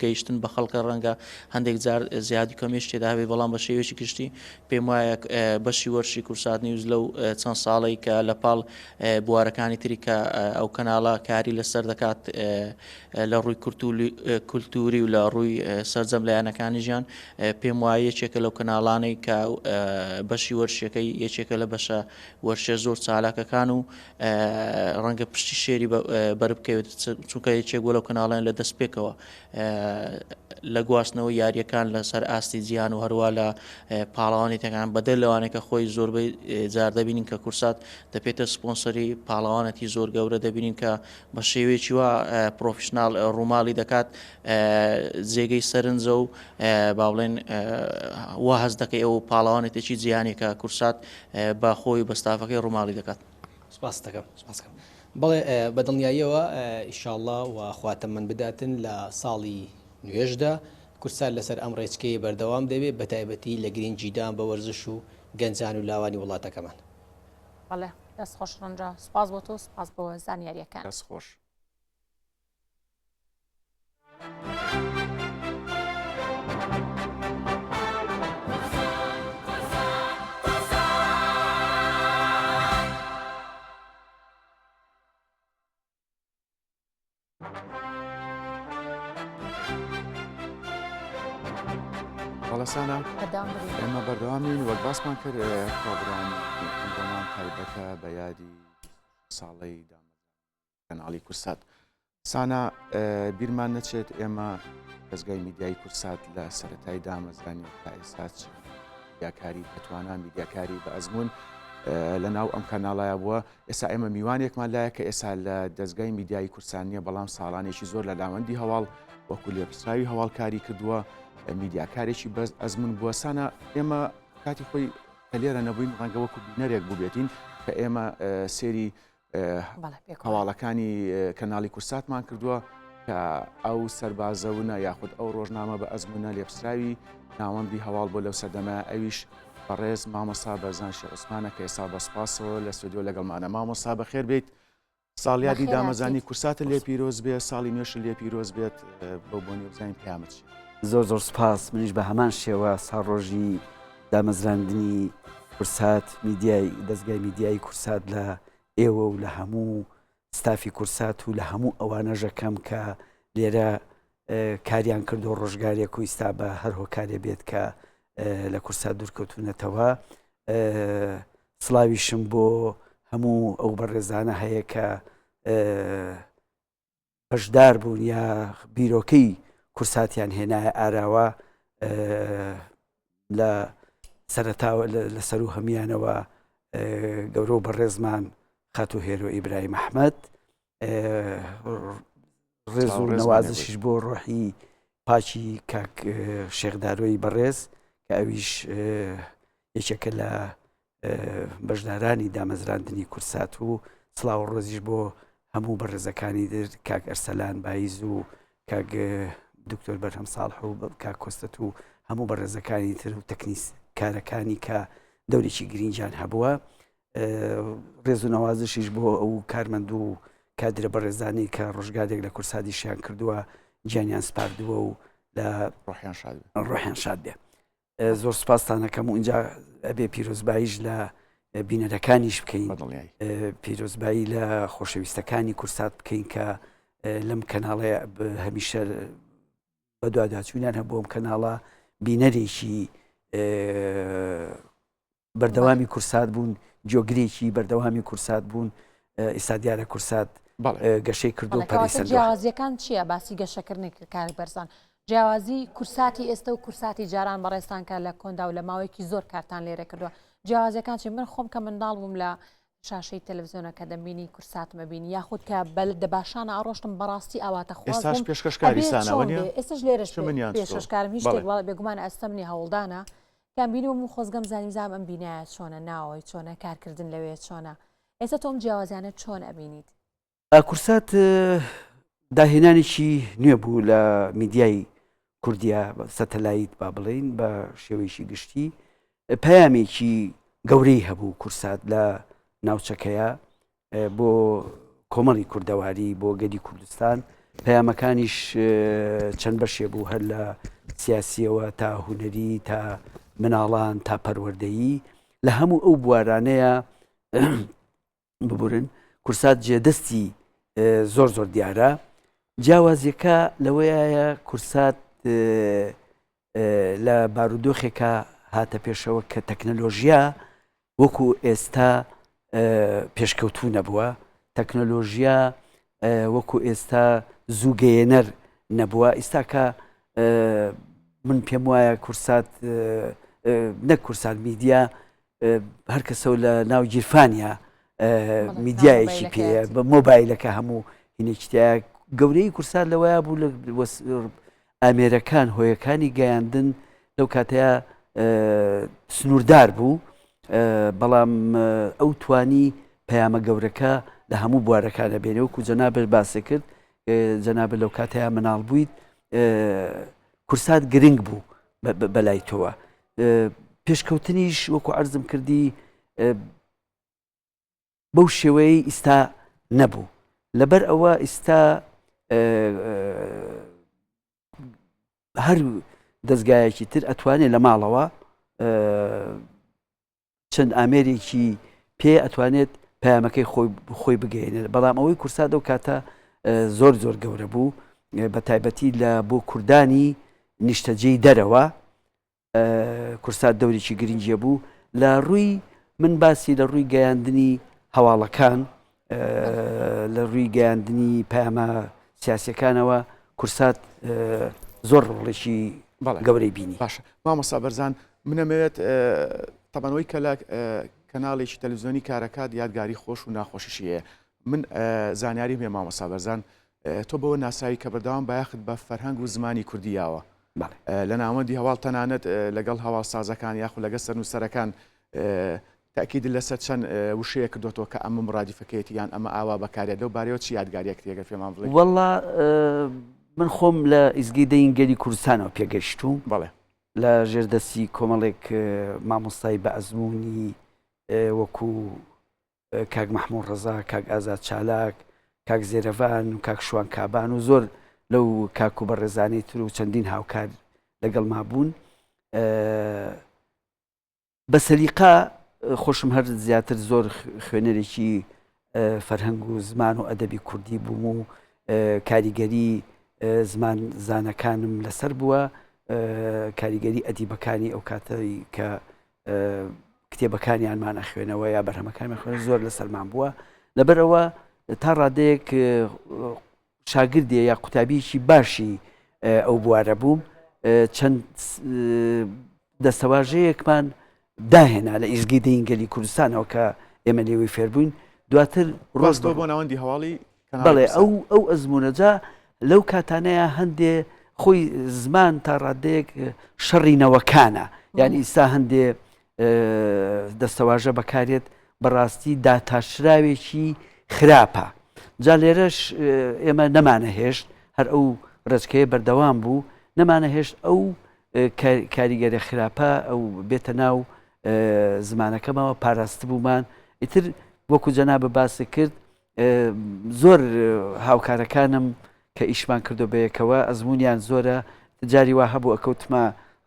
گەیشتن بە خەڵکە ڕەنگە هەندێک جار زیادی کەمیش تێدا بێ بەڵام بە شێوێکی گشتی پێم وایە بەشی وەرشی کورسات نیوز لەو چەند ساڵی کە لە پاڵ بوارەکانی تری کە ئەو کەناڵە کاری لەسەر دەکات لە ڕووی کولتوری و لە ڕووی سەرجەم لایەنەکانی ژیان پێم وایە یەکێکە لەو کەناڵانەی کە بەشی وەرشەکەی یەکێکە لە بەشە وەرشە زۆر چالاکەکان و ڕەنگە پشتی شێری بەر بکەوێت چونکە یەکێک بۆ لەو کەناڵیان لە دەست پێکەوە لە گواستنەوە یاریەکان لەسەر ئاستی جیان و هەروە لە پاڵەوانێتەکان بەدەر لەوانەیە کە خۆی زۆربەی جار دەبینین کە کورسات دەپێتە سپۆنسەری پاڵەوانەتی زۆر گەورە دەبینین کە بە شێوەیەکی وە پرۆفشنال ڕووماڵی دەکات جێگەی سەرنجە و باڵێن وا هەز دەکەی ئەو پاڵەوانێتێکی جیانێکە کورسات بە خۆی بەستافەکەی ڕووماڵی دەکات. سپاس دەکەم بەڵێ بەدڵنیاییەوە ئیشاءڵڵا و خواتە من بداتن لە ساڵی نوێژدا کورسات لەسەر ئەم ڕێچکەی بەردەوام دەبێت بە تایبەتی لە گرنگجیدان بە وەرزش و گەنجان و لاوانی وڵاتەکەمان. بەڵێ دەست خۆش ڕەنجا سپاس بۆ تۆ سپاس بۆ زانیاریەکان. دەست خۆش. بەڵەسانە ئێمە بەردەوامین وەک باسمان کرد پرۆگرامی ئەمڕۆمان تایبەتە بە یادی ساڵەی کەناڵی کورسات. سانە بیرمان نەچێت ئێمە دەستگای میدیای کورسات لە سەرەتای دامەزرانی تا ئێستا میدیاکاری بەتوانان میدیاکاری بە ئەزمون لە ناو ئەم کەناڵایە بووە. ئێستا ئێمە میوانێکمان لایە کە ئێستا لە دەستگای میدیای کورسان نیە بەڵام ساڵانێکی زۆر لە لاوەندی هەواڵ وەکو لێپسراوی هەواڵکاری کردووە میدیاکارێکی بەس ئەزمون بووە. سانە ئێمە کاتی خۆی کە لێرە نەبووین ڕەنگە وەکو بینەرێک بووبێتین کە ئێمە سێری هەواڵەکانی کەناڵی کورساتمان کردووە کە ئەو سەربازەونە یاخود ئەو ڕۆژنامە بە ئەزمونە لێپسراوی ناوەندی هەواڵ بۆ لەو سەردەمە ئەویش بەڕێز مامۆستا بەرزان شێخ عوسمانە کە ئێستا بەسپاسەوە لە ستودیۆ لەگەڵمانە. مامۆستا بەخێر بێیت. ساڵیادی دامەزانی کورساتە لێ پیرۆز بێت، ساڵی نوێش لێ پیرۆز بێت بۆ بۆنی بزانین پیامەت چی. زۆر سپاس. منیش بە هەمان شێوە ساڕۆژی دامەزراندنی کورسات میدیای دەستگای میدیای کورسات لە ئێوە و لە هەموو ستافی کورسات و لە هەموو ئەوانە ژەکەم کە لێرە کاریان کرد و ڕۆژگارێک و ئیستا بە هەر هۆکارێ بێت کە لە کورسات دوورکەوتونەتەوە. سڵاویشم بۆ هەموو ئەو بەڕێزانە هەیە کە بەشدار بوون یا بیرۆکەی کورساتیان هێنایە ئاراوە لە سەرەتاوە لە سەر و هەمیانەوە گەورە و بەڕێزمان خاتو هێرۆ ئیبراهیم ئەحمەد ڕێز و نەوازشیش بۆ ڕۆحی پاچی کاک شێخدارۆی بەڕێز کە ئەویش یەکێکە لە بەشدارانی دامەزراندنی کورسات و سڵاو ڕۆزیش بۆ هەموو بەڕێزەکانی در کاک ئەرسەلان بایز و کاک دکتۆر بەرهەم ساڵح و کاک کۆستەت و هەموو بەڕێزەکانی تر و تەکنیس کارەکانی کە دەورێکی گرینجان هەبووە. ڕێز و نەوازشیش بۆ ئەو کارمەند و کادرە بەڕێزانی کە ڕۆژگارێک لە کورسادیشیان کردووە گیانیان سپاردووە و لە ڕۆحیان شاد بێ. زۆر سوپاسان دەکەم و اینجا ئەبێ پیرۆزباییش لە بینەرەکانیش بکەین پیرۆزبایی لە خۆشەویستەکانی کورسات بکەین کە لەم کەناڵەیە هەمیشە بە دواداچوونیان هەبوو ئەم کەناڵە بینەرێکی بەردەوامی کورسات بوون جۆگرێکی بەردەوامی کورسات بوون ئێستا دیارە کورسات گەشەی کردو و پەریسەندووە. جیاوازیەکان چییە باسی گەشەکردنی کاری بەرزان جیاوازی کورساتی ئێستا و کورساتی جاران بەڕێستان کە لە کۆندا و لە ماوەیەکی زۆر کارتان لێرە کردووە جیاوازیەکان چی من خۆم کە منداڵ بووم لە شاشەی تەلەڤیزیۆنەکە دەمبینی کورساتمە بینی یاخود کە دەباشانە ئاڕۆشتم بەڕاستی ئەواتە ئێستاش پێشکەشکاری سانەوە نیە ئێستش لێرەش پێشکەشکارم هیچ شتێک بێگومان ئەستەمنی هەوڵدانە کەم بینی و خۆزگەم زانیزام ئەم بینایە چۆنە ناوەی چۆنە کارکردن لەوێ چۆنە ئێستا تۆم جیاوازیانە چۆن ئەبینیت کورسات داهێنانێکی نوێ بوو لە میدیای کوردیا سەتەلایت با بڵین بە شێوەیەکی گشتی پەیامێکی گەورەی هەبوو کورسات لە ناوچەکەیە بۆ کۆمەڵی کوردەواری بۆ گەلی کوردستان پەیامەکانیش چەند بەشێ بوو هەر لە سیاسیەوە تا هونەری تا مناڵان تا پەروەردەیی لە هەموو ئەو بوارانەیە ببورن کورسات جێدەستی زۆر زۆر دیارە جیاوازیەکە لەوەیە کورسات لە بارودۆخێکە هاتە پێشەوە کە تەکنەلۆژیا وەکو ئێستا پێشکەوتوو نەبووە تەکنەلۆژیا وەکو ئێستا زووگەیەنەر نەبووە ئێستا کە من پێم وایە کورسات نەک کورسات میدیا هەر کەسە لە ناو گیرفانیا میدیایەکی پێەیە بە مۆبایلەکە هەموو هینێکتیا گەورەی کورسات لەوەیە بوو لە ئامێرەکان هۆیەکانی گەیاندن لەو کاتەیە سنووردار بوو بەڵام ئەو توانی پەیامە گەورەکە لە هەموو بوارەکانە بێنێ وەکو جەنابەت باسی کرد جەنابەت لەو کاتەیە مناڵ بوویت کورسات گرنگ بوو بەلای تۆوە پێشکەوتنیش وەکو عەرزم کردی بەو شێوەیە ئیستا نەبوو لەبەر ئەوە ئیستا هەر دەستگایەکی تر ئەتوانێت لە ماڵەوە چەند ئامێرێکی پێ ئەتوانێت پەیامەکەی خۆی بگەێنێت بەڵام ئەوەی کورسات ئەو کاتە زۆر زۆر گەورە بوو بە تایبەتی لە بۆ کوردانی نیشتەجێی دەرەوە کورسات دەورێکی گرنگیە بوو لە ڕووی من باسی لە ڕووی گەیاندنی هەواڵەکان لە ڕووی گەیاندنی پەیامە سیاسیەکانەوە کورسات زۆر ڕۆڵێکی گەورەی بینی باشە مامۆستا بەرزان منەمەوێت تەبانەوەی کە لە کەناڵێکی تەلەڤیزیۆنی کارەکات یادگاری خۆش و ناخۆشیشیە من زانیاری هەیە مامۆستا بەرزان تۆ بەوە ناسایی کە بەردەوام بایەخت بە فەرهەنگ و زمانی کوردیاوە لە ناوەندی هەواڵ تەنانەت لەگەڵ هەواڵ سازەکان یاخود لەگە سەرنووسەرەکان تاکید لەسەر چەند وشەیە کردوتەوە کە ئەمە مڕادیفەکەیەتی یان ئەمە ئاوا بەکارێت لەو بارەوە چی یادگاریەکە تێگەر پێمان بڵێ وەڵڵا من خۆم لە ئیزگەی دەینگەلی کوردستانەوە پێگەشتوم بەڵێ لە ژێردەستی کۆمەڵێک مامۆستای بە ئەزمموی وەکو کاک مەحموود ڕەزا کاک ئازاد چالاک کاک زێرەڤان و کاک شوان کابان و زۆر لەو کاک و بەڕێزانەی تر و چەندین هاوکار لەگەڵ مابوون بە سەلیقا خۆشم هەر زیاتر زۆر خوێنەرێکی فەرهەنگ و زمان و ئەدەبی کوردی بووم و کاریگەری زمان زانەکانم لەسەر بووە کاریگەری ئەدیبەکانی ئەو کاتەی کە کتێبەکانیانمانە خوێنەوە یا بەرهەمەکانمان خوێن زۆر لەسەرمان بووە لەبەرەوە تا ڕادەیەک شاگردێ یا قوتابیەکی باشی ئەو بوارە بووم چەند دەستەواژەیەکمان داهێنا لە ئیزگەی دەینگەلی کوردستانەوە کە ئێمە لێوەی فێربووین دواتر ڕاستۆ بۆ ناوەندی هەواڵی بەڵێ ئەو ئەزمونەجا لەو کاتانەیە هەندێ خۆی زمان تا ڕادەیەک شەڕینەوەکانە یعنی ئیستا هەندێ دەستەواژە بەکارێت بەڕاستی داتاشراوێکی خراپە جا لێرەش ئێمە نەمانەهێشت هەر ئەو ڕێچکەیە بەردەوام بوو نەمانەهێشت ئەو کاریگەری خراپە ئەو بێتە ناو زمانەکەمەوە پاراست بوومان ئیتر وەکو جەنابە باسی کرد زۆر هاوکارەکانم کە ئیشمان کردو بەیەکەوە ئەزمونیان زۆرە جاری وا هەبوو ئەکەوتمە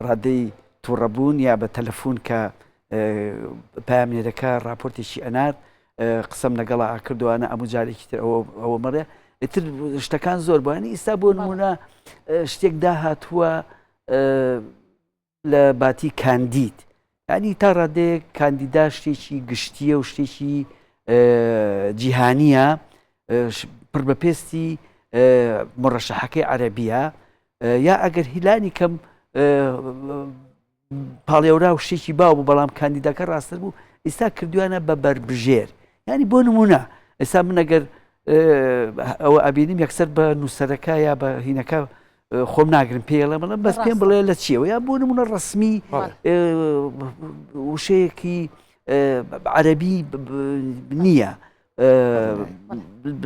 ڕادەی تووڕەبوون یا بە تەلەفۆن کە پامێرەکە راپۆرتێکی ئەنار قسەم لەگەڵا کردوانە ئەموو جارێکی تر ئەوە مەڕێ ئیتر شتەکان زۆر بووانی ئێستا بۆ نمونە شتێک داهاتووە لە باتی کاندید ینی تا ڕادەیە کاندیدا شتێکی گشتیە و شتێکی جیهانیە پڕ بە پێستی مڕەشەحەکەی عەرەبیە یا ئەگەر هیلانی کەم پاڵێورا و شتێکی باو بوو بەڵام کاندیداکە ڕاستتر بوو ئێستا کردویانە بە بەربژێر ینی بۆ نمونە ئێستا من ئەگەر ئەوە ئەبینیم یەکسەر بە نووسەرەکە یا بە هینەکە خۆم ناگرم پێڵە بڵم بەس پێم بڵێ لە چیەوە یا بۆ نمونە ڕسمی وشەیەکی عەرەبی نییە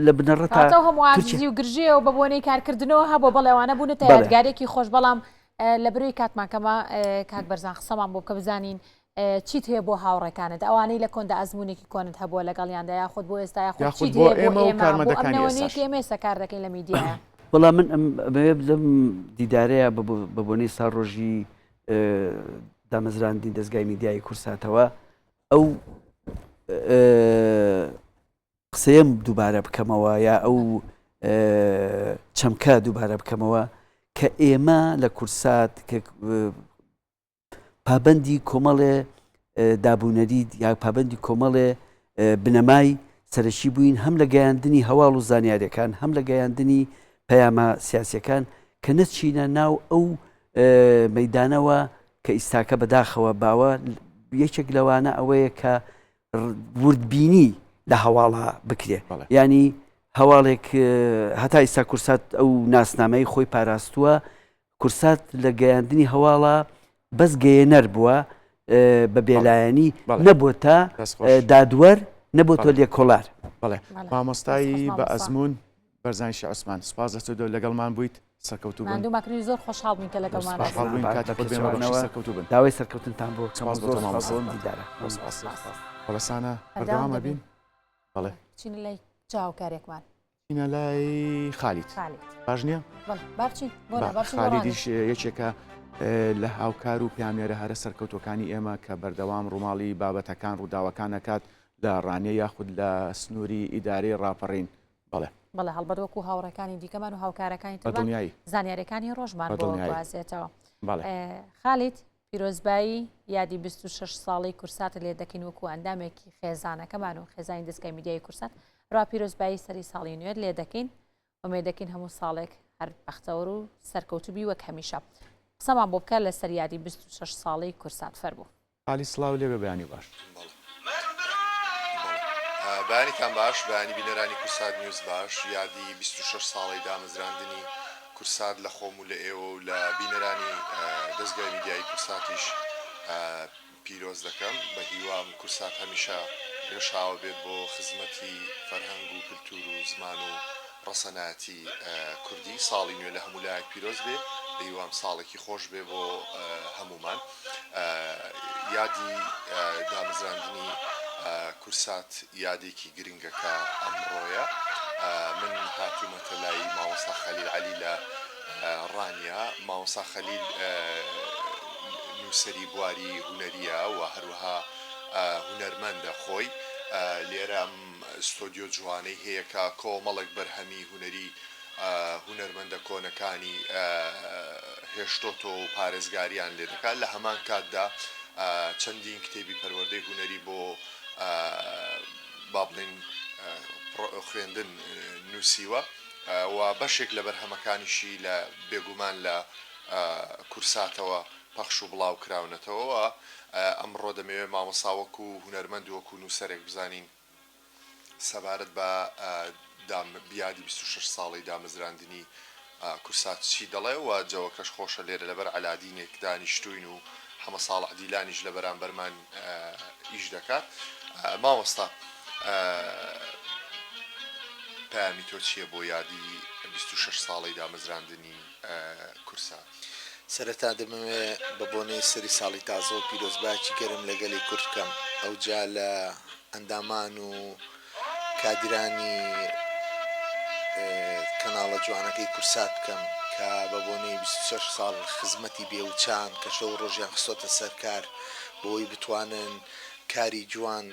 لە بنەڕەتە هەمووی و گرژێ و بە بۆنەی کارکردنەوە هەبوو بەڵێوانە بوونە یادگارێکی خۆش بەڵام لە بروی کاتماکەمە کاک بەرزان قسەمان بۆ بکە بزانین چیت هەیە بۆ هاوڕێکانت ئەوانەی لە کۆندا ئەزمونێکی کۆنت هەبووە لەگەڵیاندا یاخود بۆ ئێستا یاخود ئێمە کار دەکەین لە میدیایە وەڵام من لەم دیدارەیە بە بۆنەی سا ڕۆژی دامەزراندنی دەستگای میدیایی کورساتەوە ئەو قسەیەم دووبارە بکەمەوە یا ئەو چەمکە دووبارە بکەمەوە کە ئێمە لە کورسات پابەندی کۆمەڵێ دابوونەری یا پابەندی کۆمەڵێ بنەمای سەرەکی بووین هەم لە گەیاندنی هەواڵ و زانیاریەکان هەم لە گەیاندنی پەیامە سیاسیەکان کە نەچینە ناو ئەو مەیدانەوە کە ئیستاکە بەداخەوە باوە یەکێک لەوانە ئەوەیە کە وردبینی لە هەواڵە بکرێ ینی هەواڵێک هەتا ئیستا کورسات ئەو ناسنامەی خۆی پاراستووە کورسات لە گەیاندنی هەواڵە بەس گەیەنەر بووە بە بێلایەنی نەبووە دادوەر نەبووە لێکۆڵار بەڵێ مامۆستایی بە ئەزمون بەرزانشی عوسمان سپاس دەستۆ لەگەڵمان بوویت سەرکەوتوو بن ماکردنی زۆر خۆشحاڵ بووین کە لەگەڵمان داوای سەرکەوتنتان بۆ بەڵەسانە بەردەوامە بین بەڵێ چینە لای چاوکارێکمان چینە لای خالیت باش نییە خالیدیش یەکێکە لە هاوکار و پیامێرە هەرە سەرکەوتەکانی ئێمە کە بەردەوام ڕووماڵی بابەتەکان ڕووداوەکان نەکات لە ڕانیە یاخود لە سنووری ئیدارەی ڕاپەڕین بڵێ بەڵێ هەڵبەت وەکو هاوڕەکانی دیکەمان و هاوکارەکانی دنیای زانیاریەکانی ڕۆژمان بۆوازێتەوە خالیت پیرۆزبایی یادی 26 ساڵی کورساتە لێ دەکەین وەکو ئەندامێکی خێزانەکەمان و خێزانی دەستگای میدیای کورسات ڕوا پیرۆزبایی سەری ساڵی نوێر لێ دەکەین ئومێ دەکەین هەموو ساڵێک هەر بەختەوەر و سەرکەوتوبی وەک هەمیشە قسەمان بۆ بکە لە سەر یادی 26 ساڵی کورسات فەربوو عالی سڵاو لێ بە بەیانی باش بەیانیتان باش بەیانی بینەرانی کورسات نیوز باش یادی 26 ساڵی دامەزراندنی کورسات لە خۆم و لە ئێوە و لە بینەرانی دەستگای میدیایی کورساتیش پیرۆز دەکەم بە هیوام کورسات هەمیشە گەشاوە بێت بۆ خزمەتی فەرهەنگ و کلتور و زمان و ڕەسەناتی کوردی ساڵی نوێ لە هەموو لایەک پیرۆز بێ بە هیوام ساڵێکی خۆش بێ بۆ هەمومان یادی دامەزراندنی کورسات یادێکی گرنگەکە ئەمڕۆیە من هاتوومەتە لای مامۆستا خەلیل عەلی لە ڕانیا مامۆستا خەلیل نووسەری بواری هونەریە و هەروەها هونەرمەندە خۆی لێرە ستۆدیۆ جوانەی هەیە کە کۆمەڵێک بەرهەمی هونەری هونەرمەندە کۆنەکانی هێشتۆتۆ و پارێزگاریان لێ دەکات لە هەمان کاتدا چەندین کتێبی پەروەردەی هونەری بۆ با بڵێن خوێندن نووسیوە و بەشێک لە بەرهەمەکانیشی لە بێگومان لە کورساتەوە پەخش و بڵاو کراونەتەوە ئەمڕۆ دەمەوێت مامۆساوەکو و هونەرمەند وەکو نووسەرێک بزانین سەبارەت بە بیادی 26 ساڵی دامەزراندنی کورسات چی دەڵێ و جەوەکەش خۆشە لێرە لەبەر عەلادینێک دانیشتوین و هەمە ساڵ عەدیلانیش لە بەرامبەرمان ئیش دەکات مامۆستا پامی تۆ چییە بۆ یادی 26 ساڵی دامەزراندنی کورسات سەرەتا دەمەوێت بە بۆنەی سەری ساڵی تازە و پیرۆزباکی گەرم لەگەلی کورد بکەم ئەو جا لە ئەندامان و کادرانی کەناڵە جوانەکەی کورسات بکەم کە بە بۆنەی 26 ساڵ خزمەتی بێوچان کە شەو ڕۆژیان خستۆتە سەرکار بۆی بتوانن کاری جوان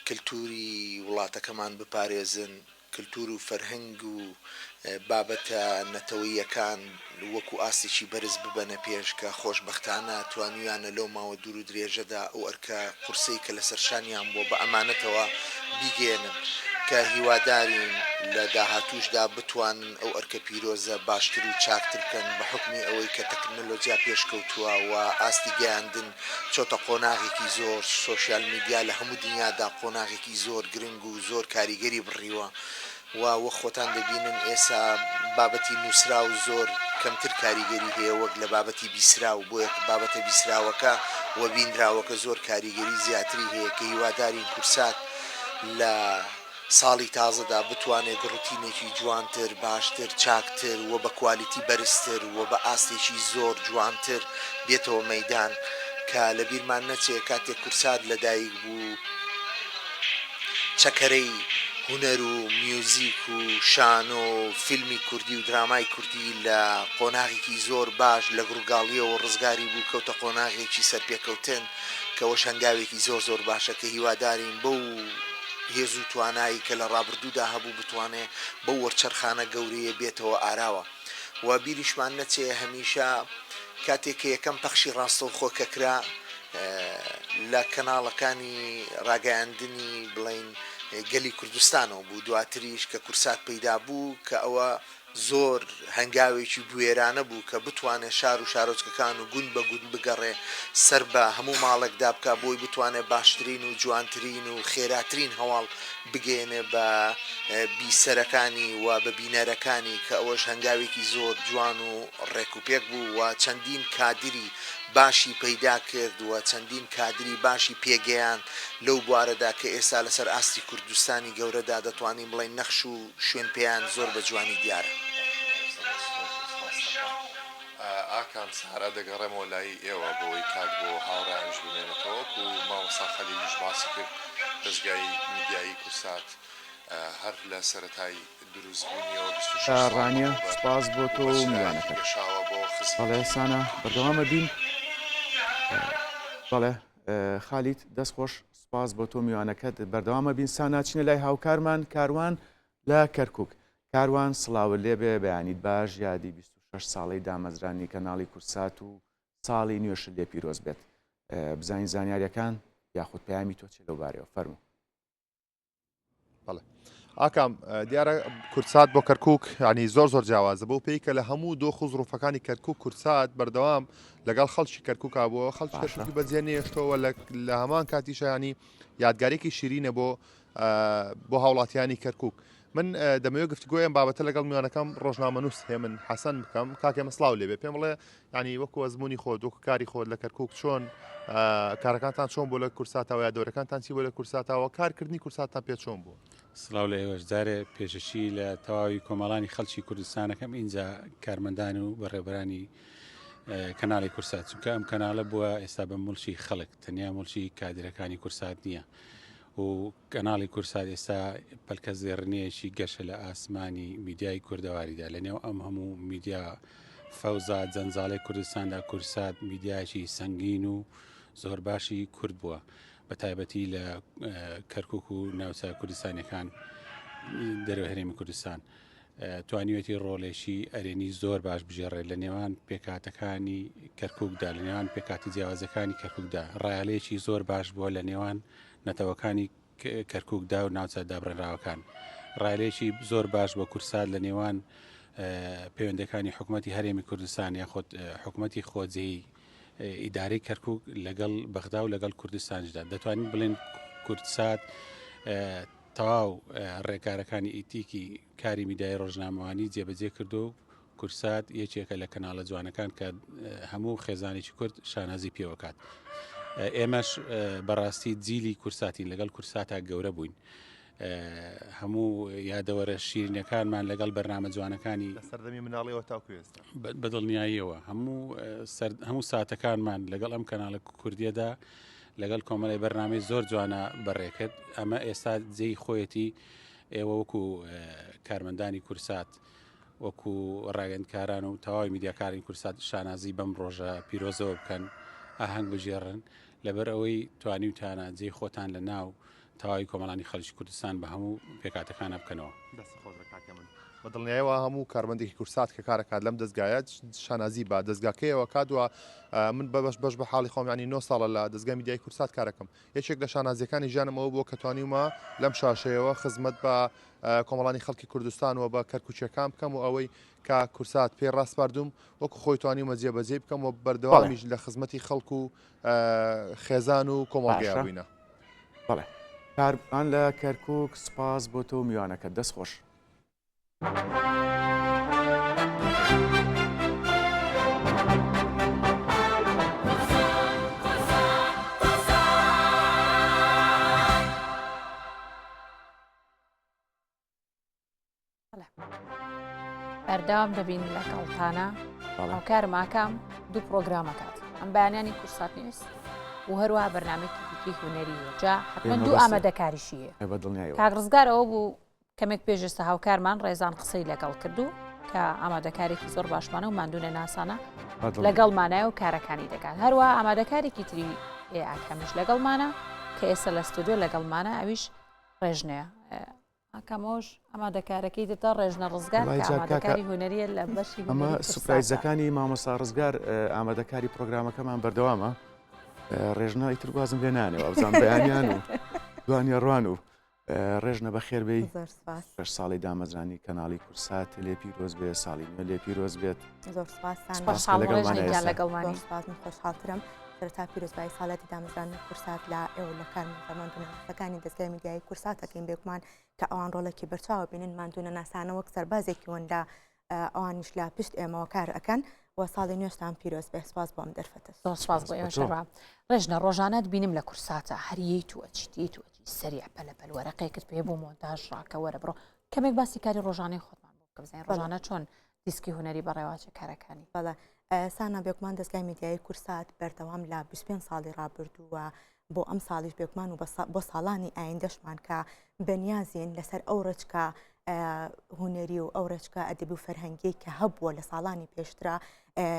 کللتوری وڵاتەکەمان بپارێزن کللتور و فەرهەنگ و بابەتە نەتەوەیەکان وەکو ئاستێکی بەرز ببەنە پێش کە خۆشببختانە توانیانە لەو ماوە دوور و درێژەدا ئەو ئەرکە قورسەی کە لە سەرشانیان بۆ بە ئەمانەتەوە بیگێنن کە هیوادارین لە داهاتوشدا بتوانن ئەو ئەرکە پیرۆزە باشتر و چاکتر بکەن بە حکمی ئەوەی کە تەکنەلۆجیا پێشکەوتووە و ئاستی گەیاندن چۆتە قۆناغێکی زۆر سۆشیال میدیا لە هەموو دنیادا قۆناغێکی زۆر گرنگ و زۆر کاریگەری بڕیوە وە خۆتان دەبینن ئێستا بابەتی نووسرا و زۆر کەمتر کاریگەری هەیە وەک لە بابەتی بیسرا و بۆ بابەتە بیسراوەکە و بینراوەکە زۆر کاریگەری زیاتری هەیە کە هیوادارین کورسات لە ساڵی تازەدا بتوانێت ڕوتینێکی جوانتر باشتر چاکتر و بە کوالیتی بەرزتر و بە ئاستێکی زۆر جوانتر بێتەوە مەدان کە لە بیرمان نەچێت کاتێک کورسات لەدایک بوو چەکەرەی هونەر و میوزیک و شان و فیلمی کوردی و درامای کوردی لە قۆناغێکی زۆر باش لە گوڕگاڵیەوە ڕزگاری بوو کەوتە قۆناغێکی سەرپێکەوتن کەەوە شنگاوێکی زۆر زۆر باشە کە هیوادارین بەو هێز و توانایی کە لە ڕابردوودا هەبوو بتوانێت بەو وەرچەرخانە گەورەیە بێتەوە ئاراوە و بیریشمان نەچێ هەمیشە کاتێک کە یەکەم پەخشی ڕاستە و خۆکەکرا لە کەناڵەکانی ڕاگەیاندنی بڵین گەلی کوردستانەوە بوو دواتریش کە کورسات پەیدا بوو کە ئەوە زۆر هەنگاوێکی بوێرانە بوو کە بتوانێت شار و شارۆچکەکان و گوند بە گوند بگەڕێ سەر بە هەموو ماڵێکدا بکە بۆی بتوانێت باشترین و جوانترین و خێراترین هەواڵ بگەێنێ بە بیسەرەکانی و بە بینەرەکانی کە ئەوەش هەنگاوێکی زۆر جوان و ڕێکوپێک بوو و چەندین کادری باشی پەیدا کرد و چەندین کادری باشی پێگەیان لەو بوارەدا کە ئێستا لەسەر ئاستی کوردستانی گەورەدا دەتوانین بڵێن نەخش و شوێن پێیان زۆر بە جوانی دیارە. ئاکام سارا دەگەڕێمەوە لای ئێوە بۆی کات بۆ هاوڕانش بمێنێتەوە و مامۆستا خەلیلیش باسی کرد دەستگای میدیایی کورسات هەر لە سەرەتای دروستبوونیەوە ڕانیە سپاس بۆ تۆ و میوانەکەت بەڵێ سانە بەردەوامە بین بەڵێ خالیت دەستخۆش سپاس بۆ تۆ میوانەکەت بەردەوامە بین ساناچینە لای هاوکارمان کاروان لە کەرکووک کاروان سڵاوە لێبێ بەیانیت باش یادی 26 ساڵەی دامەزرانی کەناڵی کورسات و ساڵی نوێش لێ پیرۆز بێت بزانین زانیاریەکان یاخود پەیامی تۆ چێ لەو بارەوە فەرموو. بەڵێ ئاکام دیارە کورسات بۆ کەرکووک ینی زۆر زۆر جیاوازە بۆ پێی کە لە هەموو دۆخ و زروفەکانی کەرکووک کورسات بەردەوام لەگەڵ خەڵکی کەرکووکا بووە خەڵکی کەرکووکی لە هەمان کاتیشانی یادگارێکی شیرینە بۆ هاوڵاتیانی کەرکووک. من دەمەوێت گفتگۆیان بابەتە لەگەڵ میوانەکەم ڕۆژنامەنووس هێ من حەسەن بکەم کاکێمە سڵاو لێبێ پێم بڵێ ینی وەکو ئەزمموی خۆ وەکو کاری خۆت لە کەرکووک چۆن کارەکانتان چۆن بۆ لە کورساتەوە یا دەورەکانتان چی بۆ لە کورساتەوە کارکردنی کورساتان پێ چۆن بوو؟ سڵاو لە ئێوەش جارێ پێشەشی لە تەواوی کۆمەڵانی خەڵکی کوردستانەکەم اینجا کارمەندان و بەڕێبەرانی کەناڵی کورسات چونکە ئەم کەناڵە بووە ئێستا بە مڵشی خەڵک تەنیا مڵشی کادرەکانی کورسات نییە و کەناڵی کورسات ئێستا پەلکە زێڕنیەکی گەشە لە ئاسمانی میدیای کوردەواریدا لەنێو ئەم هەموو میدیا فەوزا جەنجاڵی کوردستاندا کورسات میدیایکی سەنگین و زۆر باشی کورد بووە بە تایبەتی لە کەرکووک و ناوچە کوردستانیەکان دەرەوە هەرێمی کوردستان توانیوێتی ڕۆڵێکی ئەرێنی زۆر باش بژێڕێت لە نێوان پێکاتەکانی کەرکووکدا لە نێوان پێکاتی جیاوازەکانی کەرکووکدا ڕایالەیەکی زۆر باش بووە لە نێوان نەتەوەکانی کەرکووکدا و ناوچە دابڕێنراوەکان ڕایلێکی زۆر باش بە کورسات لە نێوان پەیوەندەکانی حکوومەتی هەرێمی کوردستان یاخود حکوومەتی خۆجێی ئیدارەی کەرکووک لەگەڵ بەغدا و لەگەڵ کوردستانشدا دەتوانین بڵێن کورسات تەواو ڕێکارەکانی ئیتیکی کاری میدیای ڕۆژنامەوانی جێبەجێ کردو و کورسات یەکێکە لە کەناڵە جوانەکان کە هەموو خێزانێکی کورد شانازی پێوەکات. ئێمەش بەڕاستی جیلی کورساتین لەگەڵ کورساتا گەورە بووین هەموو یادەوەرە شیرینەکانمان لەگەڵ بەرنامە جوانەکانی سەردەمی مناڵیەوە تاکو ئێستا بەدڵنیاییەوە هەموو ساتەکانمان لەگەڵ ئەم کەناڵە کوردیەدا لەگەڵ کۆمەڵی بەرنامەی زۆر جوانە بەڕێکرد ئەمە ئێستا جێی خۆیەتی ئێوە وەکو کارمەندانی کورسات وەکو ڕاگەندکاران و تەواوی میدیاکاری کورسات شانازی بەم ڕۆژە پیرۆزەوە بکەن ئاهەنگ بژێڕن لەبەر ئەوەی توانی وتانە جێی خۆتان لە ناو تەواوی کۆمەڵانی خەڵکی کوردستان بە هەموو پێکاتەکانە بکەنەوە. بەدڵنیایەوە هەموو کارمەندێکی کورسات کە کارەکات لەم دەستگایە شانازی بە دەستگاکەیەوە کادووە من بەش بە حاڵی خۆمیانی 9 ساڵە لە دەستگای میدیای کورسات کارەکەم یەکێک لە شانازیەکانی ژیانمەوە بۆ کە توانیمە لەم شاشەیەوە خزمەت بە کۆمەڵانی خەڵکی کوردستانەوە بە کەرکوچیەکان بکەم و ئەوەی کە کورسات پێ ڕاستپاردوم وەکو خۆی توانیمە جێبەجێ بکەم و بەردەوامیش لە خزمەتی خەڵکو و خێزان و کۆمەڵگەیان بووینە. بەڵێ کاران لە کەرکووک سپاس بۆ تۆ میوانەکە دەست خۆش. بەردەوام دەبین لە کەڵتانە هاوکارم ئاکام دوو پرۆگرامەکات ئەم بەیانیانی کورسات نیوست و هەروەها بەرنامێکی دیکەی هونەریە جا حتمما دوو ئامادەکاریشیە کاک ڕزگار ئەوە بوو کەمێک پێشێستا هاوکارمان ڕێزان قسەی لەگەڵ کردو کە ئامادەکارێکی زۆر باشمانە و ماندوونە ناسانە لەگەڵمانایە و کارەکانی دەکات هەروە ئامادەکارێکی تری ئاکەمیش لەگەڵمانە کە ئێستا لە ستودیۆ لەگەڵمانە ئەویش ڕێژنەیە ئاکەمۆش ئامادەکارەکەی دێتە ڕێژنە ڕزگار ئامادەکاری هونەریە لە بەشی ئەمە سوپرایزەکانی مامۆستا ڕزگار ئامادەکاری پرۆگرامەکەمان بەردەوامە ڕێژنە ئیتر گوازم لێ نانێەوە ئەبزان بەیانیان و دوانیە ڕوان و ڕێژنە بە خێربەی پێش ساڵی دامەزرانی کەناڵی کورسات لێ پیرۆز بێ ساڵی نوێ لێ پیرۆز بێت خۆشحاڵترم سەرتا پیرۆزبایی ساڵاتی دامەزرانی کورسات لە ئێوە لە کارمەندەمەندونەکانی دەستگای میدیای کورساتەکەین بێکمان کە ئەوان ڕۆڵێکی بەرچاوە بینن ماندونە ناسانە وەک سەربازێکی وەندا ئەوانیش لە پشت ئێمەوە کار ئەەکەن و ساڵی نوێشتان پیرۆز بێ سپاس بۆم دەرفەتە سپاس بۆ ئێوە ڕێژنە ڕۆژانەت بینیم لە کورساتە هەریەی تووەچیتی توەتی سەریع پەلەپەل وەرەقێکت پێ بۆ مۆنتاژ ڕاکە وەرە بڕۆ کەمێک باسی کاری ڕۆژانەی خۆتمان بۆ بزین ڕۆژانە چۆن دیسکی هونەری بەڕێواچە کارەکانی بەڵێ سانا بێکمان دەستگای میدیای کورسات بەردەوام لە 25 ساڵی ڕابردووە بۆ ئەم ساڵیش بێکمان و بۆ ساڵانی ئایندەشمان کە بەنیازین لەسەر ئەو ڕچکە هونەری و ئەو ڕچکە ئەدەبی و فەرهەنگی کە هەبووە لە ساڵانی پێشترا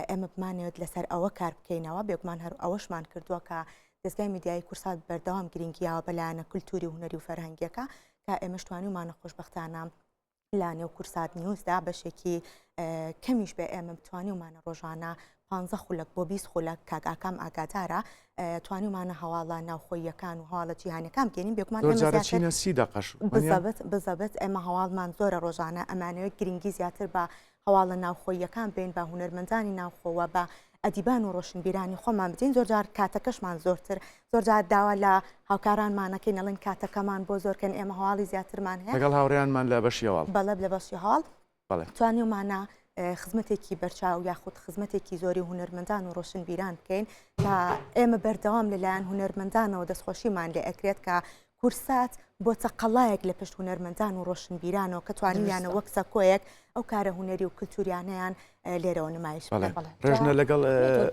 ئێمە بمانێت لەسەر ئەوە کار بکەینەوە بێکمان هەر ئەوەشمان کردووە کە دەستگای میدیای کورسات بەردەوام گرنگیاوە بەلایەنە کولتوری و هونەری و فەرهەنگیەکە کە ئێمەش توانیمانە خۆشبەختانە لا نێو کورسات نیوزدا بەشێکی کەمیش بێ ئێمە بتوانیمانە ڕۆژانە 15 خولک بۆ 20 خولک کاگاکام ئاگادارە توانیمانە هەواڵە ناوخۆیەکان و هەواڵە جیهانەکان بکەین بێکمان بزەبێت ئێمە هەواڵمان زۆرە ڕۆژانە ئەمانەوێت گرنگی زیاتر بە هەواڵە ناوخۆیەکان بین بە هونەرمەندانی ناوخۆوە بە ئەدیبان و ڕۆشنبیرانی خۆمان بدەین زۆرجار کاتەکەشمان زۆرتر زۆرجار داوا لە هاوکارانمانەکەی نەڵێن کاتەکەمان بۆ زۆرکەن ئێمە هەواڵی زیاترمان هەیە لەگەڵ هاوڕێیانمان لە بەشی هەواڵ بەڵێ لە بەشی هەواڵ توانیمانە خزمەتێکی بەرچاو یاخود خزمەتێکی زۆری هونەرمەندان و ڕۆشنبیران بکەین تا ئێمە بەردەوام لەلایەن هونەرمەندانەوە دەستخۆشیمان لێ ئەکرێت کە کورسات بۆتە قەڵایەک لە پشت هونەرمەندان و ڕۆشنبیرانەوە کە توانیانە وەک سەکۆیەک ئەو کارە هونەری و کللتوریانیان لێرەوە نمایش ڕێژنە لەگەڵ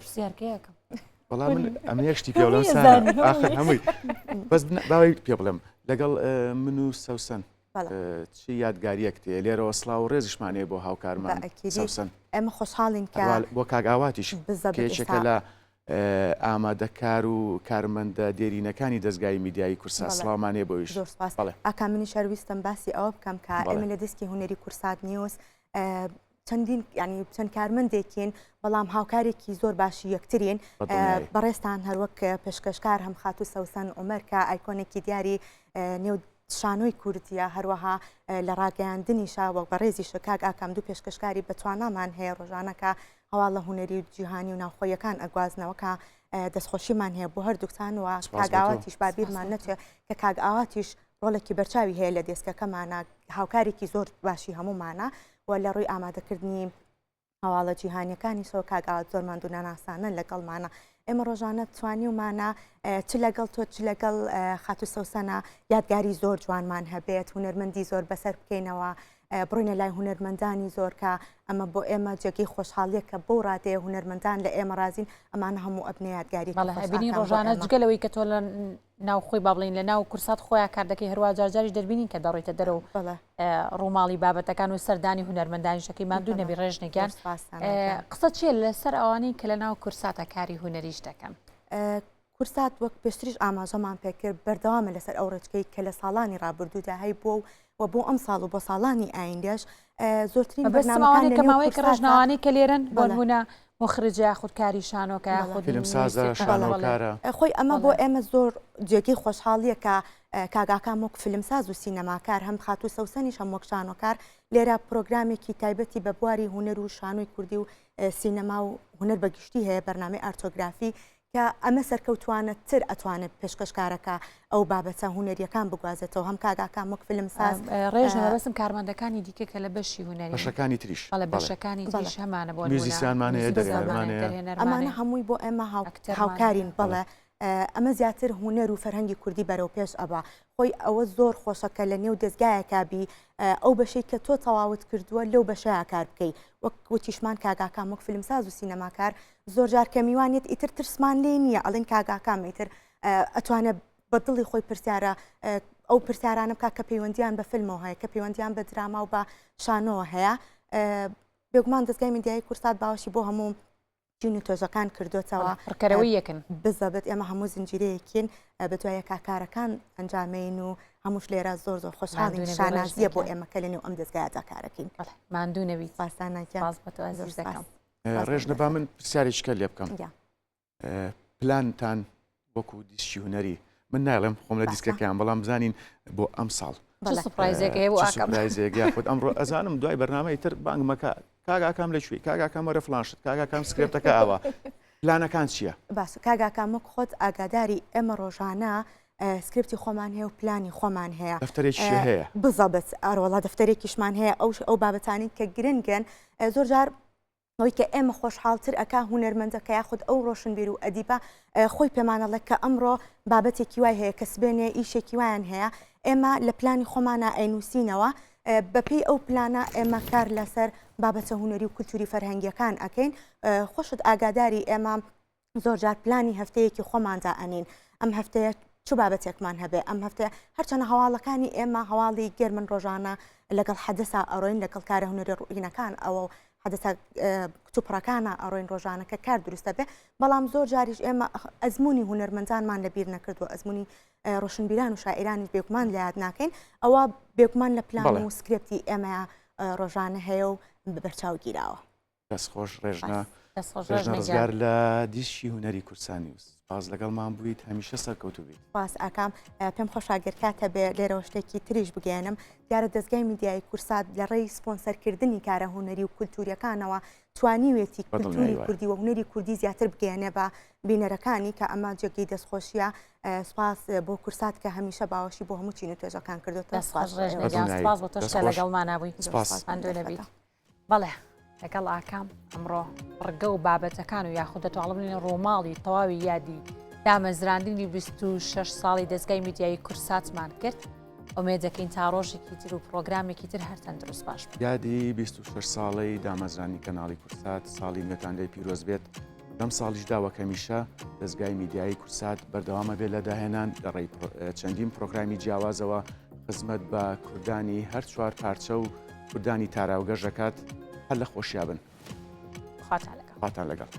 پرسیارکەیەکەم بەڵام من ئەمە یەکشتی پێڵم آخر هەمووی بەس باوی پێ بڵێم لەگەڵ من و سەوسەن چی یادگاریەک تێ لێرەوە سڵاو و ڕێزشمانەیە بۆ هاوکارمان سەوسەن ئەمە خۆشحاڵین کە بۆ کاگاواتیش کێچەکە لە ئامادەکار و کارمەندە دێرینەکانی دەستگای میدیایی کورسات سڵاومانێ بۆیش ئاکا منی شەرویستم باسی ئەوە بکەم کە ئێمە لە دیسکی هونەری کورسات نیوز چەندین ینی چەند کارمەندێکین بەڵام هاوکارێکی زۆر باشی یەکترین بەڕێستان هەروەک پێشکەشکار هەم خاتو سەوسەن عومەر کە ئایکۆنێکی دیاری نێو شانۆی کوردیە هەروەها لە ڕاگەیاندنیشا وەک بەڕێزی شکاک ئاکام دوو پێشکەشکاری بەتوانامان هەیە ڕۆژانەکە هەواڵە هونەری و جیهانی و ناوخۆیەکان ئەگوازنەوەکە دەستخۆشیمان هەیە بۆ هەردووکتان و کاگاواتیش بابیرمان نەچێت کە کاگاواتیش ڕۆڵێکی بەرچاوی هەیە لە دێسکەکەمانە هاوکارێکی زۆر باشی هەمومانە و لە ڕووی ئامادەکردنی هەواڵە جیهانیەکانی سۆ کاگاوات زۆر ماندوونە ناسانن لەگەڵمانە ئێمە ڕۆژانە توانیمانە چ لەگەڵ تۆ چ لەگەڵ خاتو سەوسەنە یادگاری زۆر جوانمان هەبێت هونەرمەندی زۆر بەسەر بکەینەوە بڕۆینە لای هونەرمەندانی زۆر کە ئەمە بۆ ئێمە جێگەی خۆشحاڵیە کە بۆ ڕادەیە هونەرمەندان لە ئێمە رازین ئەمانە هەموو ئەبنە یادگاری بینی ڕۆژانە جگەلەوەی کە تۆ لە ناوخۆی با بڵین لە ناو کورسات خۆیان کار دەکەی هەروە جارجاریش دەبینین کە دەڕۆیتە دەرەوە ڕووماڵی بابەتەکان و سەردانی هونەرمەندانی شەکەی مادوو نەبی ڕێژنێکیان قسە چیە لەسەر ئەوانەی کە لە ناو کورساتە کاری هونەریش دەکەن کورسات وەک پێشتریش ئاماژەمان پێکرد بەردەوامە لەسەر ئەو ڕێچکەی کە لە ساڵانی ڕابردوودا هەی بۆ و بۆ ئەم ساڵ و بۆ ساڵانی ئایندەش زۆرترین بەرنامەکانی کە ماوەی کە ڕژناوانەی کە لێرن بۆ نمونە مخرجە خودکاری شانۆکە خۆی ئەمە بۆ ئێمە زۆر جێگەی خۆشحاڵیە کە کاگاکان وەک فیلمساز و سینەماکار هەم خاتوو سەوسەنیش هەم وەک شانۆکار لێرە پرۆگرامێکی تایبەتی بە بواری هونەر و شانۆی کوردی و سینەما و هونەر بەگشتی هەیە بەرنامەی ئارتۆگرافی کە ئەمە سەرکەوتوانە تر ئەتوانێت پێشکەشکارەکە ئەو بابەتە هونەریەکان بگوازێتەوە هەم کاگاکان وەک فیلمساز ڕێژنە بەسم کارمەندەکانی دیکە کە لە بەشی هونەری بەشەکانی تریش بەشەکانی تریش هەمانە بۆ میوزیسیانمانەیە دەرێنەرمانەیە ئەمانە هەمووی بۆ ئێمە هاوکارین بڵێ ئەمە زیاتر هونەر و فەرهەنگی کوردی بەرەو پێش ئەبا خۆی ئەوە زۆر خۆشەکە لە نێو دەستگایەکبی ئەو بەشەی کە تۆ تەواوت کردووە لەو بەشەیە کار بکەیت وەک وتیشمان کاگاکان وەک فیلمساز و سینەماکار زۆر جار کە میوانێت ئیتر ترسمان لێ نییە ئەڵێن کاگاکان ئیتر ئەتوانێت بە دڵی خۆی پرسیارە ئەو پرسیارانە بکات کە پەیوەندیان بە فیلمەوە هەیە کە پەیوەندیان بە دراما و بە شانۆوە هەیە بێگومان دەستگای میدیای کورسات باوەشی بۆ هەموو جین و تۆژەکان کردوتەوە ڕکەرەوەی یەکن بزەبێت ئێمە هەموو زنجیرەیەکین بە دوایە کاکارەکان ئەنجامین و هەمووش لێرە زۆر زۆر خۆشحاڵین شانازیە بۆ ئێمە کە لەنێو ئەم دەستگایەدا کارەکەین ماندوو نەبی پاسانەکە ڕێژنە با من پرسیارێککە لێ بکەم پلانتان وەکو دیسکی هونەری من ناڵێم خۆم لە دیسکەکەیان بەڵام بزانین بۆ ئەم ساڵ سورپرایزێک خۆت ئەمڕۆ ئەزانم دوای بەرنامەی تر بانگمەکە کاگاکام لەکوێ کاگاکام وەرە فلانشت کاگاکام سکرێپتەکە ئاوە پلانەکان چییە؟ باش کاگاکام وەک خۆت ئاگاداری ئێمە ڕۆژانە سکرپتی خۆمان هەیە و پلانی خۆمان هەیە دەفتەرێکی هەیە بزەبێت ئاڕۆڵا دەفتەرێکیشمان هەیە ئەو بابەتانی کە گرنگن زۆر جار ئەوەی کە ئێمە خۆشحاڵتر ئەکا هونەرمەندەکە یاخود ئەو ڕۆشنبیر و ئەدیبە خۆی پێمانەڵێ کە ئەمڕۆ بابەتێکی وای هەیە کە سبێنێ ئیشێکی وایان هەیە ئێمە لە پلانی خۆمانە ئەینووسینەوە بەپێی ئەو پلانە ئێمە کار لەسەر بابەتە هونەری و کولتوری فەرهەنگیەکان ئەکەین خۆشت ئاگاداری ئێمە زۆر جار پلانی هەفتەیەکی خۆماندا ئەنین ئەم هەفتەیە چ بابەتێکمان هەبێ ئەم هەفتە هەرچەنە هەواڵەکانی ئێمە هەواڵی گەرمن ڕۆژانە لەگەڵ حەدەسا ئەڕۆین لەگەڵ کارە هونەری ڕوئینەکان ئەوە حەدەسە کتوپڕەکانە ئەڕۆین ڕۆژانەکە کار دروستە بێ بەڵام زۆر جاریش ئێمە ئەزمموی هونەرمەندانمان لەبیر نەکردووە ئەزمموی ڕۆشنبیران و شاعرانی بێگومان لە یاد ناکەین ئەوە بێگومان لە پلان و سکرپتی ئێمە ڕۆژانە هەیە و بەرچاو گیراوە دەستخۆش ڕێژنە ڕزگار لە دیشی هونەری کورسانیوس باز لەگەڵمان بوویت هەمیشە سەرکەوتو بیت باس ئاکام پێم خۆشاگرکاتە بێ لێرەوە شتێکی تریش بگەێنم دیارە دەستگای میدیای کورسات لە ڕێی سپۆنسەرکردنی کارە هونەری و کولتوریەکانەوە توانیوێتی کولتوری کوردی و هونەری کوردی زیاتر بگەێنێ بە بینەرەکانی کە ئەمە جێگەی دەستخۆشیە سپاس بۆ کورسات کە هەمیشە باوەشی بۆ هەموو چین و توێژەکان کردوتە سپاس بۆ تۆش کە لەگەڵمان نبووی نەبیت بەڵێ لەگەڵ ئاکام ئەمڕۆ ڕگە و بابەتەکان و یاخود دەتوانڵ بڵێن ڕۆماڵی تەواوی یادی دامەزراندنی 26 ساڵی دەستگای میدیایی کورساتمان کرد ئومێدەکەین تا ڕۆژێکی تر و پرۆگرامێکی تر هەرتەن دروست باش یادی 26 ساڵی دامەزرانی کەناڵی کورسات ساڵی نوێتان لێ پیرۆز بێت لەم ساڵیش داوە کەمیشە دەستگای میدیایی کورسات بەردەوامە بێت لە داهێنان لەڕێی چەندین پرۆگرامی جیاوازەوە خزمەت بە کوردانی هەر چوار پارچە و کوردانی تاراوگەژەکات هەر لە خۆشیابن خواتان لەگەڵ